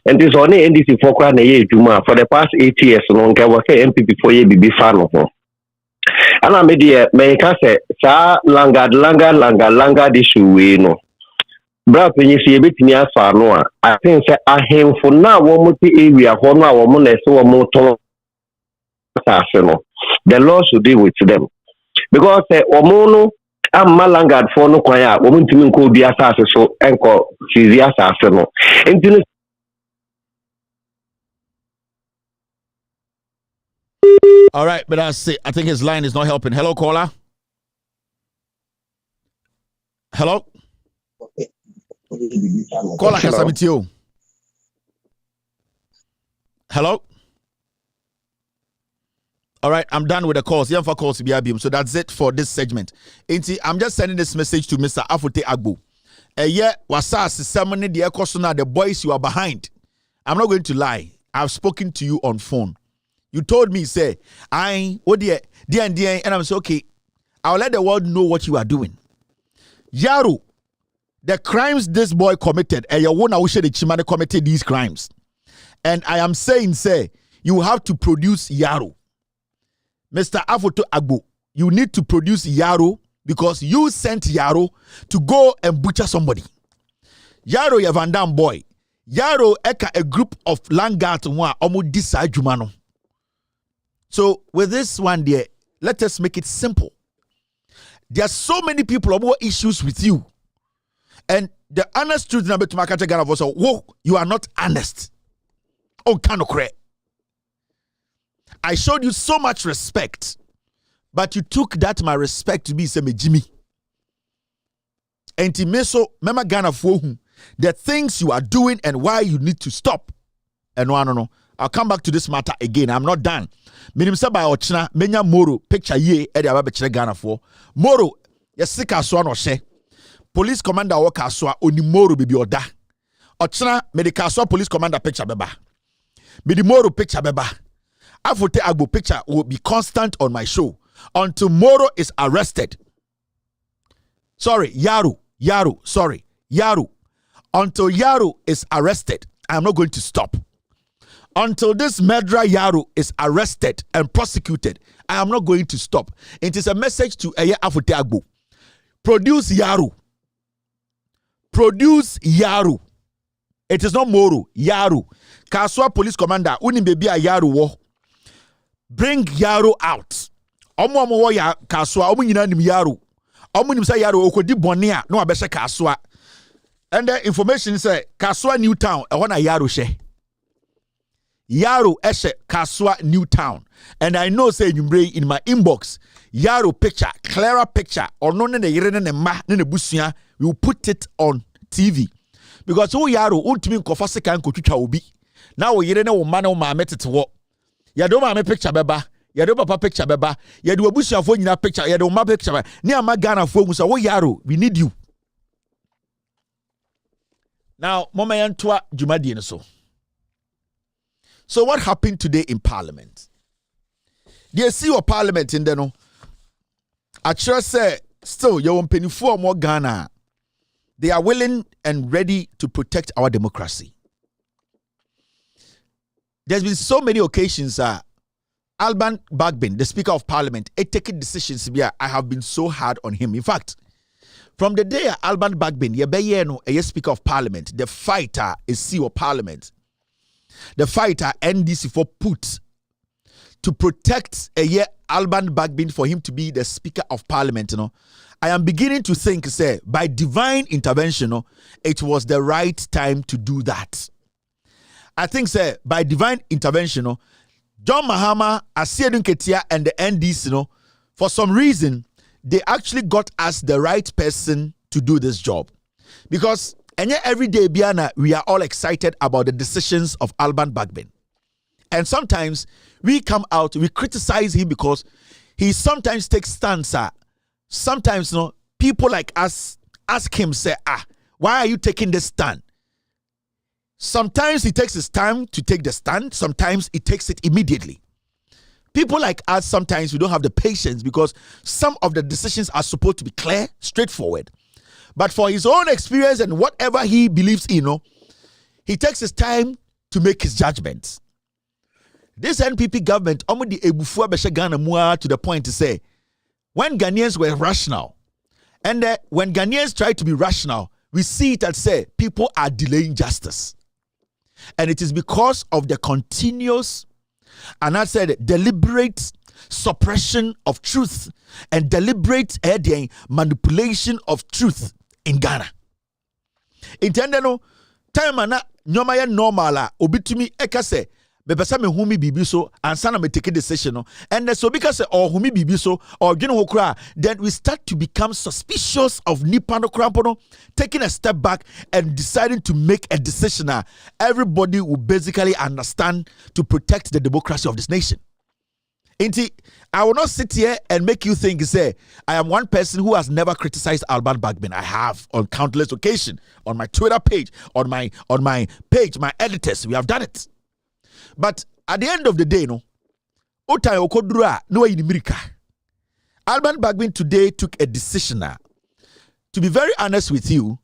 And this on the NDC for kwa na ye Juma for the past 8 years no nke was say NPP for ye be fan of. And I made the me ka say sa langa issue we no. Bra penye si ebetimi afa no a I think say ahemfo na wo muti area ho no a wo mo na se wo mo to asase no the law should deal with them because wo mo no amma langard for no kwan a wo ntimi nko obi asase so enko sizi asase no ntini. All right, but I think his line is not helping. Hello, caller. Hello. Caller, Kasamitio. Hello. All right, I'm done with the calls. Yeah, for calls to be so that's it for this segment. I'm just sending this message to Mr. Afote Agbo. Yeah, wasas ceremony the ekosuna the boys you are behind. I'm not going to lie. I've spoken to you on phone. You told me, say, and I'm saying, okay, I'll let the world know what you are doing. Yaro, the crimes this boy committed, and you won't wish the Chimane committed these crimes. And I am saying, say, you have to produce Yaro. Mr. Afoto Agbo, you need to produce Yaro because you sent Yaro to go and butcher somebody. Yaro, your Van Dam boy. Yaro, eka a group of Langat wa omu disa jumano. So with this one there, let us make it simple. There are so many people who have issues with you. And the honest truth number to Makata Ghana was, whoa, you are not honest. Oh, kind of correct. I showed you so much respect, but you took that my respect to be some Jimmy. And Timeso, Mema Ghana for the things you are doing and why you need to stop. And no. I'll come back to this matter again. I'm not done. Minim sa ba ochina menya moro picture ye e dey aba be Ghana for. Moro yesika so no hye. Police commander wo kaso oni moro bibi oda. Ochina medical so police commander picture beba. Medi moro picture beba. Afote Agbo picture will be constant on my show until Moro is arrested. Sorry, Yaro. Until Yaro is arrested, I am not going to stop. Until this murderer Yaro is arrested and prosecuted, I am not going to stop. It is a message to Eye Afote Agbo. Produce Yaro. It is not Moro, Yaro. Kaswa police commander, uni baby a Yaro wo. Bring Yaro out. Omo wo ya Kaswa, omo nyina nim Yaro. Omo nim say Yaro okodi bone a no abehye Kaswa. And the information say Kaswa New Town, e wona Yaro she. Yaro eshe Kaswa New Town. And I know say in my inbox, Yaro picture, clearer picture, or no ne yere ne ma ne busua, we will put it on TV. Because who Yaro ultimate kofase kan kotwitwa obi. Na wo yere ne wo ma ne wo ma metete wo. Yado ma me picture beba, yado papa picture beba, yado abusuafo nyina picture, yado ma picture beba. Ni ama Ghana fo hu say wo Yaro, we need you. Now, mama yantoa dwumadi ne so. So what happened today in Parliament? They see your Parliament in there no. Actually say still you want penny for more Ghana. They are willing and ready to protect our democracy. There's been so many occasions Alban Bagbin, the Speaker of Parliament, taking decisions. I have been so hard on him. In fact, from the day Alban Bagbin, a Speaker of Parliament, the fighter is CEO Parliament. The fighter NDC for put to protect Alban Bagbin for him to be the Speaker of Parliament. I am beginning to think, say, by divine intervention, it was the right time to do that. I think, say, by divine intervention, John Mahama, Asiedun Ketia, and the NDC, for some reason, they actually got us the right person to do this job. Because every day, Biana, we are all excited about the decisions of Alban Bagbin. And sometimes we come out, we criticize him because he sometimes takes stance. Sometimes, people like us ask him, say, why are you taking this stand? Sometimes he takes his time to take the stand. Sometimes he takes it immediately. People like us, sometimes we don't have the patience because some of the decisions are supposed to be clear, straightforward. But for his own experience and whatever he believes in, he takes his time to make his judgments. This NPP government, to the point to say, when Ghanaians were rational, and when Ghanaians try to be rational, we see it as say people are delaying justice. And it is because of the continuous, and I said deliberate suppression of truth and deliberate manipulation of truth in Ghana. Intended no time na nyoma ye normal obitumi ekase bepesa me humi bibi so ansa na me take a decision no and so because or humi bibi so or dwene ho kra then we start to become suspicious of nipa no krampo no taking a step back and deciding to make a decision. Everybody will basically understand to protect the democracy of this nation. Inti, I will not sit here and make you think, say, I am one person who has never criticized Alban Bagbin. I have on countless occasions, on my Twitter page, on my page, my editors, we have done it. But at the end of the day, no, Otai Okodura, no in America. Alban Bagbin today took a decision. To be very honest with you,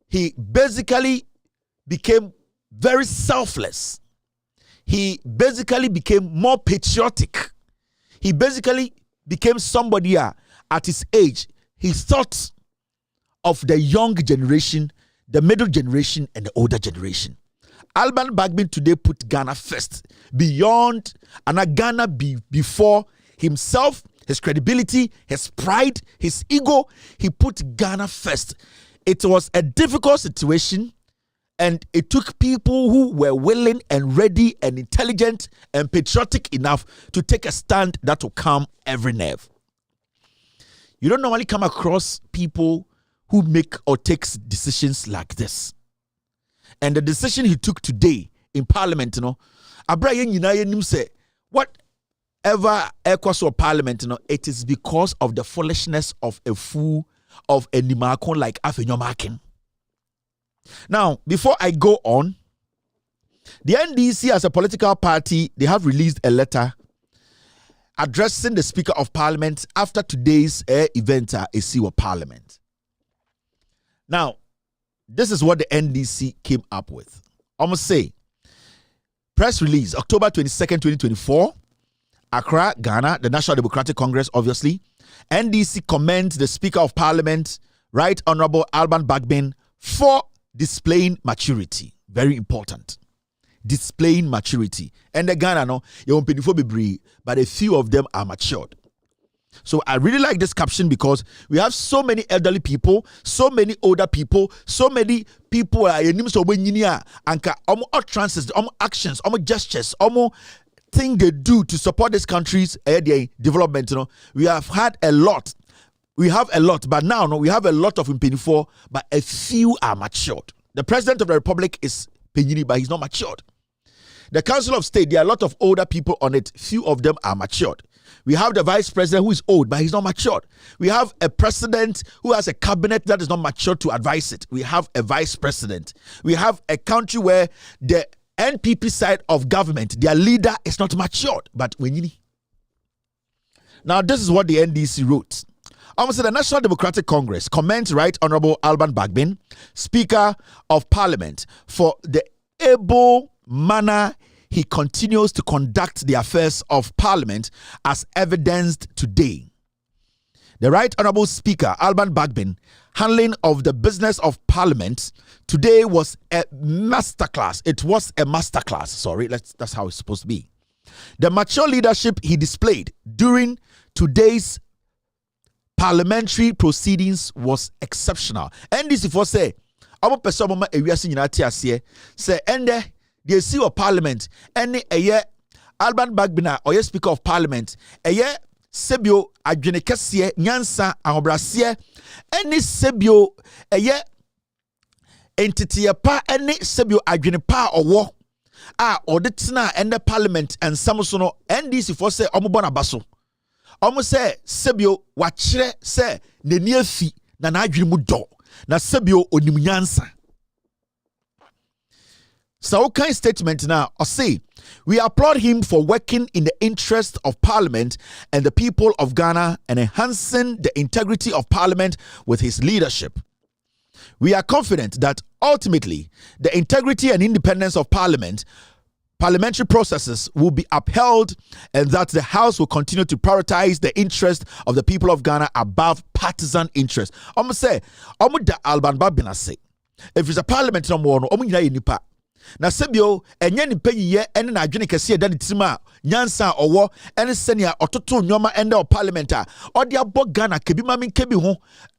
he basically became very selfless. He basically became more patriotic. He basically became somebody at his age. He thought of the young generation, the middle generation, and the older generation. Alban Bagbin today put Ghana first, beyond and Ghana before himself, his credibility, his pride, his ego. He put Ghana first. It was a difficult situation. And it took people who were willing and ready and intelligent and patriotic enough to take a stand that will calm every nerve. You don't normally come across people who make or takes decisions like this. And the decision he took today in Parliament, whatever echoes of Parliament, it is because of the foolishness of a fool of a Nimako like Afenyomakin. Now, before I go on, the NDC as a political party, they have released a letter addressing the Speaker of Parliament after today's event at Esiwa Parliament. Now, this is what the NDC came up with. I must say, press release, October 22nd, 2024, Accra, Ghana, the National Democratic Congress, obviously. NDC commends the Speaker of Parliament, Right Honorable Alban Bagbin, for displaying maturity. Very important. Displaying maturity. And the Ghana, no, you won't pay for be, but a few of them are matured. So I really like this caption because we have so many elderly people, so many older people, so many people anka utterances, actions, gestures, thing they do to support this country's development. We have had a lot. We have a lot, but now we have a lot of Impenifo, but a few are matured. The President of the Republic is Penyini, but he's not matured. The Council of State, there are a lot of older people on it. Few of them are matured. We have the Vice President who is old, but he's not matured. We have a President who has a cabinet that is not matured to advise it. We have a Vice President. We have a country where the NPP side of government, their leader is not matured, but Penyini. Now, this is what the NDC wrote. Almost the National Democratic Congress commends Right Honorable Alban Bagbin, Speaker of Parliament, for the able manner he continues to conduct the affairs of Parliament as evidenced today. The Right Honorable Speaker, Alban Bagbin, handling of the business of Parliament today was a masterclass. It was a masterclass. Sorry, that's how it's supposed to be. The mature leadership he displayed during today's parliamentary proceedings was exceptional. NDC for say, our person mama ewiase nyina te ase say ende the see of Parliament any eye Alban Bagbin or Speaker of Parliament eye sebio adwene kese nyansa ahobrase any sebio eye entity pa any sebio adwene pa owo odetena ende Parliament and samuso NDC for say omobona baso. Almost say Sebio wachere say neni afi na adwene mu do na sebio onimnyansa. So kind statement now, or say, we applaud him for working in the interest of Parliament and the people of Ghana and enhancing the integrity of Parliament with his leadership. We are confident that ultimately the integrity and independence of Parliament, parliamentary processes will be upheld and that the House will continue to prioritize the interest of the people of Ghana above partisan interest. I'm say, da Alban Babina say, if it's a parliament no more, nipa. Na sebio enye nipa yiye ene na adwene kese eda nitima nyansa owo ene senia ototo nyoma ende o parliament a odi abo Ghana kebi ma min kebi ho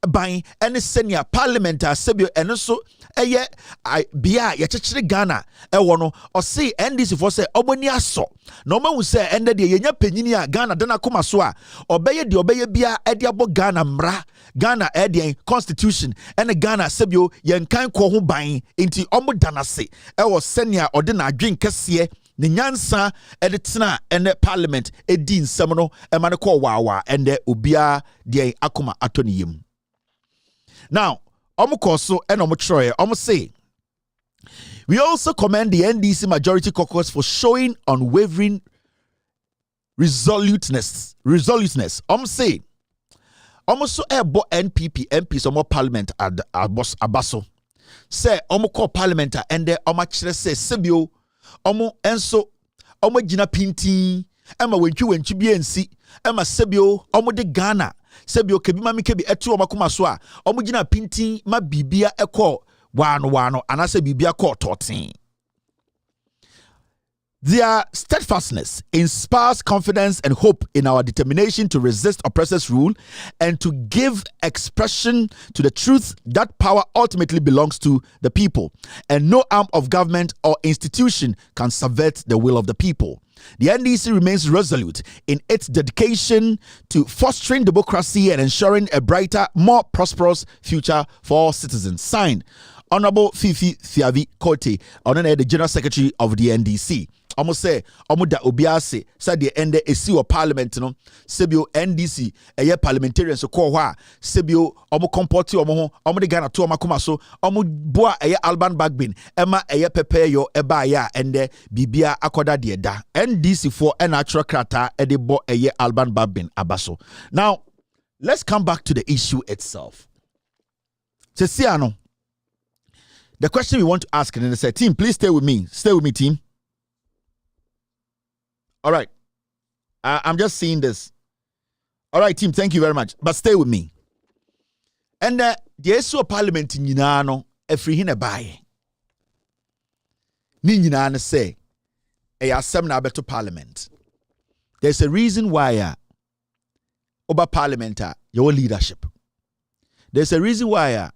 ban ene senia parliament a sebio ene so eye bia ye chechire Ghana ewo no o se NDC for say oboni aso na o mahu se ende de yenya panyini a Ghana dana koma so a obeye de obeye bia edi abo Ghana mra Ghana edi constitution ene Ghana sebio yenkan ko ho ban enti omo danase ewo senia ode na adwen kese ne nyansa edetena ene parliament edi nsem no emane ko wawa ende obia de akoma atoniyem. Now omukoso ene omutroye omu say, we also commend the NDC majority caucus for showing unwavering resoluteness. Say so ebo NPP MPs omo parliament ad abaso say omo call parliament ende omo kire say sebio omo enso omo gina pintin ema wentwi bi ensi ema sebio omo de Ghana sebio kebi mami kebi etu omo kuma so a omo gina pintin ma bibia ekọ wano anase bibia kọ totin. Their steadfastness inspires confidence and hope in our determination to resist oppressors' rule and to give expression to the truth that power ultimately belongs to the people, and no arm of government or institution can subvert the will of the people. The NDC remains resolute in its dedication to fostering democracy and ensuring a brighter, more prosperous future for all citizens. Signed, Honorable Fifi Fiavi Kote, the General Secretary of the NDC. Almost say, da obiase, said the end esi wa parliament no, sebio NDC, parliamentarians so call wa, sebio, comporti de Ghana to makuma so, boa Alban Bagbin, Emma pepe yo eba ya, ende bibia akoda dieda. NDC for a natural krata, bo Alban Bagbin abaso. Now, let's come back to the issue itself. Tesiano, the question we want to ask, and then they say, team, please stay with me, team. All right. I'm just seeing this. All right, team, thank you very much. But stay with me. And the issue of parliament in Yinano, every hina baye. Ni Yinano say, a seminar better parliament. There's a reason why over parliament, your leadership. There's a reason why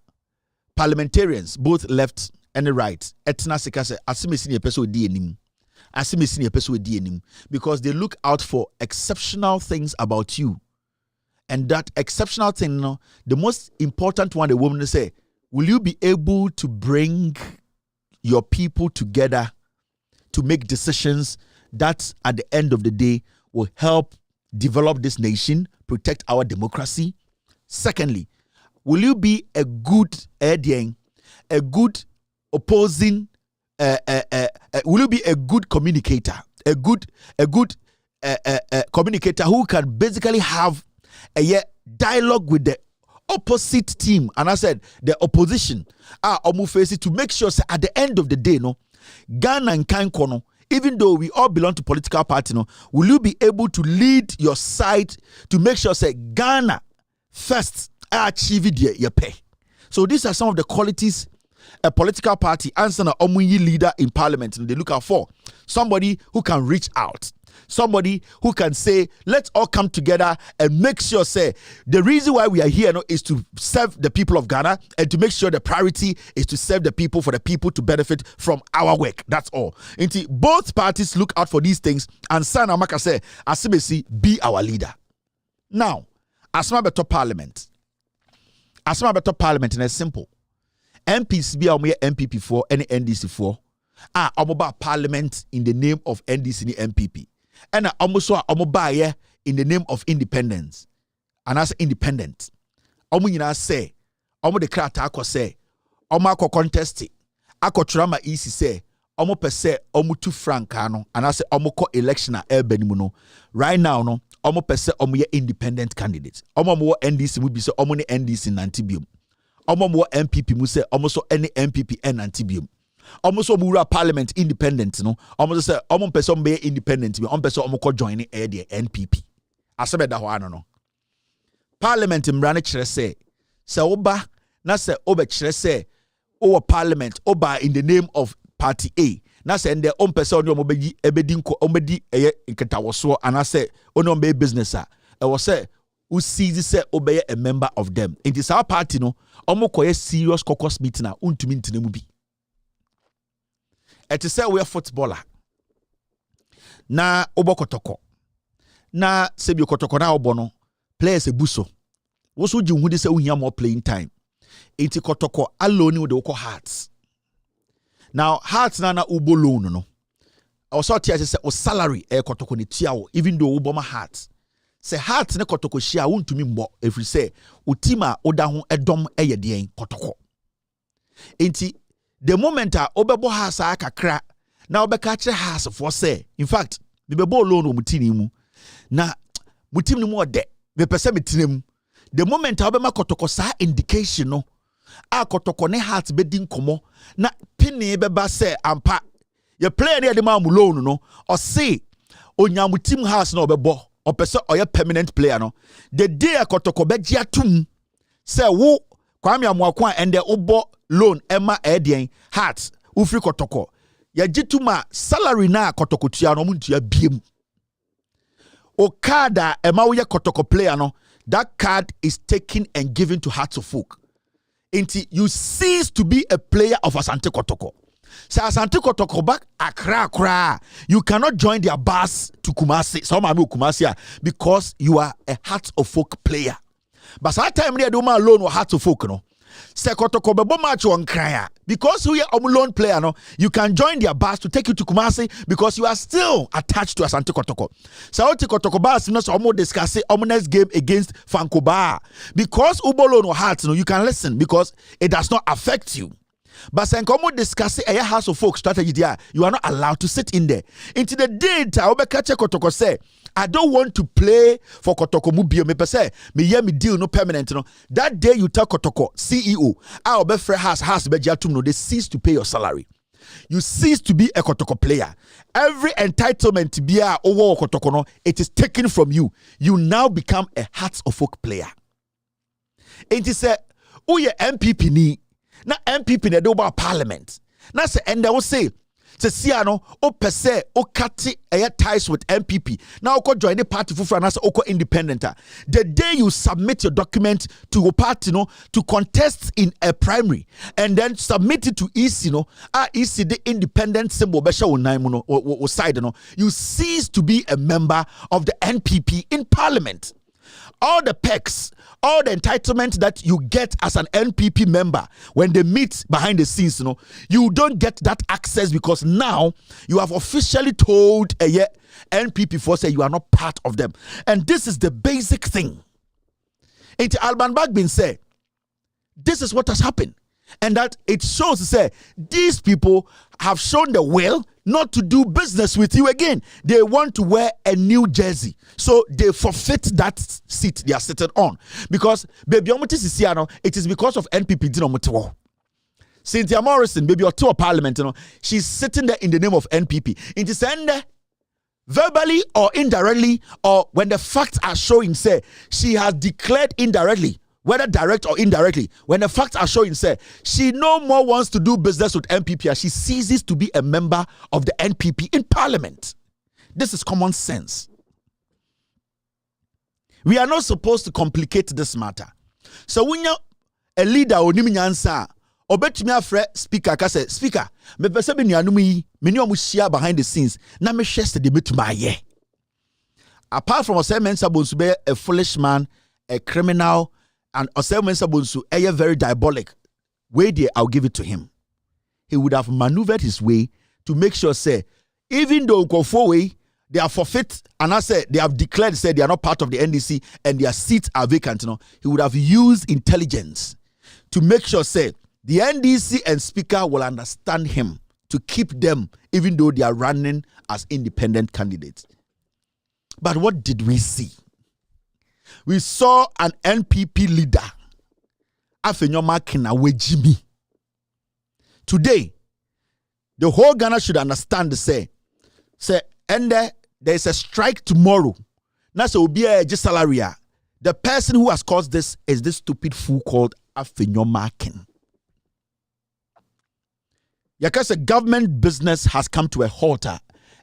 parliamentarians, both left and the right, etna sekase asimesi person di because they look out for exceptional things about you. And that exceptional thing, the most important one, the woman say, will you be able to bring your people together to make decisions that at the end of the day will help develop this nation, protect our democracy? Secondly, will you be a good opposing will you be a good communicator, a good communicator who can basically have a dialogue with the opposite team? And I said the opposition to make sure at the end of the day, Ghana and Kankono, even though we all belong to political party, will you be able to lead your side to make sure Ghana first achieve your pay? So these are some of the qualities a political party and an omunyi leader in parliament and they look out for. Somebody who can reach out, somebody who can say, let's all come together and make sure the reason why we are here is to serve the people of Ghana and to make sure the priority is to serve the people for the people to benefit from our work. That's all. Until both parties look out for these things and Sana Maka say, Asimesi, be our leader. Now, Asma beto parliament and it's simple. MPs be MPP for any NDC for about parliament in the name of NDC MPP and almost in the name of independence and as independent say omo de krata akọ say omo akọ contest akọ trama isi say omo pese omo tu franka no anase omo ko election a ebanimu no right now no omo pese omo ye independent candidate omo mo NDC mu bi say omo ne NDC nantibium omo mo MPP mu say omo so any MPP nantibium omo so mu parliament independent no omo say omo pese omo be independent bi omo pese omo ko join the NPP asebe da ho ano no parliament mrane kire say oba na say oba kire say o parliament oba in the name of party A na say ndɛ ompɛ oni omobeji ebedi nko omedi eye nketawoso anase oni ombe business a ɛwɔ sɛ usizi sɛ obɛyɛ a member of them in this our party no omokoye serious caucus meeting a untumi ntene mu bi ɛte sɛ we footballer na obokotoko na sebi okotoko na obo no players ebuso wo so ji hu de sɛ uhia more playing time enti kotoko alone wo de wo hearts. Now, hearts na ubo loan no. Also tia say o salary e kotoko ne tia wo even though ubo ma hearts. Say hearts ne kotoko shia wontumi mbo every say utima oda ho edom eye den kotoko. Enti the moment a obebo house akakra na obeka kire house for say in fact me bebo loan o mutini mu na mutim ni mu ode me pese metinem the moment a obema kotoko sa indication no a kotoko ne heart bedi nkomo na pini beba se ampa ye play ne de ma mu loan no o se onyamutim house na obebo o pese oye permanent player no the day a kotoko beji atum se wo kwame amoako a ende obo loan ema edien heart ufri kotoko ye gituma salary na kotoko tua no muntua biem o card a ema wo ye kotoko player no that card is taken and given to Hearts of Folk. Until you cease to be a player of Asante Kotoko. So Asante Kotoko back Accra. You cannot join their bus to Kumasi. Some are Kumasi because you are a Hearts of Folk player. But that time they do my loan or Hearts of Folk no. Sekotoko bebo match on kraya because you are a loan player no you can join their bus to take you to Kumasi because you are still attached to Asante Kotoko. So Kotoko bus no so discuss next game against Fankoba because ubo loan or heart no you can listen because it does not affect you. But Senkomo discuss a House of Folk strategy there you are not allowed to sit in there. Into the date Obekache Kotoko say I don't want to play for Kotoko Mubio. Me pese me ye me deal no permanent no. That day you tell Kotoko CEO, our befre has bejatum no. They cease to pay your salary. You cease to be a Kotoko player. Every entitlement to be a over Kotoko no, it is taken from you. You now become a Hearts of Folk player. And it say, oh ye MPP ni na MPP ne do about parliament. Na say and they will say. Siano o pese o kati ties with MPP. Now go join the party for France or independent. The day you submit your document to a party no to contest in a primary and then submit it to EC no EC the independent symbol or side no you cease to be a member of the NPP in parliament. All the perks, all the entitlement that you get as an NPP member when they meet behind the scenes, you don't get that access because now you have officially told a NPP force that you are not part of them. And this is the basic thing. Into Alban Bagbin said, this is what has happened. And that it shows to say these people have shown the will not to do business with you again. They want to wear a new jersey. So they forfeit that seat they are sitting on. Because baby it is because of NPP dinomotiwo. Cynthia Morrison, baby or parliament, she's sitting there in the name of NPP. It is verbally or indirectly, or when the facts are showing, say she has declared indirectly. Whether direct or indirectly, when the facts are showing, say, she no more wants to do business with NPP as she ceases to be a member of the NPP in parliament. This is common sense. We are not supposed to complicate this matter. So when you're a leader or niminyansa, obetumi afre speaker ka say, speaker, me pese be nuanum yi, me ni omo share behind the scenes, na me hwe se de betuma aye. Apart from Osemen Sabonsu be a foolish man, a criminal, and Osemen Sabonsu a very diabolic way there, I'll give it to him. He would have maneuvered his way to make sure, say, even though Kofowe, they are forfeit, and I said they have declared, said they are not part of the NDC and their seats are vacant, he would have used intelligence to make sure, say, the NDC and Speaker will understand him to keep them, even though they are running as independent candidates. But what did we see? We saw an NPP leader, Afenyoma Kenawe Jimmy. Today, the whole Ghana should understand, say, and there is a strike tomorrow. Now, so will be a salary. The person who has caused this is this stupid fool called Afenyoma Ken. Because a government business has come to a halt.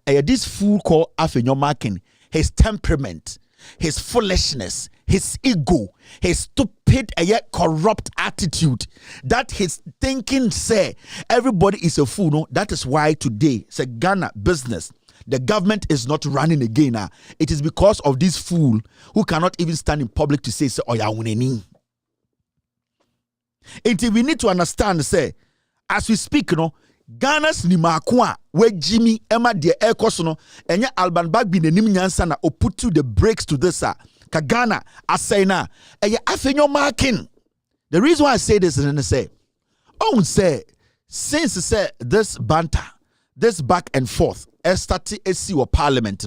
This fool called Afenyoma Ken, his temperament, his foolishness, his ego, his stupid and yet corrupt attitude, that his thinking say everybody is a fool. No, that is why today it's a Ghana business. The government is not running again. It is because of this fool who cannot even stand in public to say, Oya Uneni. Until we need to understand, say, as we speak, Ghana's Nimako, where Jimmy Emma de Ekosono, and Alban Bagby the Nimnyansana, or put to the brakes to this, Kagana, Asena, and Afenyoma Ken. The reason why I say this is to say, since this banter, this back and forth, started SC or Parliament,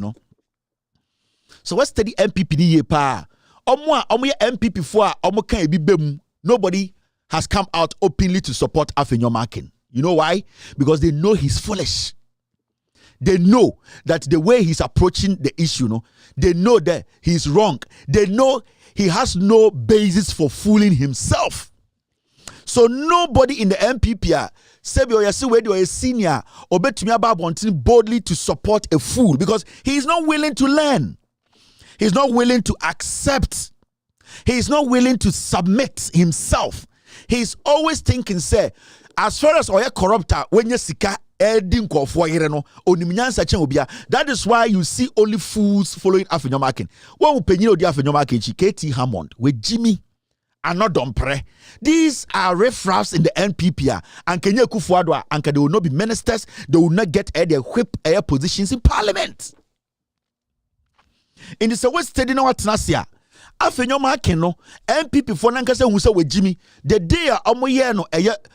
So what's the MPP ye pa? MPP for can be bem. Nobody has come out openly to support Afenyoma Ken. You know why? Because they know he's foolish. They know that the way he's approaching the issue, they know that he's wrong. They know he has no basis for fooling himself. So nobody in the MPP say you are a senior or bet to me about wanting boldly to support a fool because he is not willing to learn. He's not willing to accept. He is not willing to submit himself. He's always thinking, say, as far as oya corrupter when you sika edin kofo yere no onimnyansa chen obia. That is why you see only fools following Afenyoma Ken. When we penny odi Afenyoma Ken, KT Hammond with Jimmy and not Dompre. These are riffraffs in the NPP and Kenya Kufuadwa and they will not be ministers. They will not get their whip air positions in Parliament. In the West Study now at Nasia. Afenyoma Ken no MPP for nankasa who say with Jimmy the day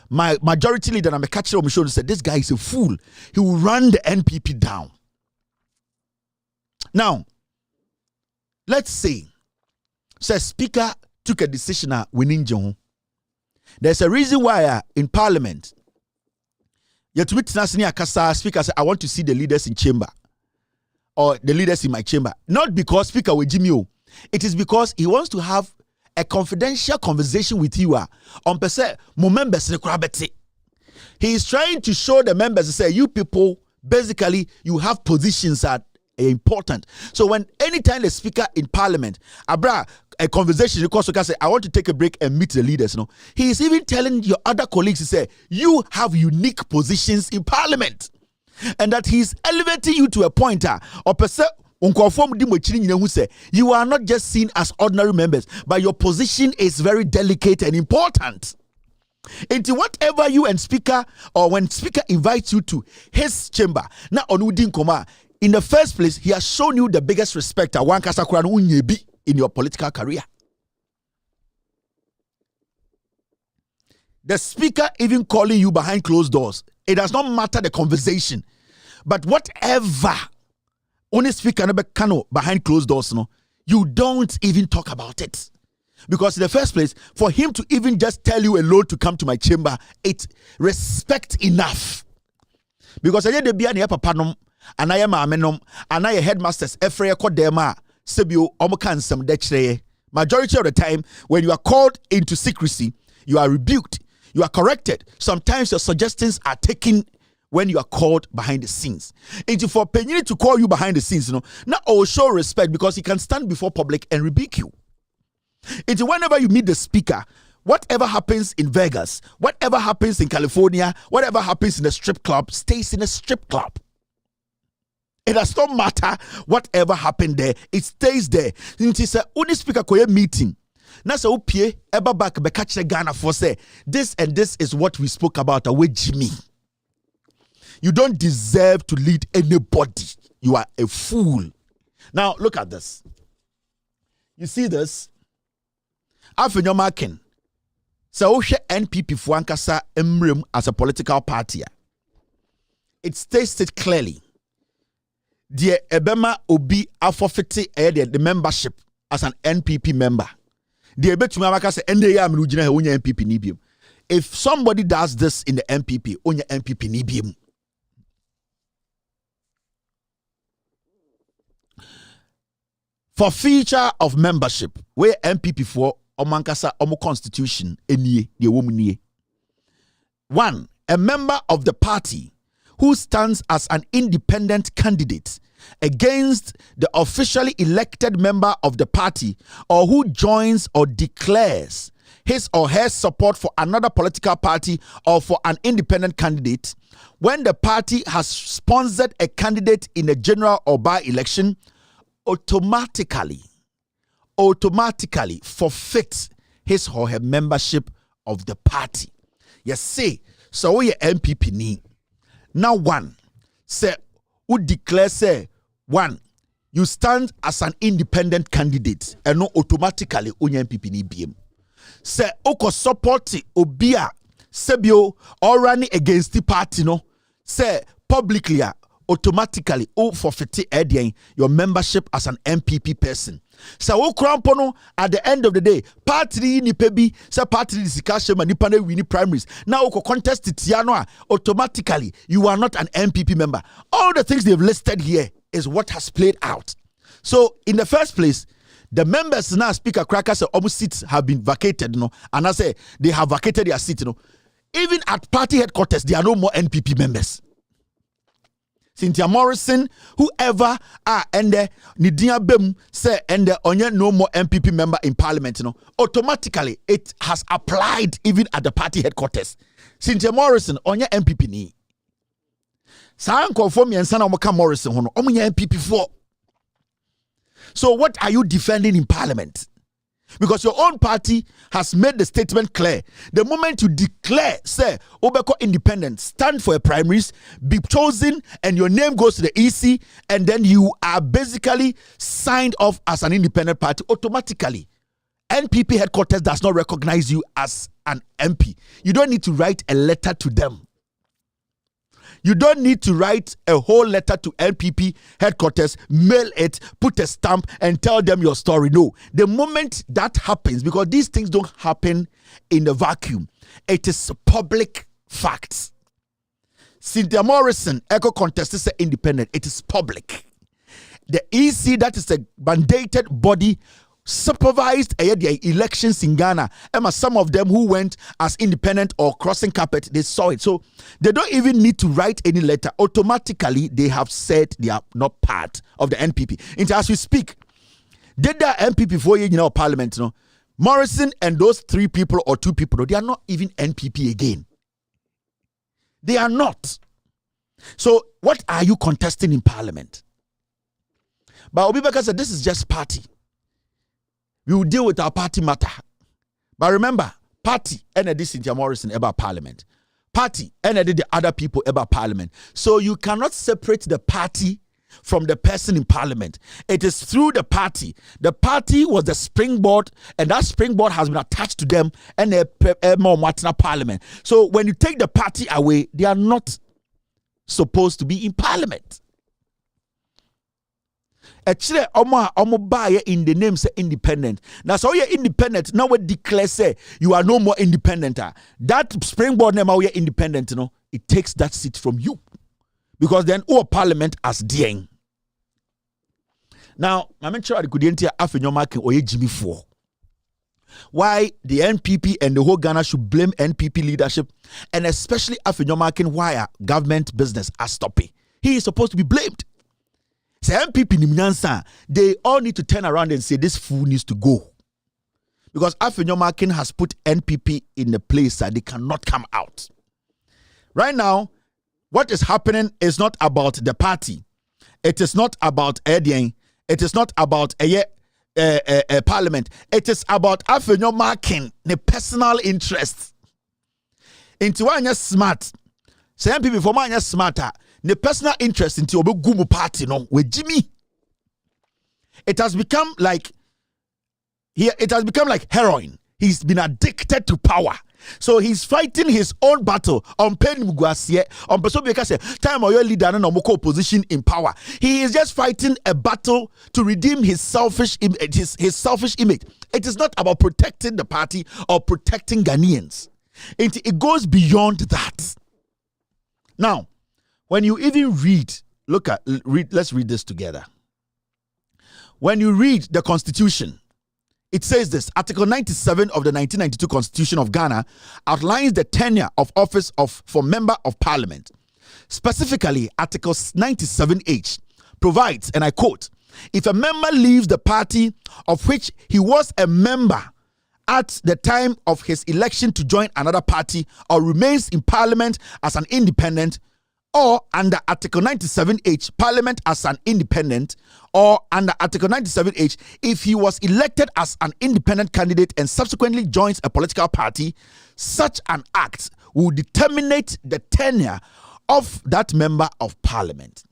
my majority leader and my catcher on my shoulder said this guy is a fool. He will run the NPP down. Now, let's say Speaker took a decision winning John. There's a reason why in Parliament Speaker said I want to see the leaders in chamber or the leaders in my chamber. Not because Speaker with Jimmy. It is because he wants to have a confidential conversation with you on per se members. He is trying to show the members to say you people basically you have positions that are important. So when anytime the speaker in Parliament a conversation because say I want to take a break and meet the leaders, he is even telling your other colleagues to say you have unique positions in Parliament and that he is elevating you to a point or per se. You are not just seen as ordinary members, but your position is very delicate and important. Into whatever you and speaker or when speaker invites you to his chamber, now onudin koma. In the first place, he has shown you the biggest respect in your political career. The speaker even calling you behind closed doors. It does not matter the conversation, but whatever. Only speaker behind closed doors, you don't even talk about it. Because in the first place, for him to even just tell you alone to come to my chamber, it's respect enough. Because I de bia ne papa nom, and I am amenom, and I headmasters, efreye kodema, sebio omokansem de. Majority of the time, when you are called into secrecy, you are rebuked, you are corrected. Sometimes your suggestions are taken when you are called behind the scenes. And for Penny to call you behind the scenes, not all show respect because he can stand before public and rebuke you. And whenever you meet the speaker, whatever happens in Vegas, whatever happens in California, whatever happens in a strip club, stays in a strip club. It does not matter whatever happened there, it stays there. It is a only speaker koye meeting. Nasa upie eba back be catch Ghana for say this and this is what we spoke about with Jimmy. You don't deserve to lead anybody. You are a fool. Now, look at this. You see this? Afenyoma Ken So NPP Fuankasa Emrim as a political party. It stated clearly. The Ebema Obi forfeited the membership as an NPP member. The Ebetumaka say NPP Nibium. If somebody does this in the MPP, only MPP Nibium. For feature of membership, where MPP for Omankasa Omo Constitution enie the woman. 1. A member of the party who stands as an independent candidate against the officially elected member of the party, or who joins or declares his or her support for another political party or for an independent candidate when the party has sponsored a candidate in a general or by-election, automatically forfeit his or her membership of the party. Yes, say, so we MPP ni. Now 1, say, who declare say, 1, you stand as an independent candidate and no automatically onye MPP ni BM. Say, oko support obia sebio or running against the party no. Say, publicly automatically forfeit your membership as an MPP person. So crampono at the end of the day, party ni pebi, say party discussion nipa na win primaries. Now contest it automatically you are not an MPP member. All the things they've listed here is what has played out. So in the first place, the members now Speaker Cracker say almost seats have been vacated, and I say they have vacated their seat, Even at party headquarters, there are no more NPP members. Cynthia Morrison, whoever and Nidia Bem say and onye no more MPP member in Parliament, automatically it has applied even at the party headquarters. Cynthia Morrison onye MPP ni. San conform yensana omoka Morrison hono omunye MPP for. So what are you defending in Parliament? Because your own party has made the statement clear. The moment you declare, say, Obeko independent, stand for a primaries, be chosen, and your name goes to the EC, and then you are basically signed off as an independent party, automatically. NPP headquarters does not recognize you as an MP. You don't need to write a letter to them. You don't need to write a whole letter to NPP headquarters, mail it, put a stamp, and tell them your story. No. The moment that happens, because these things don't happen in a vacuum, it is public facts. Cynthia Morrison, Echo contested say independent. It is public. The EC, that is a mandated body, supervised the elections in Ghana. And some of them who went as independent or crossing carpet, they saw it. So they don't even need to write any letter. Automatically, they have said they are not part of the NPP. And as we speak, did the NPP for Parliament, Morrison and those 3 people or 2 people, they are not even NPP again. They are not. So what are you contesting in Parliament? But Obibeka said this is just party. We will deal with our party matter. But remember, party ended Cynthia Morrison about Parliament. Party ended the other people about Parliament. So you cannot separate the party from the person in Parliament. It is through the party. The party was the springboard, and that springboard has been attached to them and a Parliament. So when you take the party away, they are not supposed to be in Parliament. Actually, omo in the name say independent. Now, so you're independent. Now we declare say you are no more independent. That springboard name are independent. It takes that seat from you, because then our Parliament as DN. Now, I'm sure I could enter Afenyomakin or Jimmy for why the NPP and the whole Ghana should blame NPP leadership, and especially Afenyomakin why government business are stopping. He is supposed to be blamed. Say MPP Nimnyansa, they all need to turn around and say this fool needs to go. Because Afenyomakin has put NPP in a place that they cannot come out. Right now, what is happening is not about the party. It is not about Edian. It is not about a Parliament. It is about Afenyomakin, the personal interest. Into one smart. Say MPP for one smarter. The personal interest into Obegumu party with Jimmy. It has become like heroin. He's been addicted to power. So he's fighting his own battle on pen muguasie on person because time or your leader and opposition in power. He is just fighting a battle to redeem his selfish his selfish image. It is not about protecting the party or protecting Ghanaians. It goes beyond that. Now, when you even read, let's read this together. When you read the Constitution, it says this: Article 97 of the 1992 Constitution of Ghana outlines the tenure of office for member of parliament. Specifically, Article 97H provides, and I quote, if a member leaves the party of which he was a member at the time of his election to join another party or remains in parliament as an independent, or under Article 97H, Parliament as an independent, or under Article 97H, if he was elected as an independent candidate and subsequently joins a political party, such an act will determine the tenure of that member of Parliament.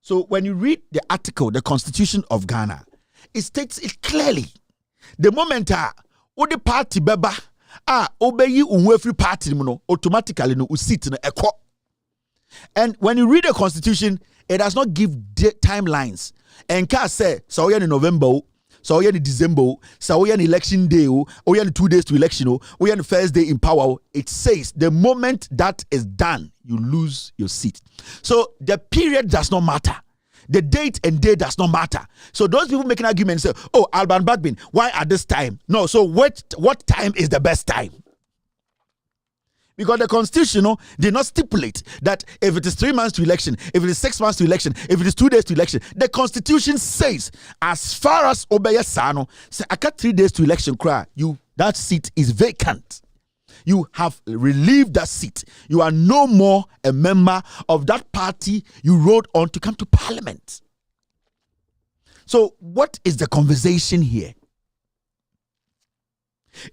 So when you read the article, the Constitution of Ghana, it states it clearly. The moment the party beba obeyi unwefri party automatically no usit no eko. And when you read the Constitution, it does not give timelines. And can say, so we are in November, so we are in December, so we are in election day, or we are in 2 days to election, or we are in the first day in power. It says the moment that is done, you lose your seat. So the period does not matter. The date and day does not matter. So those people making arguments say, oh, Alban Bagbin, why at this time? No, so what time is the best time? Because the Constitution did not stipulate that if it is 3 months to election, if it is 6 months to election, if it is 2 days to election, the Constitution says, as far as Obeye Sano, say I got 3 days to election, that seat is vacant. You have relieved that seat. You are no more a member of that party you rode on to come to parliament. So what is the conversation here?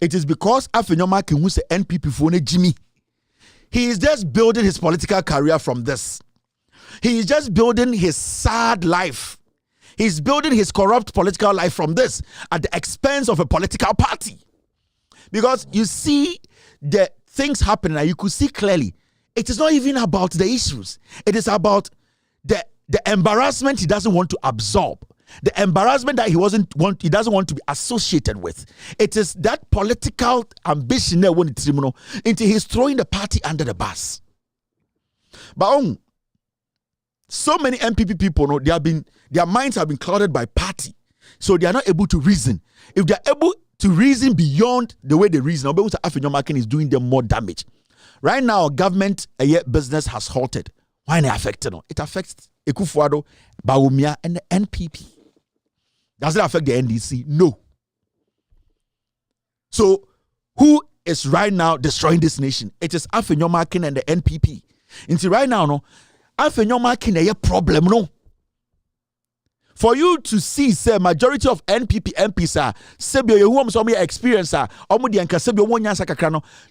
It is because Afenyoma can say NPP for Jimmy. He is just building his political career from this. He is just building his sad life. He's building his corrupt political life from this at the expense of a political party. Because you see the things happening and you could see clearly, it is not even about the issues. It is about the embarrassment he doesn't want to absorb. The embarrassment that he doesn't want to be associated with. It is that political ambition that into he's throwing the party under the bus. But so many MPP people their minds have been clouded by party, so they are not able to reason. If they are able to reason beyond the way they reason, Afenyoma is doing them more damage. Right now, government business has halted. Why not affected? It affects Ekufuado, Bawumia, and the NPP. Does it affect the NDC? No. So, who is right now destroying this nation? It is Afenyoma and the NPP. Until right now, Afenyoma is a problem, no. For you to see, say, majority of NPP MPs sebio you some experience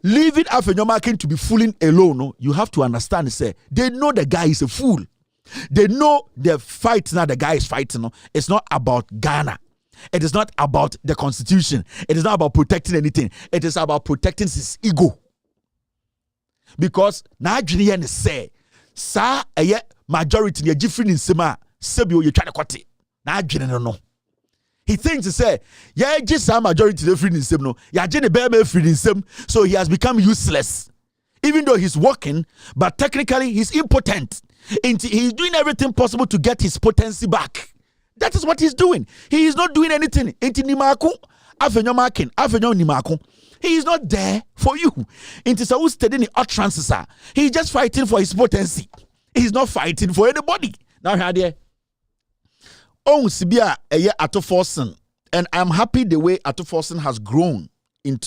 leaving Afenyoma to be fooling alone, no, you have to understand, say, they know the guy is a fool. They know the fight now the guy is fighting. No? It's not about Ghana. It is not about the Constitution. It is not about protecting anything. It is about protecting his ego. Because na Junior say, sa majority ni different in sema sebio you try to cut it. Na Junior no. He thinks to say, yeah, just some majority different in sem no. Ya Junior be free in sem, so he has become useless. Even though he's working, but technically he's impotent. He's doing everything possible to get his potency back. That is what he's doing. He is not doing anything. Nimako, Nimako. He is not there for you. He's just fighting for his potency. He's not fighting for anybody. Now here, Sibia Ato Forsen, and I'm happy the way Ato Forsen has grown in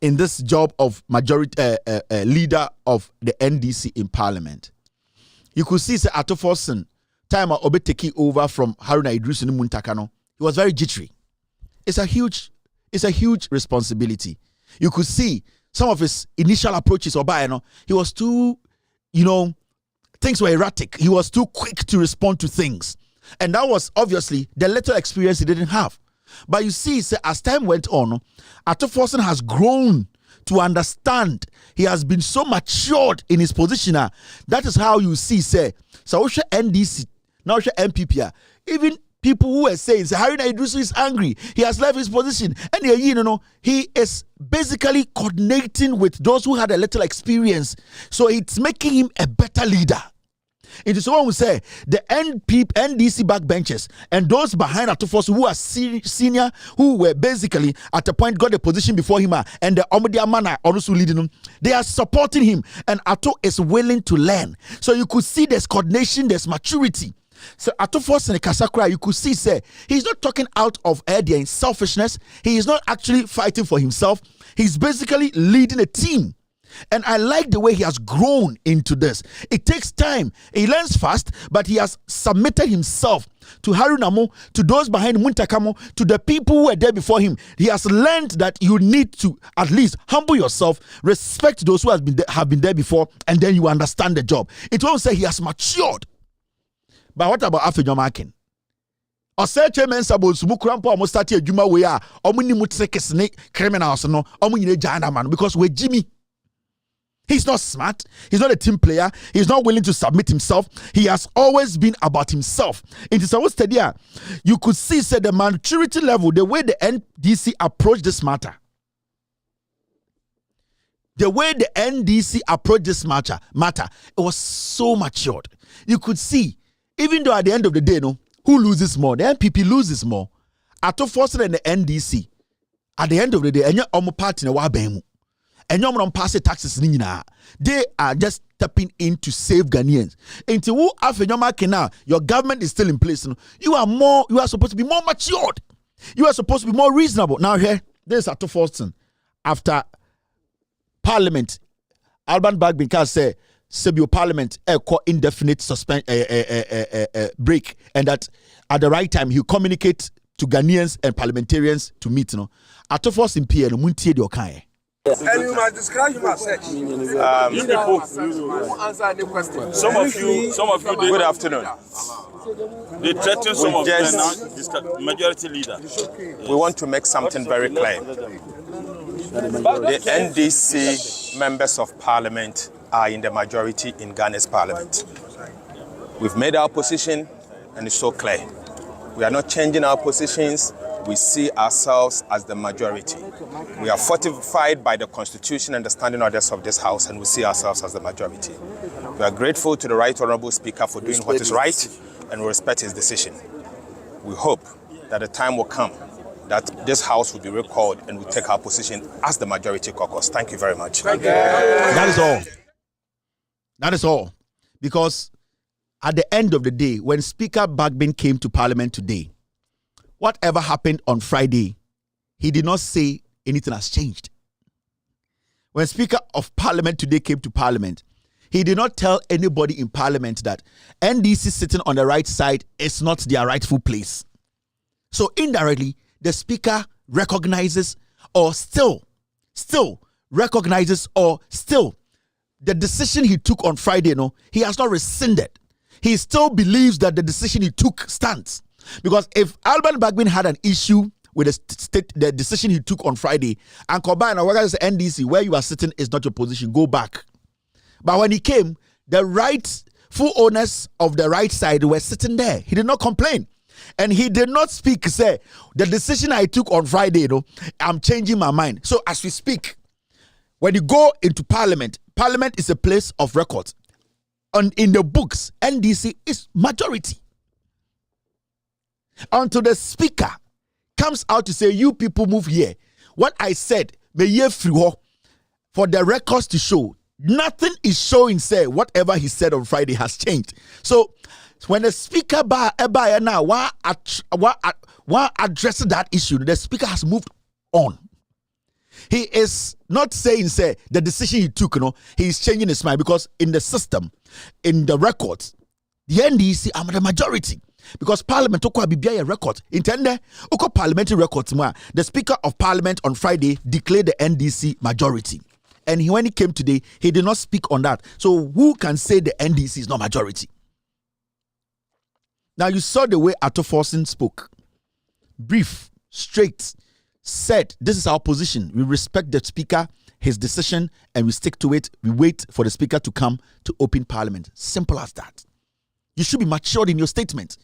this job of majority leader of the NDC in Parliament. You could see Ato Forsen time Obe taking over from Haruna Idris and Muntakano. He was very jittery. It's a huge responsibility. You could see some of his initial approaches. He was too, things were erratic. He was too quick to respond to things, and that was obviously the little experience he didn't have. But you see, say, as time went on, Attoforson has grown to understand. He has been so matured in his position. That is how you see, say, so NDC, now MPP, even people who are saying, say, Haruna Idrisu is angry. He has left his position. And he is basically coordinating with those who had a little experience. So it's making him a better leader. It is someone who say the NDC backbenchers and those behind Attoforson who are senior, who were basically at a point got a position before him, and the Omodia man are also leading him. They are supporting him, and Atto is willing to learn. So you could see there's coordination, there's maturity. So Attoforson and Kasakura, you could see, say, he's not talking out of their selfishness. He is not actually fighting for himself. He's basically leading a team. And I like the way he has grown into this. It takes time. He learns fast, but he has submitted himself to Harunamo, to those behind Muntakamo, to the people who were there before him. He has learned that you need to at least humble yourself, respect those who have been there before, and then you understand the job. It won't say he has matured. But what about Afenyomakin? Ose chairman sabo sumukrampo almost start a juma we are omuni mutekesne criminals no omunye jana man because we Jimmy. He's not smart. He's not a team player. He's not willing to submit himself. He has always been about himself. It is always steady. You could see, say, the maturity level, the way the NDC approached this matter. The way the NDC approached this matter, it was so matured. You could see, even though at the end of the day, who loses more? The NPP loses more. Attoforson and the NDC. At the end of the day, any omo party na wabemu. And you pass taxes. They are just stepping in to save Ghanaians. Until who after your government is still in place. You are supposed to be more matured. You are supposed to be more reasonable. Now here, there's Attoforson. After Parliament, Alban Bagbin say Sebio Parliament indefinite break, and that at the right time he communicate to Ghanaians and parliamentarians to meet. Attoforson PN Muntie de Okaye. And you must describe him as such. You people who answer any question. Some of you, good afternoon. They threaten some of them now, majority leader. We want to make something very clear. The NDC members of parliament are in the majority in Ghana's parliament. We've made our position and it's so clear. We are not changing our positions. We see ourselves as the majority. We are fortified by the Constitution and the standing orders of this House, and we see ourselves as the majority. We are grateful to the Right Honourable Speaker for doing what is right, and we respect his decision. We hope that the time will come that this House will be recalled and we take our position as the majority caucus. Thank you very much. That is all. That is all. Because at the end of the day, when Speaker Bagbin came to Parliament today, whatever happened on Friday, he did not say anything has changed. When Speaker of Parliament today came to Parliament, he did not tell anybody in Parliament that NDC sitting on the right side is not their rightful place. So indirectly, the Speaker recognizes or still recognizes or still the decision he took on Friday, he has not rescinded. He still believes that the decision he took stands. Because if Alban Bagbin had an issue with the decision he took on Friday, and combine or NDC, where you are sitting is not your position, go back. But when he came, the rightful owners of the right side were sitting there. He did not complain. And he did not speak, say, the decision I took on Friday, I'm changing my mind. So as we speak, when you go into Parliament, Parliament is a place of record. And in the books, NDC is majority. Until the Speaker comes out to say, you people move here. What I said, may ye free for the records to show. Nothing is showing, say, whatever he said on Friday has changed. So, when the Speaker now address that issue, the Speaker has moved on. He is not saying, say, the decision he took, he is changing his mind, because in the system, in the records, the NDC are the majority. Because Parliament took a record. Intende, parliamentary records. The Speaker of Parliament on Friday declared the NDC majority. And when he came today, he did not speak on that. So who can say the NDC is not majority? Now you saw the way Attoforson spoke. Brief, straight, said, this is our position. We respect the Speaker, his decision, and we stick to it. We wait for the Speaker to come to open Parliament. Simple as that. You should be matured in your statement.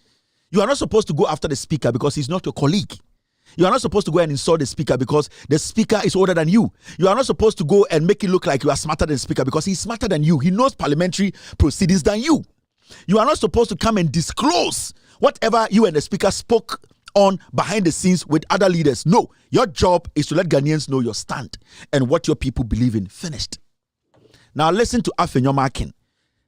You are not supposed to go after the Speaker because he's not your colleague. You are not supposed to go and insult the Speaker because the Speaker is older than you. You are not supposed to go and make it look like you are smarter than the Speaker because he's smarter than you. He knows parliamentary proceedings than you. You are not supposed to come and disclose whatever you and the Speaker spoke on behind the scenes with other leaders. No, your job is to let Ghanaians know your stand and what your people believe in. Finished. Now listen to Afenyomakin.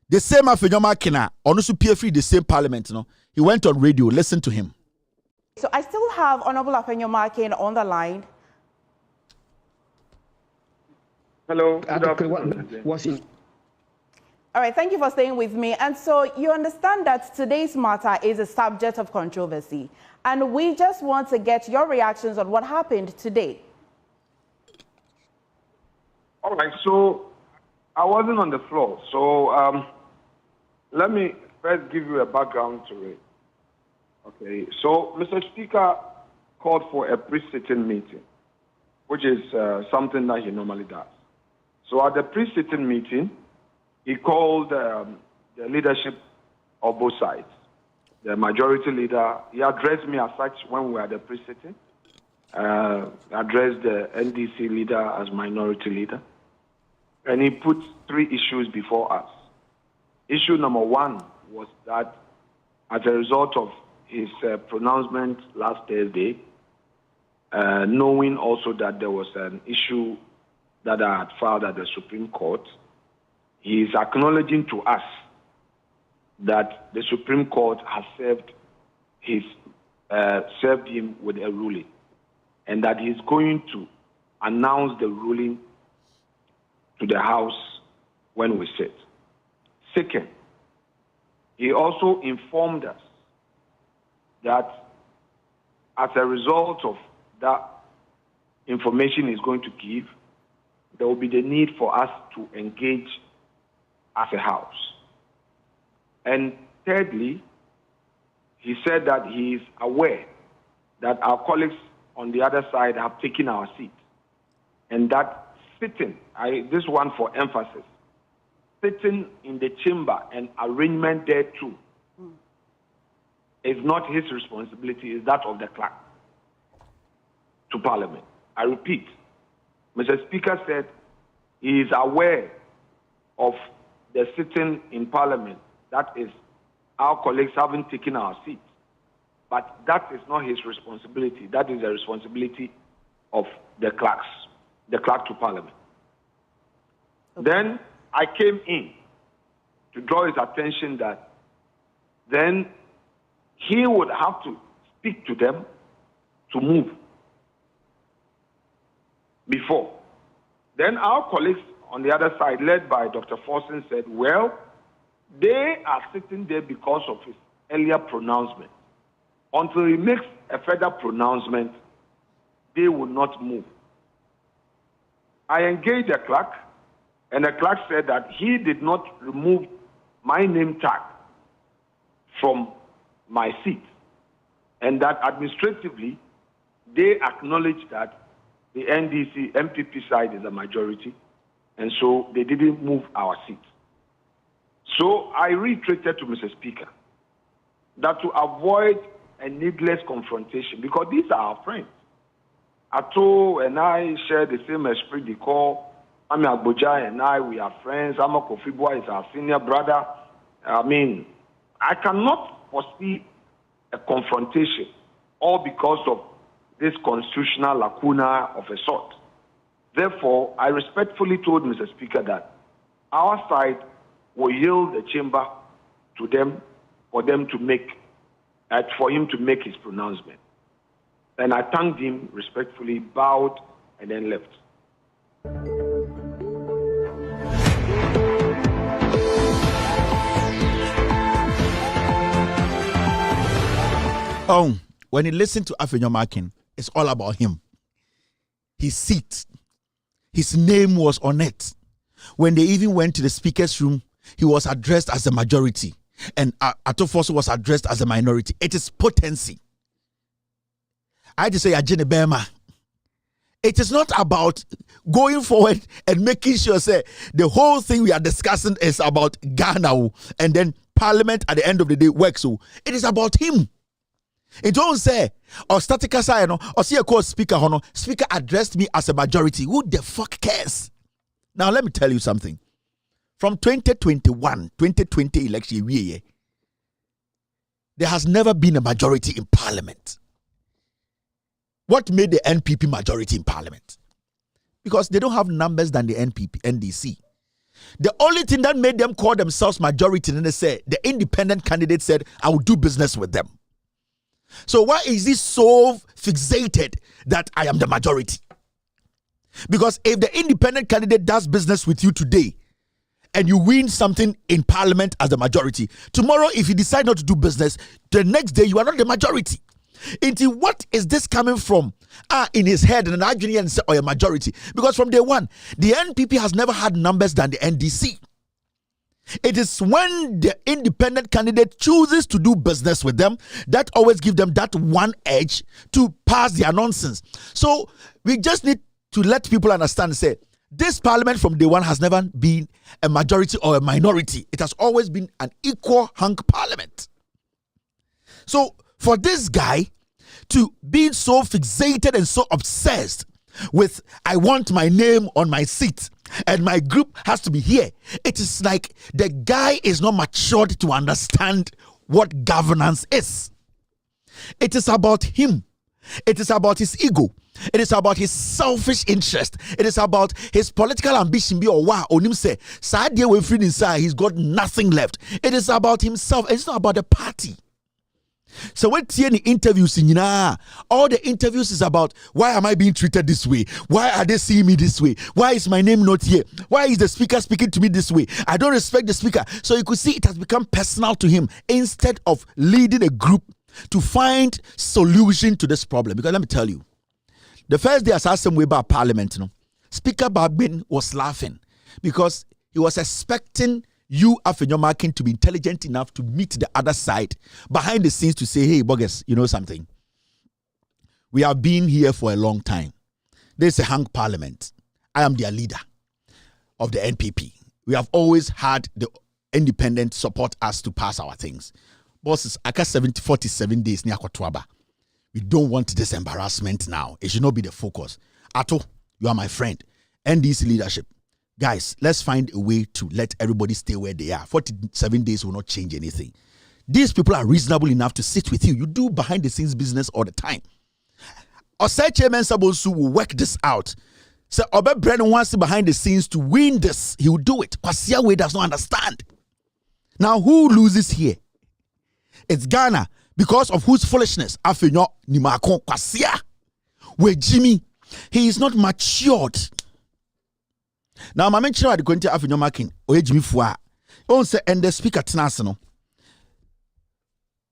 The same Afenyomakin, also PFE, the same parliament. He went on radio. Listen to him. So I still have Honorable Afenyomakin on the line. Hello. All right, thank you for staying with me. And so you understand that today's matter is a subject of controversy. And we just want to get your reactions on what happened today. All right, so I wasn't on the floor. So let me first give you a background to it. Okay, so Mr. Speaker called for a pre-sitting meeting, which is something that he normally does. So at the pre-sitting meeting, he called the leadership of both sides. The majority leader, he addressed me as such when we were at the pre-sitting, addressed the NDC leader as minority leader, and he put 3 issues before us. Issue number 1 was that as a result of his pronouncement last Thursday, knowing also that there was an issue that I had filed at the Supreme Court, he is acknowledging to us that the Supreme Court has served him with a ruling, and that he's going to announce the ruling to the House when we sit. Second, he also informed us that as a result of that information he's going to give, there will be the need for us to engage as a House. And thirdly, he said that he is aware that our colleagues on the other side have taken our seat, and that sitting, this one for emphasis, sitting in the chamber and arrangement there too, is not his responsibility, is that of the clerk to Parliament. I repeat, Mr. Speaker said he is aware of the sitting in Parliament, that is, our colleagues haven't taken our seats. But that is not his responsibility. That is the responsibility of the clerk to Parliament. Okay. Then I came in to draw his attention that then he would have to speak to them to move before. Then our colleagues on the other side, led by Dr. Forson, said, well, they are sitting there because of his earlier pronouncement. Until he makes a further pronouncement, they will not move. I engaged the clerk, and the clerk said that he did not remove my name tag from my seat, and that administratively, they acknowledge that the NDC MPP side is a majority, and so they didn't move our seat. So I reiterated to Mr. Speaker that to avoid a needless confrontation, because these are our friends. Ato and I share the same esprit de corps. Ami Agboja and I, we are friends. Ama Kofibwa is our senior brother. I mean, I cannot foresee a confrontation, all because of this constitutional lacuna of a sort. Therefore, I respectfully told Mr. Speaker that our side will yield the chamber to them for him to make his pronouncement. And I thanked him respectfully, bowed, and then left. Oh, when you listen to Afenyomakin, it's all about him. His seat, his name was on it. When they even went to the speaker's room, he was addressed as a majority, and Atofoso was addressed as a minority. It is potency. I just say Ajene Bema. It is not about going forward and making sure say the whole thing we are discussing is about Ghana and then Parliament at the end of the day works. So it is about him. It don't say or statica side or see a call speaker speaker addressed me as a majority. Who the fuck cares? Now let me tell you something. From 2020 election year, there has never been a majority in Parliament. What made the NPP majority in Parliament? Because they don't have numbers than the NDC. The only thing that made them call themselves majority, and they say the independent candidate said, I will do business with them. So why is this so fixated that I am the majority? Because if the independent candidate does business with you today and you win something in Parliament as the majority, tomorrow if you decide not to do business, the next day you are not the majority. Into what is this coming from? In his head and an argument or a majority? Because from day one, the NPP has never had numbers than the NDC. It is when the independent candidate chooses to do business with them that always give them that one edge to pass their nonsense. So we just need to let people understand, say, this Parliament from day one has never been a majority or a minority. It has always been an equal hunk Parliament. So for this guy to be so fixated and so obsessed with, I want my name on my seat and my group has to be here, it is like the guy is not matured to understand what governance is. It is about him. It is about his ego. It is about his selfish interest. It is about his political ambition. He's got nothing left. It is about himself. It's not about the party. So when any interviews in all the interviews is about, why am I being treated this way? Why are they seeing me this way? Why is my name not here? Why is the speaker speaking to me this way? I don't respect the speaker. So you could see it has become personal to him instead of leading a group to find solution to this problem. Because let me tell you, the first day I saw some way about Parliament, Speaker Babin was laughing because he was expecting you, Nimako, to be intelligent enough to meet the other side behind the scenes to say, hey, Bogus, you know something? We have been here for a long time. There's a hung Parliament. I am their leader of the NPP. We have always had the independent support us to pass our things. Bosses, I got 47 days near Kotwaba. We don't want this embarrassment now. It should not be the focus. Ato, you are my friend. NDC leadership. Guys, let's find a way to let everybody stay where they are. 47 days will not change anything. These people are reasonable enough to sit with you. You do behind the scenes business all the time. Osei Chairman Sabosu will work this out. So Obe Brennan wants to behind the scenes to win this. He will do it. Kwasiawe does not understand. Now, who loses here? It's Ghana because of whose foolishness? Afenyo Nimako Kwasia. Where Jimmy, he is not matured. Now, my mentor at the Quinty Afenyo Makin, or Jimmy Fua, also and the speaker Tenasano.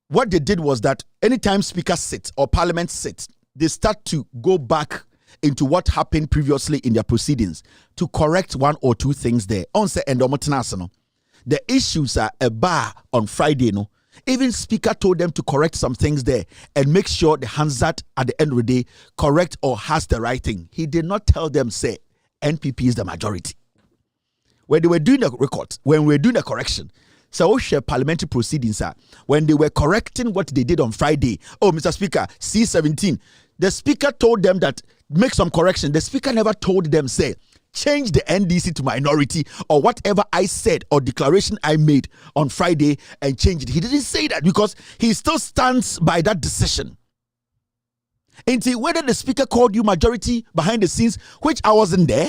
What they did was that anytime speaker sits or parliament sits, they start to go back into what happened previously in their proceedings to correct one or two things there. Also, and the issues are a bar on Friday, no. Even speaker told them to correct some things there and make sure the Hansat at the end of the day correct or has the right thing. He did not tell them, say, NPP is the majority. When they were doing the record, when we were doing the correction, so parliamentary proceedings, when they were correcting what they did on Friday, oh, Mr. Speaker, C17, the speaker told them that make some correction. The speaker never told them, say, change the NDC to minority or whatever I said or declaration I made on Friday and change it. He didn't say that because he still stands by that decision. Until whether the speaker called you majority behind the scenes, which I wasn't there,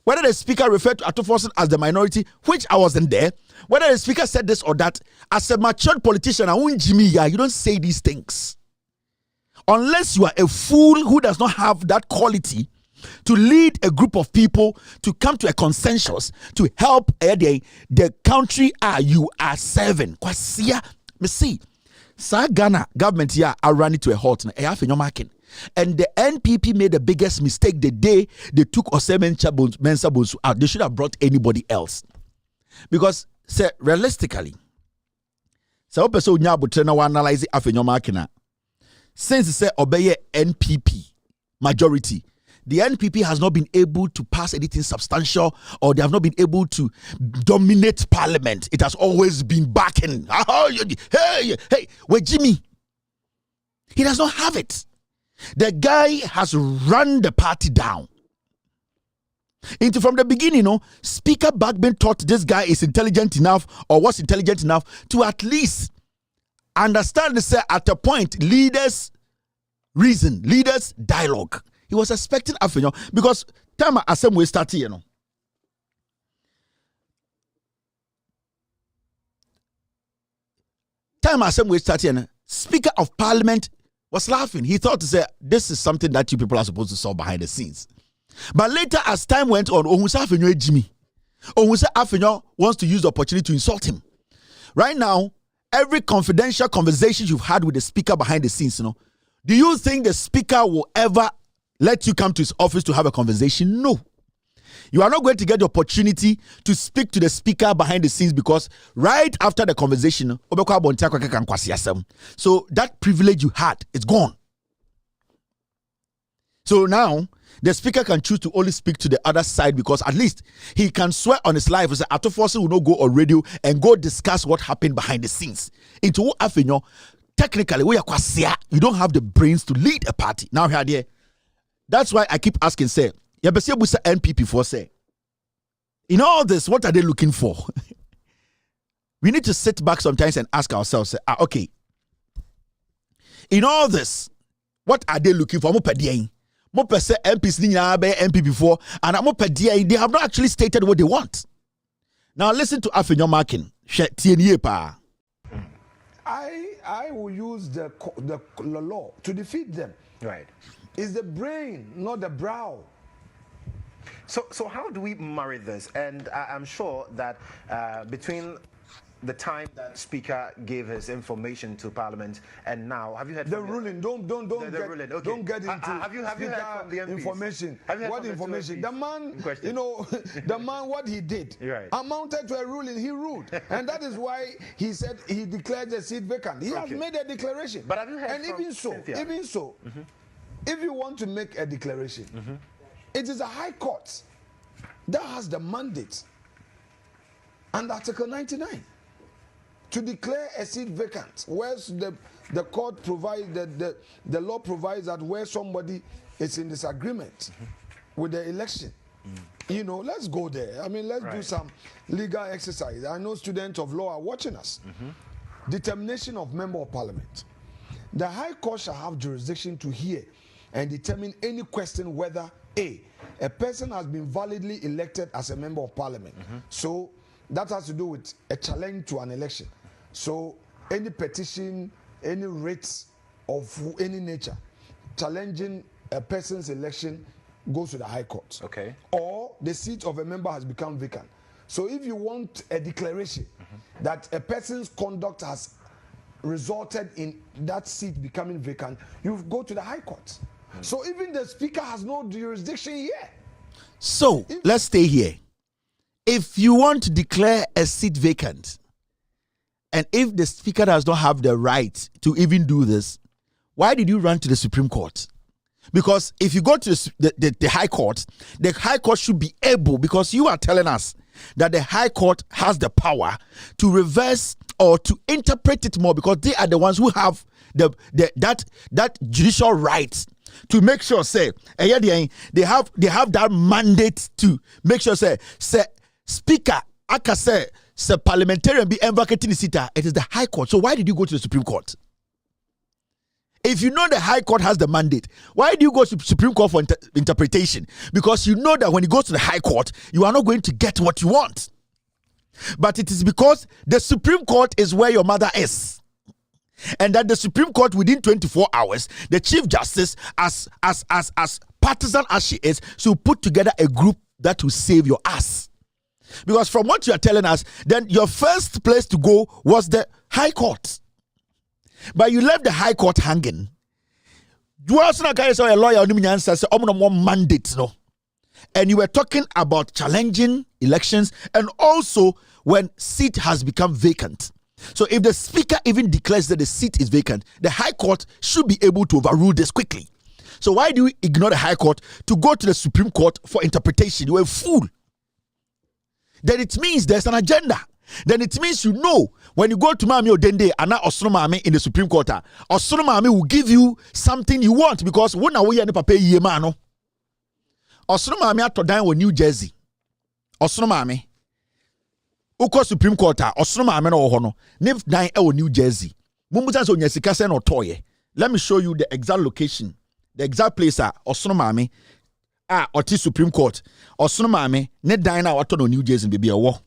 whether the speaker referred to Atoforson as the minority, which I wasn't there, whether the speaker said this or that, as a matured politician, you don't say these things. Unless you are a fool who does not have that quality to lead a group of people to come to a consensus to help the country you are serving. Me see. Ghana government here are running to a halt now. And the NPP made the biggest mistake the day they took Osei Mensah Bonsu out. They should have brought anybody else. Because, say, realistically, so person analyze since say obey NPP majority, the NPP has not been able to pass anything substantial, or they have not been able to dominate parliament. It has always been backing. Hey, where Jimmy? He does not have it. The guy has run the party down. From the beginning, Speaker Bagbin thought this guy is intelligent enough, or was intelligent enough to at least understand, say, at a point, leaders reason, leaders dialogue. He was expecting Afenyo because time assembly started, Time assembly started, Speaker of Parliament was laughing. He thought to say, this is something that you people are supposed to solve behind the scenes. But later, as time went on, Ohunsa Afenyo Jimmy. Ohunsa Afenyo wants to use the opportunity to insult him. Right now, every confidential conversation you've had with the speaker behind the scenes, do you think the speaker will ever let you come to his office to have a conversation? No. You are not going to get the opportunity to speak to the speaker behind the scenes, because right after the conversation, so that privilege you had, it's gone. So now, the speaker can choose to only speak to the other side, because at least he can swear on his life. Atoforce will not go on radio and go discuss what happened behind the scenes. Into Afenyo, technically, you don't have the brains to lead a party. Now, here, that's why I keep asking, say, NPP for say, in all this, what are they looking for? We need to sit back sometimes and ask ourselves, say, okay, in all this, what are they looking for? MPs MP before, and they have not actually stated what they want. Now listen to Afenyo Markin. I will use the law to defeat them. Right. It's the brain, not the brow. So how do we marry this? And I'm sure that between the time that Speaker gave his information to Parliament and now, have you heard the ruling? Don't get into have you heard from the MPs? Information. What information? The man, the man, what he did amounted to a ruling. He ruled, and that is why he said he declared the seat vacant. He has made a declaration. But have you heard? And even so, if you want to make a declaration, it is a high court that has the mandate under Article 99 to declare a seat vacant, where the court provides the law provides that where somebody is in disagreement with the election. Let's go there. I mean, let's do some legal exercise. I know students of law are watching us. Determination of member of parliament. The High Court shall have jurisdiction to hear and determine any question whether a person has been validly elected as a member of parliament. So that has to do with a challenge to an election. So any petition, any writ of any nature challenging a person's election goes to the High Court. Okay. Or the seat of a member has become vacant. So if you want a declaration that a person's conduct has resulted in that seat becoming vacant, you go to the High Court. So even the speaker has no jurisdiction here. So let's stay here. If you want to declare a seat vacant, and if the speaker does not have the right to even do this, why did you run to the Supreme Court? Because if you go to the High Court should be able, because you are telling us that the High Court has the power to reverse or to interpret it more, because they are the ones who have that judicial right to make sure, say, they have that mandate to make sure, say speaker, I can say parliamentarian be advocating the seat. It is the High Court. So why did you go to the Supreme Court? If you know the High Court has the mandate, why do you go to the Supreme Court for interpretation? Because you know that when you go to the High Court, you are not going to get what you want. But it is because the Supreme Court is where your mother is. And that the Supreme Court, within 24 hours, the Chief Justice, as partisan as she is, she'll put together a group that will save your ass. Because from what you are telling us, then your first place to go was the High Court. But you left the High Court hanging. You also not a lawyer mandate, no. And you were talking about challenging elections, and also when seat has become vacant. So if the Speaker even declares that the seat is vacant, the High Court should be able to overrule this quickly. So why do we ignore the High Court to go to the Supreme Court for interpretation? You're a fool. Then it means there's an agenda. Then it means you know when you go to Mami Odende and now Osoro Mami in the Supreme Court, Osoro Mami will give you something you want because when we are in pay ye mano. Osoro Mami at Todan or New Jersey. Osoro Mami. Uko Supreme Court, Osoro Mami no hono. Nif nine or New Jersey. Mumbuta so nyesika sen or toye. Let me show you the exact location. The exact place Osoro Mami Oti Supreme Court. Osoro Mami ne dine out on New Jersey baby a war.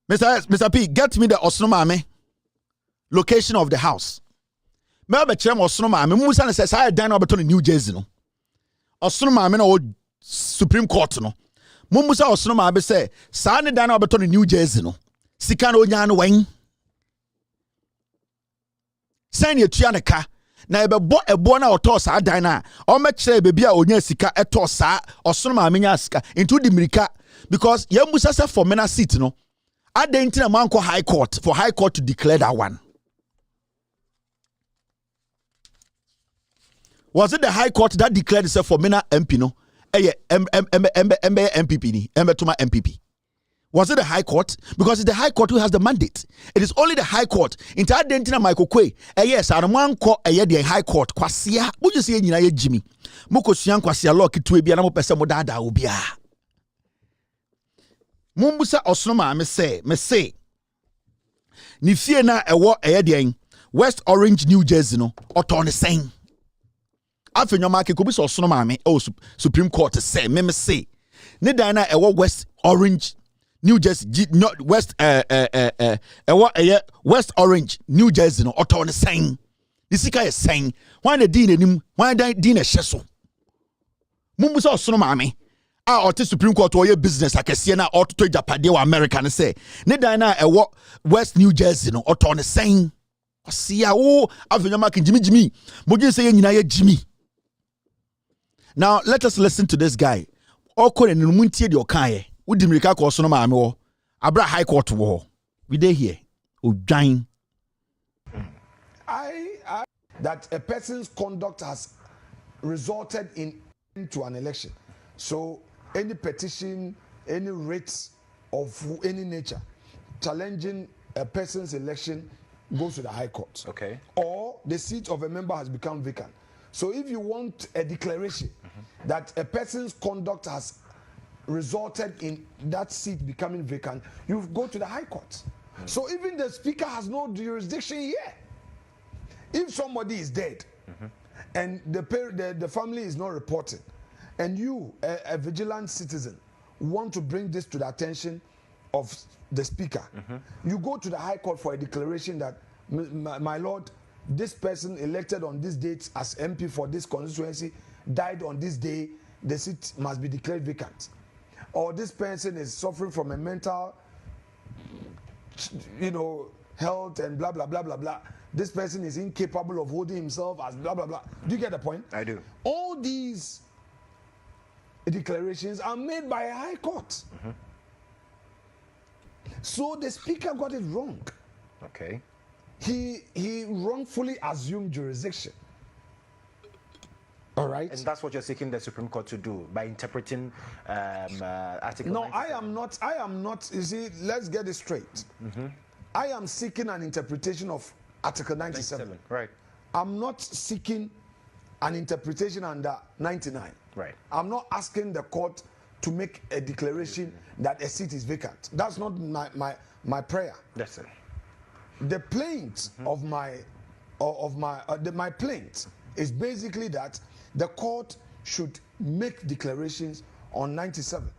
Mr. P, get me the Osoro Mami location of the house. Maybe chem Osoro Mami. Musa says I dine out on New Jersey no. Osoro Mami no Supreme Court no. Musa Osoro Mami say sa ne dine out on New Jersey no. Sika no nya no wen. Send ye tua ne ka na ebo na oto sa dan na o me kire bebi a onya sika eto sa Osoro Mami nya sika into the mirika because ye musa say for mena seat no aden tina man ko High Court for High Court to declare that one. Was it the High Court that declared itself for mena MP no MPP ni Tuma MPP? Was it the High Court? Because it's the High Court who has the mandate. It is only the High Court. Into Adentina Michael Kwe. Yes, and one court the High Court. Kwasia. Would you say you Jimmy? Muko Sian Kwasia law kitwe bi anamo pesa modada obia. Mumbusa Osnoma me say. Ni fie na ewo the West Orange, New Jersey no. Oto ne sen. Afi nyoma ke kobi so Osnoma me Supreme Court say me say. Ne dan na ewo West Orange New Jersey, not West West Orange, New Jersey no auto ne saying. This guy is saying why the dean him why the dean a sheso. Mumbusa Osoro Mami or Supreme Court or your business like a Siena or to Japade or American say. Nedana West New Jersey no auto ne saying. See oh Avinyamaki Jimmy. Mujin say Jimmy. Now let us listen to this guy. Oko ne muntie de okaye. Udimirika ko Osoro Mami wo abra High Court wo we dey here odwan I that a person's conduct has resulted into an election. So any petition, any writ of any nature challenging a person's election goes to the High Court. Okay. Or the seat of a member has become vacant. So if you want a declaration that a person's conduct has resulted in that seat becoming vacant, you go to the High Court. So even the Speaker has no jurisdiction here. If somebody is dead and the family is not reporting, and you, a vigilant citizen, want to bring this to the attention of the Speaker, you go to the High Court for a declaration that, my Lord, this person elected on this date as MP for this constituency died on this day, the seat must be declared vacant. Or this person is suffering from a mental, health and blah, blah, blah, blah, blah. This person is incapable of holding himself as blah, blah, blah. Do you get the point? I do. All these declarations are made by a High Court. So the Speaker got it wrong. Okay. He wrongfully assumed jurisdiction. All right. And that's what you're seeking the Supreme Court to do by interpreting Article 97. No, I am not. You see, let's get it straight. I am seeking an interpretation of Article 97. Right. I'm not seeking an interpretation under 99. Right. I'm not asking the court to make a declaration that a seat is vacant. That's not my prayer. That's it. The plaint of my plaint is basically that the court should make declarations on 97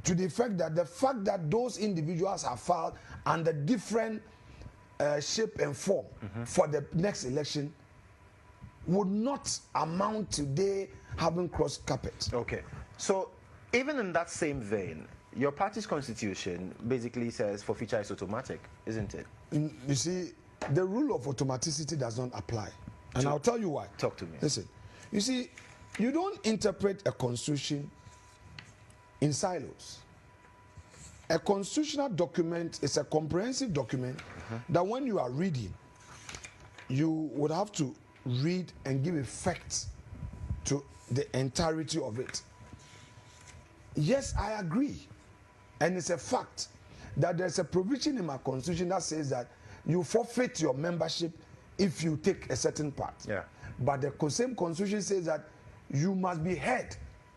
to the fact that those individuals have filed under different shape and form for the next election would not amount to they having crossed carpet. Okay. So even in that same vein, your party's constitution basically says forfeiture is automatic, isn't it? You see, the rule of automaticity does not apply. And I'll tell you why. Talk to me. Listen, you see, you don't interpret a constitution in silos. a constitutional document is a comprehensive document that when you are reading, you would have to read and give effect to the entirety of it. Yes, I agree. And it's a fact that there's a provision in my constitution that says that you forfeit your membership if you take a certain part. Yeah. But the same constitution says that you must be heard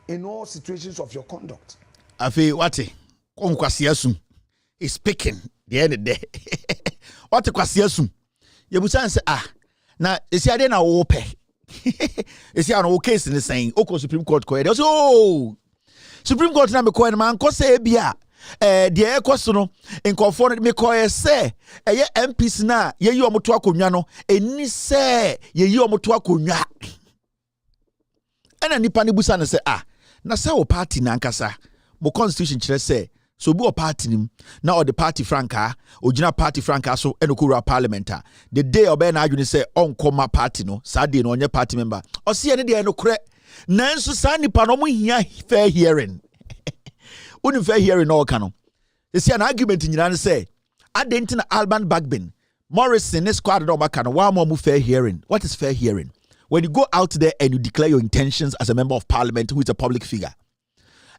in all situations of your conduct. Afi wate kwasiasum is speaking the end of the day. What kwasiasum? Yebusan say na esi ade na wo pe. Esi an wo case in saying oko Supreme Court ko e so Supreme Court na me ko en man ko say bia de ekoso no nkofo no me ko say eye MPs na ye yi omoto akonwa no eni say ye yi omoto akonwa. Ena nipa ne busa ne say na say wo party na nkasa mo constitution kire say so bi o party nim na o the party franka ogina party franka so enokura parliament the day obe na adwene say onkoma party no Saturday no onye party member o se ne de enokure nanso sa nipa no mo hia fair hearing uni fair hearing no ka no ese an argument nyina ne say adentina Alban Bagbin Morrison ne squad no maka no wa mo fair hearing. What is fair hearing? When you go out there and you declare your intentions as a member of parliament who is a public figure,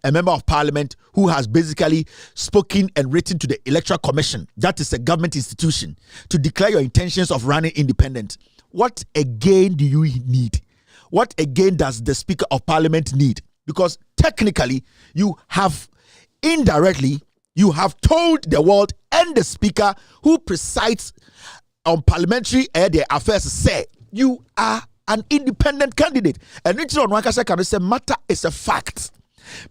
a member of parliament who has basically spoken and written to the Electoral Commission, that is a government institution, to declare your intentions of running independent. What again do you need? What again does the Speaker of Parliament need? Because technically, you have indirectly, you have told the world and the Speaker who presides on Parliamentary Affairs say you are an independent candidate. And Richard Onwankasa can say matter is a fact.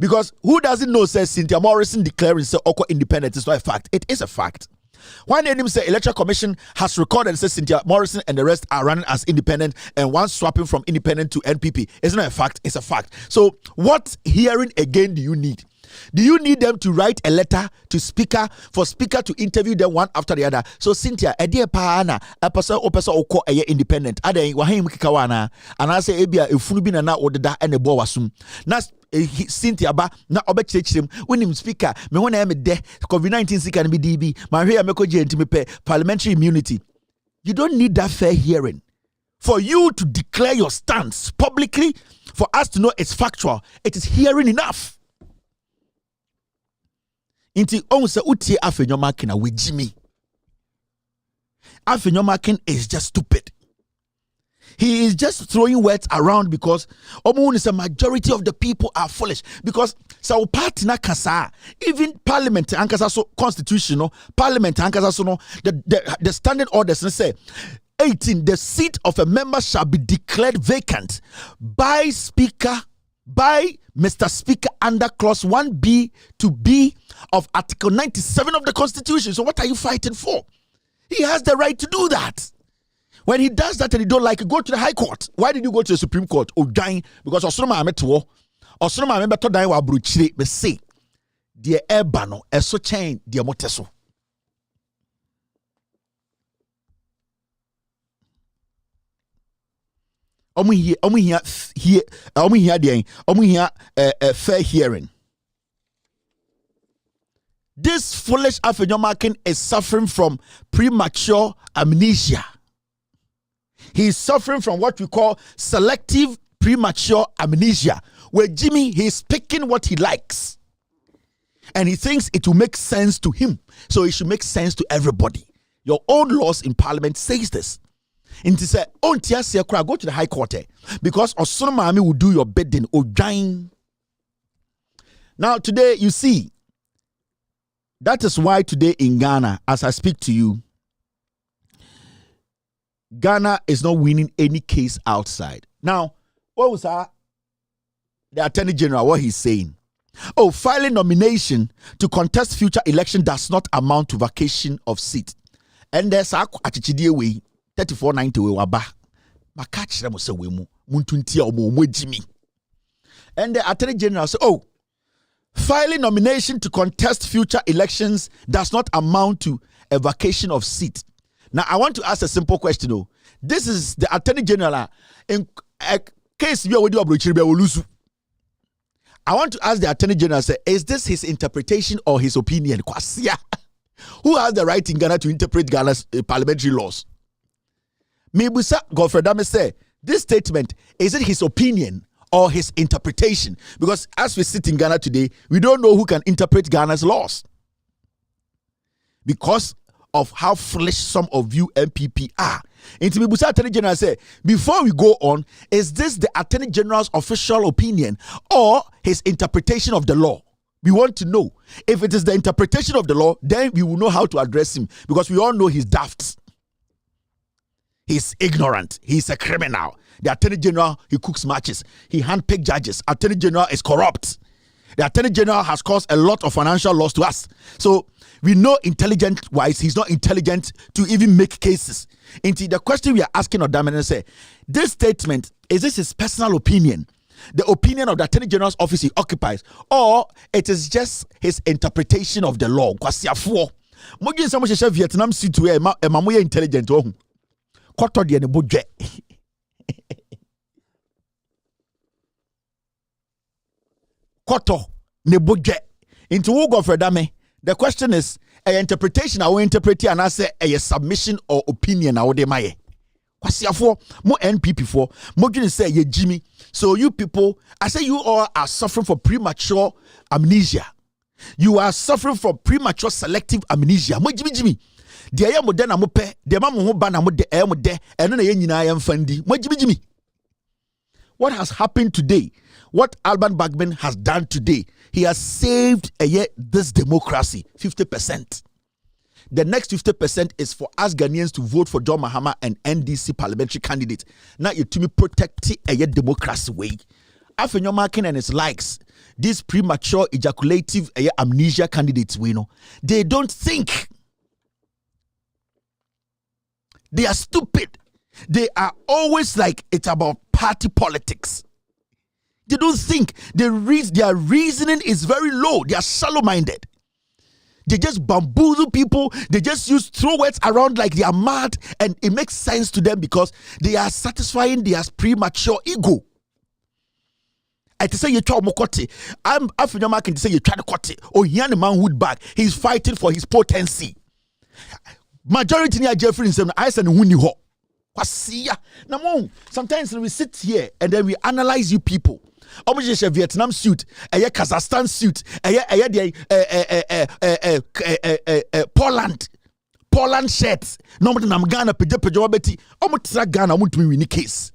Because who doesn't know says Cynthia Morrison declaring say Oko independent is not a fact. It is a fact. One name say Electoral Commission has recorded and says Cynthia Morrison and the rest are running as independent and one swapping from independent to NPP. It's not a fact, it's a fact. So what hearing again do you need? Do you need them to write a letter to Speaker for Speaker to interview them one after the other? So Cynthia, a dear paana, a person oko a independent. Ade wahim kikawana, and I say ebia ifunu na odeda and a boasum. Nas Cynthia ba na obechechim when him Speaker me when I am de COVID-19 sick and be DB. My here meko je me pay parliamentary immunity. You don't need that fair hearing for you to declare your stance publicly. For us to know it's factual, it is hearing enough. Inti onse utie afenyomakin with Jimmy. Afenyomakin is just stupid. He is just throwing words around because is a majority of the people are foolish. Because so party na kasa, even parliament ankasa so constitutional parliament ankasa so no the standing orders say 18 the seat of a member shall be declared vacant by Mr. Speaker under clause 1B to B of Article 97 of the Constitution. So what are you fighting for? He has the right to do that. When he does that and he don't like it, go to the High Court. Why did you go to the Supreme Court? Oh, dying because Osroma Ameto, Osroma Ameto dying wa bruchire me say, dear Ebano, so chain, dear Moteso. Fair hearing. This foolish Afenyomakin is suffering from premature amnesia. He is suffering from what we call selective premature amnesia, where Jimmy, he is picking what he likes. And he thinks it will make sense to him. So it should make sense to everybody. Your own laws in Parliament says this. And he said, go to the High Court because Osonomami will do your bidding or dying. Now today you see, that is why today in Ghana, as I speak to you, Ghana is not winning any case outside. Now, what was the Attorney General, what he's saying? Oh, filing nomination to contest future election does not amount to vacation of seat. And there's a 3490 we waba. Makachira mo se we mu muntuntia omo Jimmy. And the Attorney General said, oh, filing nomination to contest future elections does not amount to a vacation of seat. Now, I want to ask a simple question. Though. This is the Attorney General in a case we are with you. I want to ask the Attorney General, say, is this his interpretation or his opinion? Kwasia. Who has the right in Ghana to interpret Ghana's parliamentary laws? Mebusa Godfrey Dame say, this statement, is it his opinion or his interpretation? Because as we sit in Ghana today, we don't know who can interpret Ghana's laws. Because of how foolish some of you MPP are. Into Mebusa Attorney General say, before we go on, is this the Attorney General's official opinion or his interpretation of the law? We want to know. If it is the interpretation of the law, then we will know how to address him, because we all know he's daft. He's ignorant. He's a criminal. The Attorney General, he cooks matches. He handpicks judges. Attorney General is corrupt. The Attorney General has caused a lot of financial loss to us. So we know intelligent-wise, he's not intelligent to even make cases. Into the question we are asking Odamene say, this statement, is this his personal opinion? The opinion of the Attorney General's office he occupies, or it is just his interpretation of the law? Kwasiafo. Mogi some sheshe Vietnam situ e mamoye intelligent ohun. Koto de ne bodwe. Koto ne bodwe. Into who go for dame. The question is, a interpretation I will interpret and I say a submission or opinion I would maye. Kwasiafo, mo NPP for, mo gonna say ye Jimmy. So you people, I say you all are suffering from premature amnesia. You are suffering from premature selective amnesia. Mo Jimmy. The air mo den amope, the mamu ho ban amo de air mo de, and no ye nyina yam fandi. Mo Jimmy. What has happened today? What Alban Bagman has done today? He has saved this democracy 50%. The next 50% is for us Ghanaians to vote for John Mahama and NDC parliamentary candidate. Now you to me protect democracy way. After your marking and its likes, these premature ejaculative amnesia candidates we know, they don't think. They are stupid. They are always like it's about party politics. They don't think. Their reasoning is very low. They are shallow-minded. They just bamboozle people. They just throw words around like they are mad, and it makes sense to them because they are satisfying their premature ego. I to say you try mokote. I'm after your marking to say you try to cut it. Oh, he and the manhood back. He's fighting for his potency. Majority near Jeffrey himself. I said who ho. Sometimes we sit here and then we analyze you people. A Vietnam suit, a Kazakhstan suit, Poland shirts. No more than I'm Ghana, Pejobeti, almost Ghana, won't be in the case.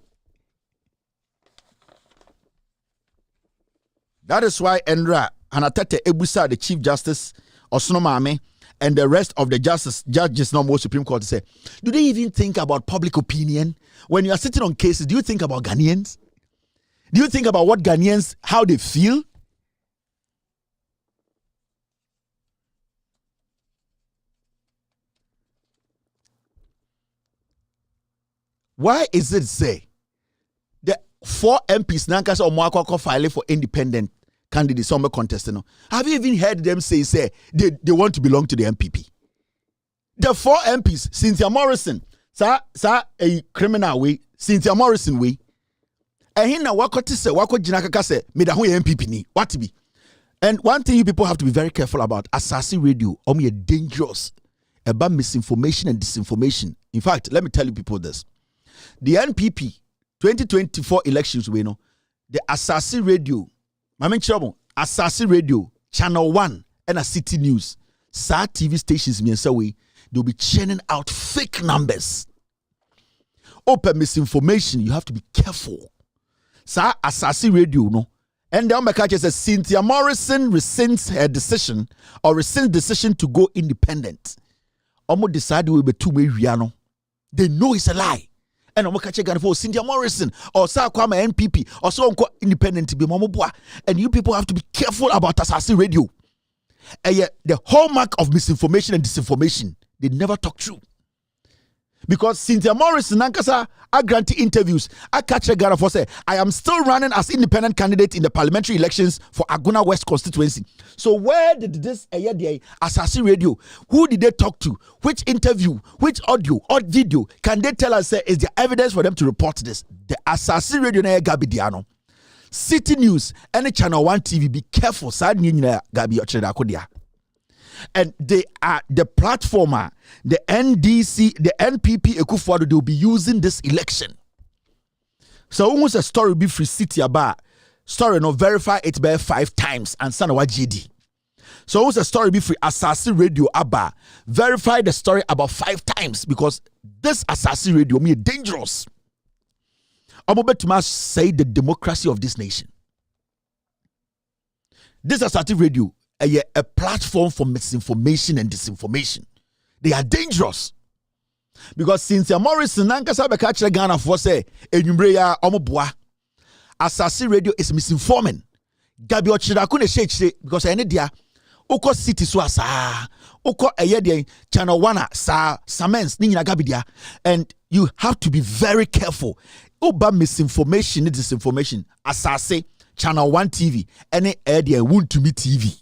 That is why Endra Hanatete Ebusa, the Chief Justice, Osnomame, and the rest of the judges now more Supreme Court say, do they even think about public opinion? When you are sitting on cases, do you think about Ghanaians? Do you think about what Ghanaians, how they feel? Why is it say the 4 MPs Nankas or Mwakoko filing for independent candidates on contesting? Have you even heard them say they want to belong to the MPP? The 4 MPs, Cynthia Morrison, a criminal way, Cynthia Morrison way. And here now wako jinakaka say me da ho MPP ni. What be? And one thing you people have to be very careful about, Asasi Radio, dangerous about misinformation and disinformation. In fact, let me tell you people this. The NPP 2024 elections we know, the Asasi Radio, Asasi Radio, Channel 1 and a City News, Sa TV stations they'll be churning out fake numbers. Open misinformation, you have to be careful. Sa Asasi Radio no. And the Omeka says Cynthia Morrison rescinds her decision to go independent. Omo decide we be two way no. They know it's a lie. And Omeka Gan for Cynthia Morrison or Sa Kwame NPP or so on independent be momoboa. And you people have to be careful about Asasi Radio. And yet the hallmark of misinformation and disinformation, they never talk true. Because Cynthia Morrison, Nankasa, I grant interviews. I catch a Ghana for say, I am still running as independent candidate in the parliamentary elections for Aguna West constituency. So where did this Asasi Radio? Who did they talk to? Which interview? Which audio or video can they tell us is there evidence for them to report this? The Asasi Radio na Gabidiano. City News and Channel 1 TV. Be careful, side Gabi Ochredakodia. And they are the platformer, the NDC, the NPP Ekufuado, they will be using this election. So almost a story be free city about story no verify it by 5 times and send what GD. So almost a story be free Assassin Radio about verify the story about 5 times because this Assassin Radio me dangerous. I'm about to say the democracy of this nation. This Assassin Radio a platform for misinformation and disinformation. They are dangerous. Because since Morrison Nankasa Bekacha Ghana for say Enyumreya Omoboa Assassin Radio is misinforming. Gabi Ochidakune shake because any dia Oko City so asa Oko Eyede Channel 1 sa Samens Nina Gabidia and you have to be very careful. Oba misinformation and disinformation Assassin Channel 1 TV any idea won't to me TV.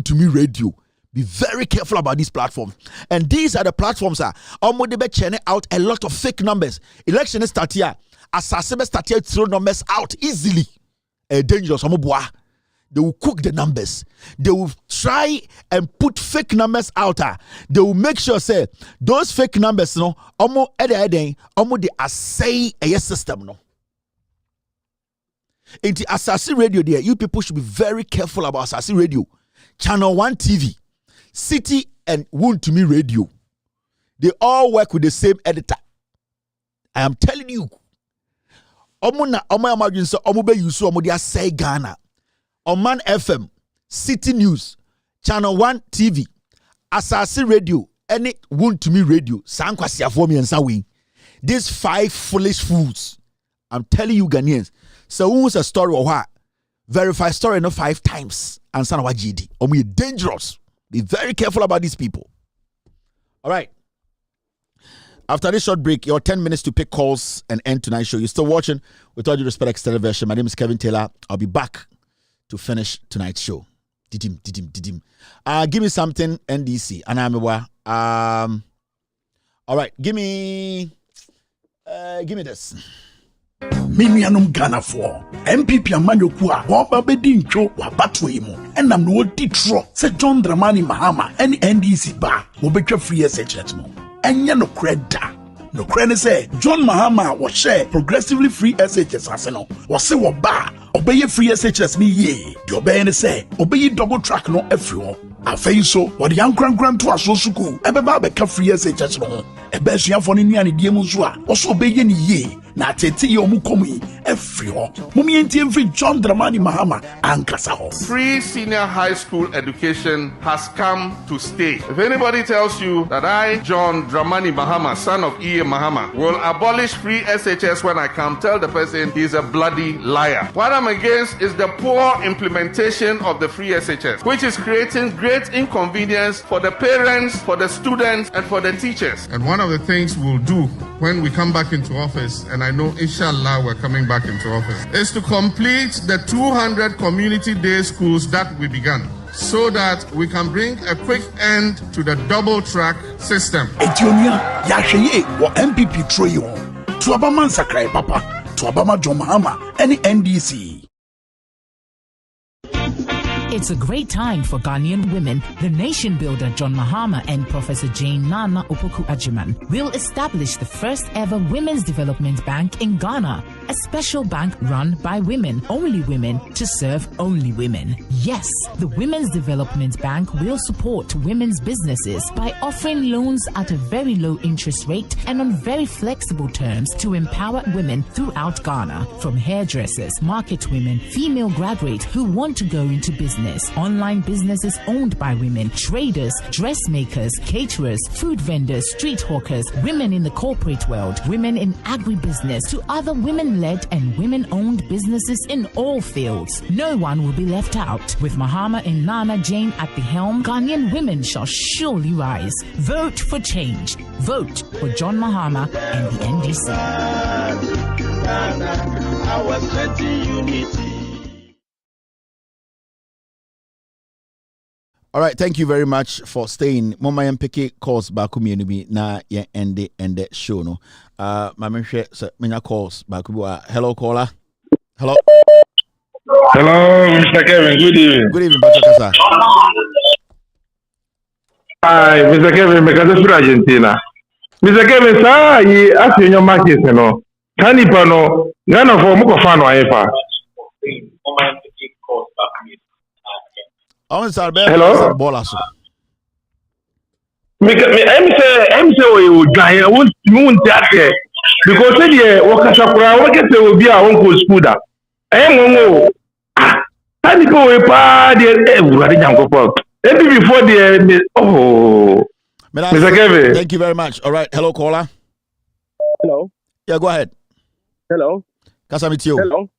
To me radio. Be very careful about these platforms. And these are the platforms that are churning out a lot of fake numbers. Election is start here. Assassin start here throw numbers out easily. Dangerous. They will cook the numbers. They will try and put fake numbers out. They will make sure say those fake numbers no the assay a system no. In the Assassin Radio there, you people should be very careful about Assassin Radio. Channel 1 TV, City and Wound to Me Radio. They all work with the same editor. I am telling you. Say Ghana. Oman FM, City News, Channel 1 TV, Assassin Radio, and Wound to Me Radio. These 5 foolish fools. I'm telling you, Ghanaians. So who's a story or what? Verify story no 5 times. And son of GD. We dangerous. Be very careful about these people. All right. After this short break, your 10 minutes to pick calls and end tonight's show. You're still watching with all due respect extended version. My name is Kevin Taylor. I'll be back to finish tonight's show. Didim. Give me something NDC. And I'm all right. Give me this. Minianum Ghana for MPP Amanyokua Waba Bedincho Wabatwemo and I'm no ditro said John Dramani Mahama and NDC bar will be free SHS no and ya no creda. No credit say John Mahama was share progressively free SHS arsenal was say what bar obey free SHS me ye the obey say obey double track no everyone. I face so what the young grand to us so school ebeba beka free SHS no ebesia for ni ani die mu so a also obey ni ye na tete ye omu komi every ho mumi enti every John Dramani Mahama ankasa ho. Free senior high school education has come to stay. If anybody tells you that I, John Dramani Mahama, son of E. Mahama, will abolish free SHS when I come, tell the person he's a bloody liar. What I'm against is the poor implementation of the free SHS, which is creating great inconvenience for the parents, for the students, and for the teachers. And one of the things we'll do when we come back into office, and I know inshallah we're coming back into office, is to complete the 200 community day schools that we began, so that we can bring a quick end to the double track system. Etionia Yasheye or MPP Troyo to Abama Sakrai Papa to Abama John Mahama any NDC. It's a great time for Ghanaian women. The nation builder John Mahama and Professor Jane Nana Opoku Ajiman will establish the first ever Women's Development Bank in Ghana. A special bank run by women, only women, to serve only women. Yes, the Women's Development Bank will support women's businesses by offering loans at a very low interest rate and on very flexible terms to empower women throughout Ghana. From hairdressers, market women, female graduates who want to go into business, online businesses owned by women, traders, dressmakers, caterers, food vendors, street hawkers, women in the corporate world, women in agribusiness, to other women-led and women-owned businesses in all fields. No one will be left out. With Mahama and Nana Jane at the helm, Ghanaian women shall surely rise. Vote for change. Vote for John Mahama and the NDC. All right, thank you very much for staying. Mama MPK calls Bakumi Nubi na ya end the show no. Mama share many calls Bakubu. Hello caller. Hello. Hello, Mr. Kevin. Good evening. Good evening, Patrick. Hi, Mr. Kevin. Because from Argentina. Mr. Kevin, sir, you ask your market, you know. Tani pano, Ghana for muko fano aifa. Hello. I'm say we giant won't that because say wakasakura wakese obi a won ko school da. Ngongo. Tani ko we pa de urade nyankopɔ. Maybe before the Mr. Kevin. Thank you very much. All right. Hello, caller. Hello. Yeah, go ahead. Hello. Kasamitio. Hello.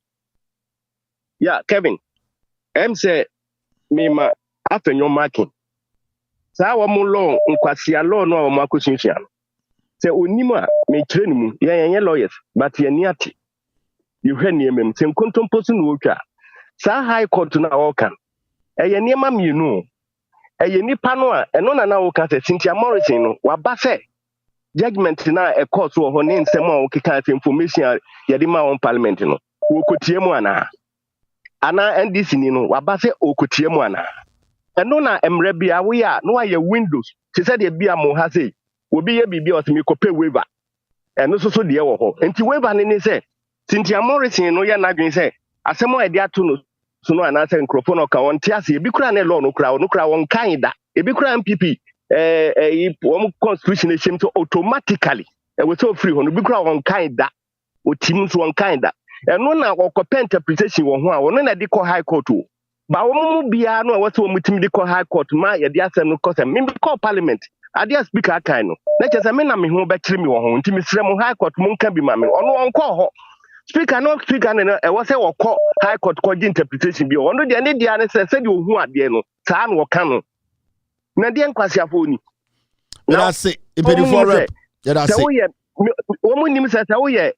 Yeah, Kevin. Say me ma after your marking. Sa wa mo long nkwasi alo no wa makosunsia. Se onima me train mu ye lawyers but ye ni ate. You hwe niemem se nkontompo so no otwa. Sa high court na wo kan. Eye niema mienu. Eye nipa no a eno na wo kan se Cynthia Morrison no wa ba se judgment na e court wo ho ne nsem a wo keka information ye di ma on parliament no. Wo kotie mu ana NDC ni no wa ba se okotie mu ana. Eno na emre bia we a no aye windows. She said e bia mo ha say obi ye bibia o se me kope waiver. Eno so de wo ho. Enti waiver ni say Cynthia Morrison no ye na dwen say asemo e de ato no so no ana say microphone o ka won ti ase ebi kura na law no kura won kan da ebi kura MPP won constitution e shim to automatically e we so free ho no ebi kura won kan da o tim so won kan da eno na okopɛ interpretation wo ho a won na de high court o ba wo mu bia no a wo so mutim de high court ma ye de asem no kosem me call parliament adia speaker kan no na chese me na me ho be kire me wo ho ntimi sire mu high court mu nka bi ma me ono won kɔ ho speaker no na e wo se wo kɔ high court kɔ gi interpretation bi ono de ne dia ne se de ohu ade no saa no ka no na de nkwasi afo ni na say impedifo rep ya da say wo mu nim se wo ye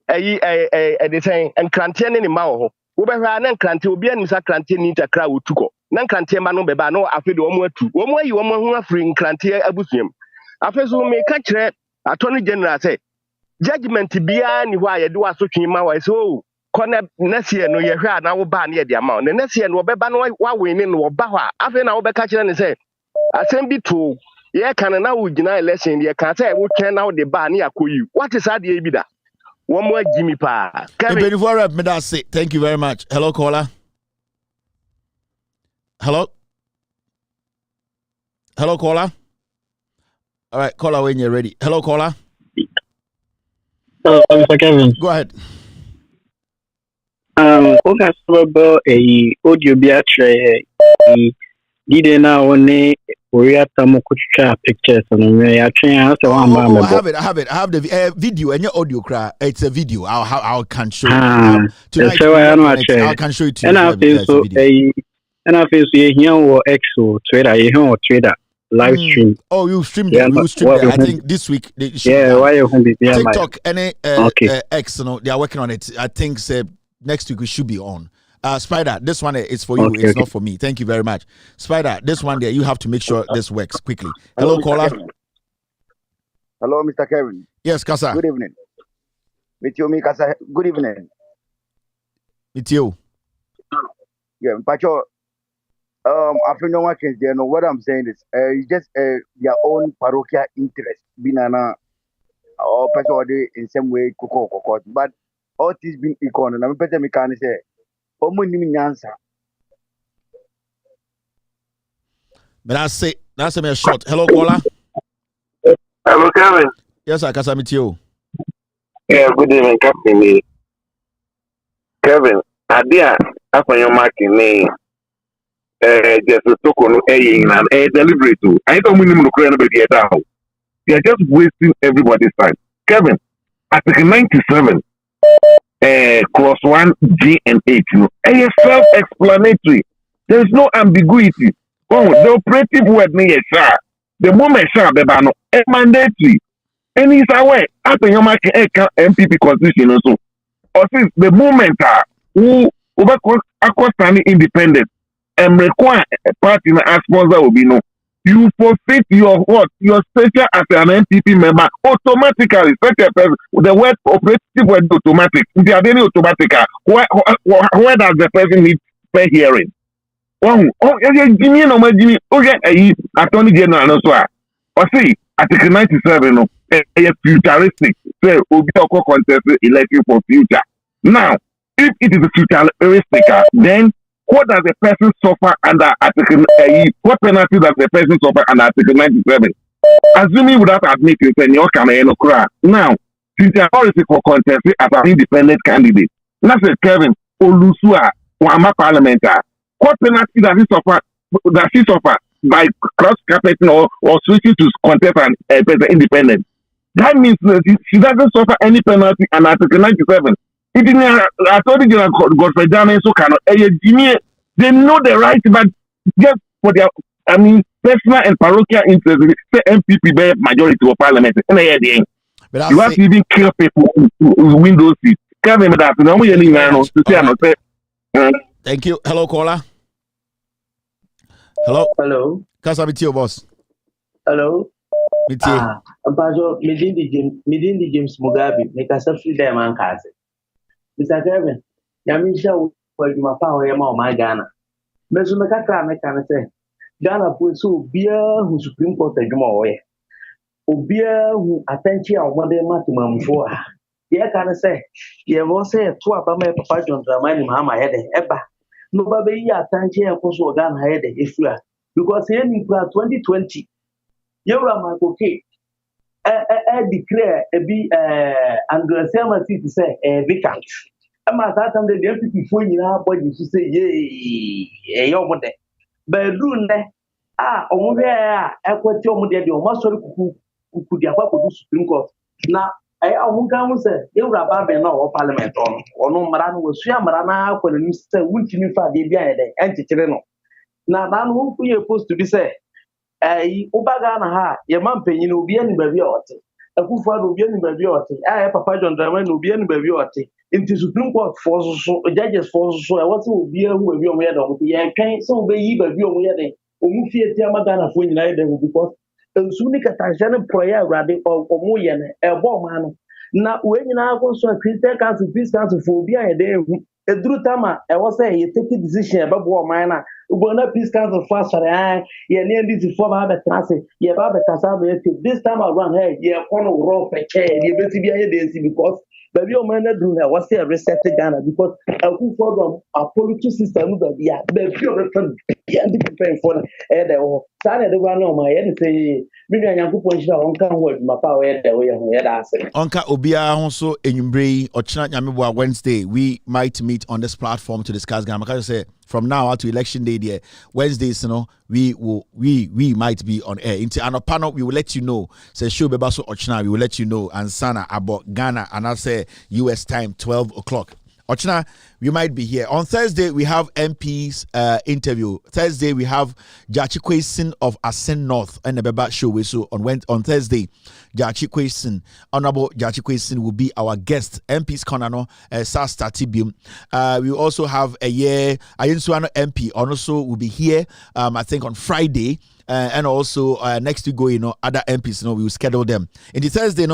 de say enkrante ne ma wo ho wo be hwa na enkrante obi anim sa krante ni takra wo tukɔ na enkrante ma no be ba no afi de wo mu atu wo mu ayi wo mu ho afri enkrante abusuam afi so me ka kyerɛ attorney general say judgment bia ni hwa ye de wa so twen ma wa so kɔna next year no ye hwa na wo ba na ye de ama no next year no wo be ba no wa win no wo ba hwa afi na wo be ka kyerɛ ne say asem bi to ye kan na wo gina election ye kan say wo twen na wo de ba na yakoyi what is that ye bi da one more Jimmy Pa. Thank you very much. Hello, caller. Hello. Hello, caller. All right, caller when you're ready. Hello, caller. Hello, Mr. Kevin. Go ahead. Okay, so about a audio biatre. Did now one we are pictures and I have it. I have the video and your audio cry. It's a video. I can show you. Tonight, so I can show it to you. And I feel so and I feel so here or X or Twitter, or Twitter live stream. Oh, you streamed it. You streamed it. I think this week. Why you be TikTok and X, you know, they are working on it. I think next week we should be on. Spider, this one is for you. Okay, it's not for me. Thank you very much. Spider, this one there, you have to make sure this works quickly. Hello, caller. Hello, Mr. Kevin. Yes, Kasa. Good evening. With you, me, Kasa. Good evening. With you. Yeah, Pacho. After no one can know what I'm saying is, just their own parochial interest. Binana or Pacho in some way, Coco, but all this being equal, and I'm better mechanic say. But that's a short. Hello, caller. Hello, Kevin. Yes, I can meet you. Yeah, good evening, Captain. Kevin, idea after your marking name. Just a token and deliberate. I don't mean to create anybody down. They are just wasting everybody's time. Kevin, Article 97. Clause 1 G and H. It's self-explanatory. There is no ambiguity. Oh, the operative word is the moment bebano mandatory. And it's away after your marking MPP constitution also. Or since the moment who over standing independent and require a party as sponsor will be no. you forfeit your what? Your stature as an NPP member automatically. Such a person, the word operative word automatic. They are very automatic. Where does the person need fair hearing? Jimmy, no, Jimmy. Okay, Attorney General, no, sir. Or see, Article 97, no, futuristic. Say, will be a contest election for future. Now, if it is a futuristic, then what does the person suffer under Article? What penalty does the person suffer under Article 97? Assuming without admitting, then you can cry. Now, futuristic for contest as an independent candidate. That's it, Kevin Olusua, Wama parliamentary. What penalty does he suffer? Does he suffer by cross-carpeting or switching to contest and independent? That means that she doesn't suffer any penalty under Article 97. It is I told you Godfrey Dame so cannot. They know the right, but just for their personal and parochial interest, the MPP be majority of parliament. And you have to even kill people who win those seats. Thank you. Hello, caller. Hello. Hello. Kasa with you, boss. Hello. With you. Mpajo, Midindi James Mugabe, make us a free day man case. Mr. Kevin, Yamisha will be my power of my Ghana. Mesumaka can say, Ghana put so beer who Supreme Court a Jumoe. O beer who attention on one day maximum for her. Yeah, can I say, you will say a 2 about my papa John Dramani Mahama head ever. Nobody attention and also Ghana head if you are. Because here in 2020, you're my okay. I declare a be Andrew Selma to say a vacant. I'm at that time the deputy before you have body to say, yea, a young one. But do over there, I quit your mother, your master who could have to Supreme Court. Now, I won't say, you're a barber or parliament or no Maran was Shamarana for the Mr. Wunty for the behind the anti chileno. Now, who you supposed to be said? Ubagana ha, your man paying you be any baby or a good father will be any baby or I have a John Draman will be any baby or into Supreme Court forces judges forces so I want to be a who will be on the other. Yeah, can't so be even be on the other. Umufi Yamagana for United because Sunika Tanzania prayer rabbit or Moyan, a woman. Now, when you now go to a Christian council, peace council for be a day. A Drew Tama, I was saying, you take a decision about war miner. Ubona peace council fast for the yeah, near this form of a transit, yeah, about the Cassava. This time around, hey, yeah, on a rough chair, you better be a daisy because the real man that do that was a reset Ghana because a who for them a political system that yeah, the pure reference and the for the Sana the one on my head say, maybe I am going to on word my power the way I had Onka Obia also in Yumbre or China Wednesday, we might meet on this platform to discuss Ghana. Because I say from now on to election day there, Wednesdays, you know, we might be on air. Into an panel, we will let you know. Say show Bebaso Ochina, we will let you know. And Sana about Ghana, and I say US time 12 o'clock. Ochina, we might be here. On Thursday, we have MP's interview. Thursday, we have Jachi Kwesin of Asen North and the Beba show. So on Thursday, Jachi Kwesin, Honorable Jachi Kwesin will be our guest. MP's Konano, SAS Tatibium. We also have a year, Ayensuano MP also will be here, I think on Friday. And also next week, other MPs, we will schedule them. In the Thursday,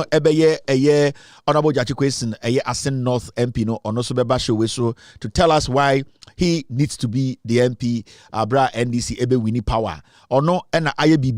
a year, Honorable Jachi Kwesin, a year Asen North MP, on also Beba show so to tell us why he needs to be the MP, Bra NDC Ebe Winnie Power. Or no, and I be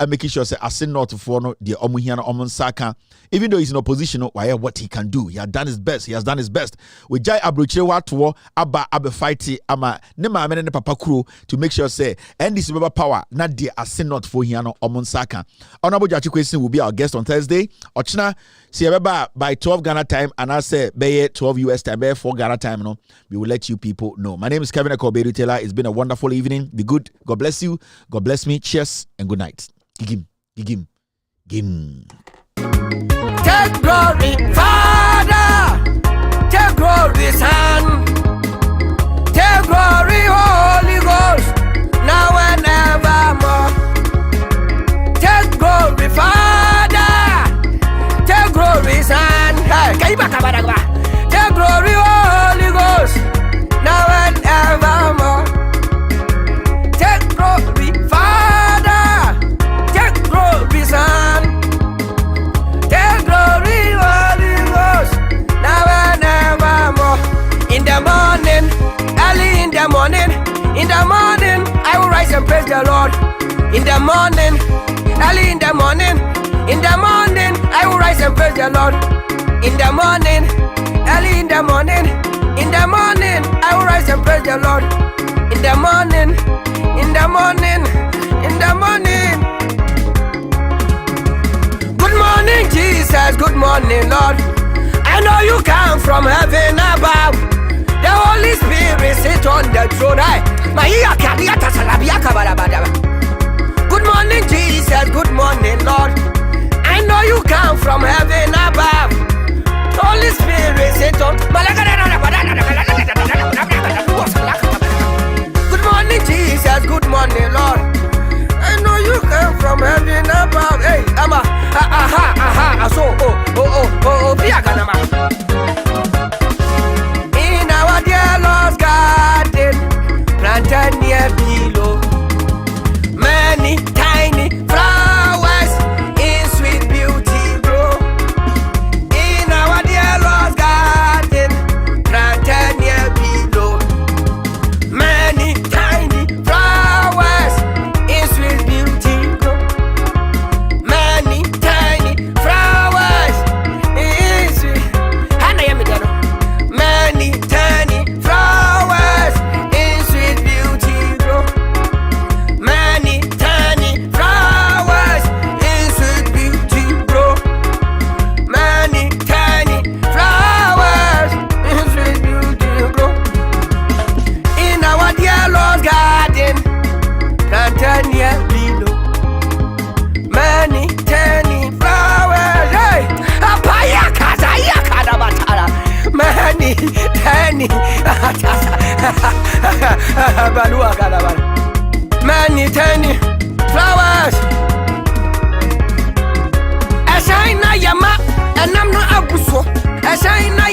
making sure say Asen North for no the Omuhiana Omonsaka. Even though he's in opposition, why what he can do. He has done his best. He has done his best. With Jai Abruchewa to Abba fighting Ama Nema Amene Papa Crew to make sure say NDC Beba Power, not the Asen North for Hiano Omonsaka. Honorable Jachi Kwesin will be our guest on Thursday. Ochina, see by 12 Ghana time, and I say by 12 US time, by 4 Ghana time, we will let you people know. My name is Kevin Akoberu Taylor. It's been a wonderful evening. Be good. God bless you. God bless me. Cheers and good night. Gigim. Take glory, Father. Take glory, Son. Take glory, Holy Ghost. Now and evermore. Take glory, Father. Take glory, Son. Take glory, Holy Ghost. Now and evermore. Take glory, Father. praise the Lord. In the morning, early in the morning, I will rise and praise the Lord. In the morning, early in the morning, I will rise and praise the Lord. In the morning, Good morning, Jesus. Good morning, Lord. I know you come from heaven above. The Holy Spirit sit on the throne. Good morning, Jesus. Good morning, Lord. I know you come from heaven above. Holy Spirit sit on. Good morning, Jesus. Good morning, Lord. I know you come from heaven above. Hey, ama, in our dear Lord's garden, planted near below, many tiny flowers in sweet beauty grow. In our dear Lord's garden, planted near below, many tiny flowers in sweet beauty grow. Many tiny flowers in sweet. Many tiny flowers in sweet beauty grow. Many tiny flowers in sweet beauty grow. Many tiny flowers in sweet beauty grow. In our dear Lord's garden, planted near below, many tiny flowers. Hey, apaya kazaya kadabatara. Many tiny balua kadabara. Many tiny flowers. Esaina yama, enamno aguso. Esaina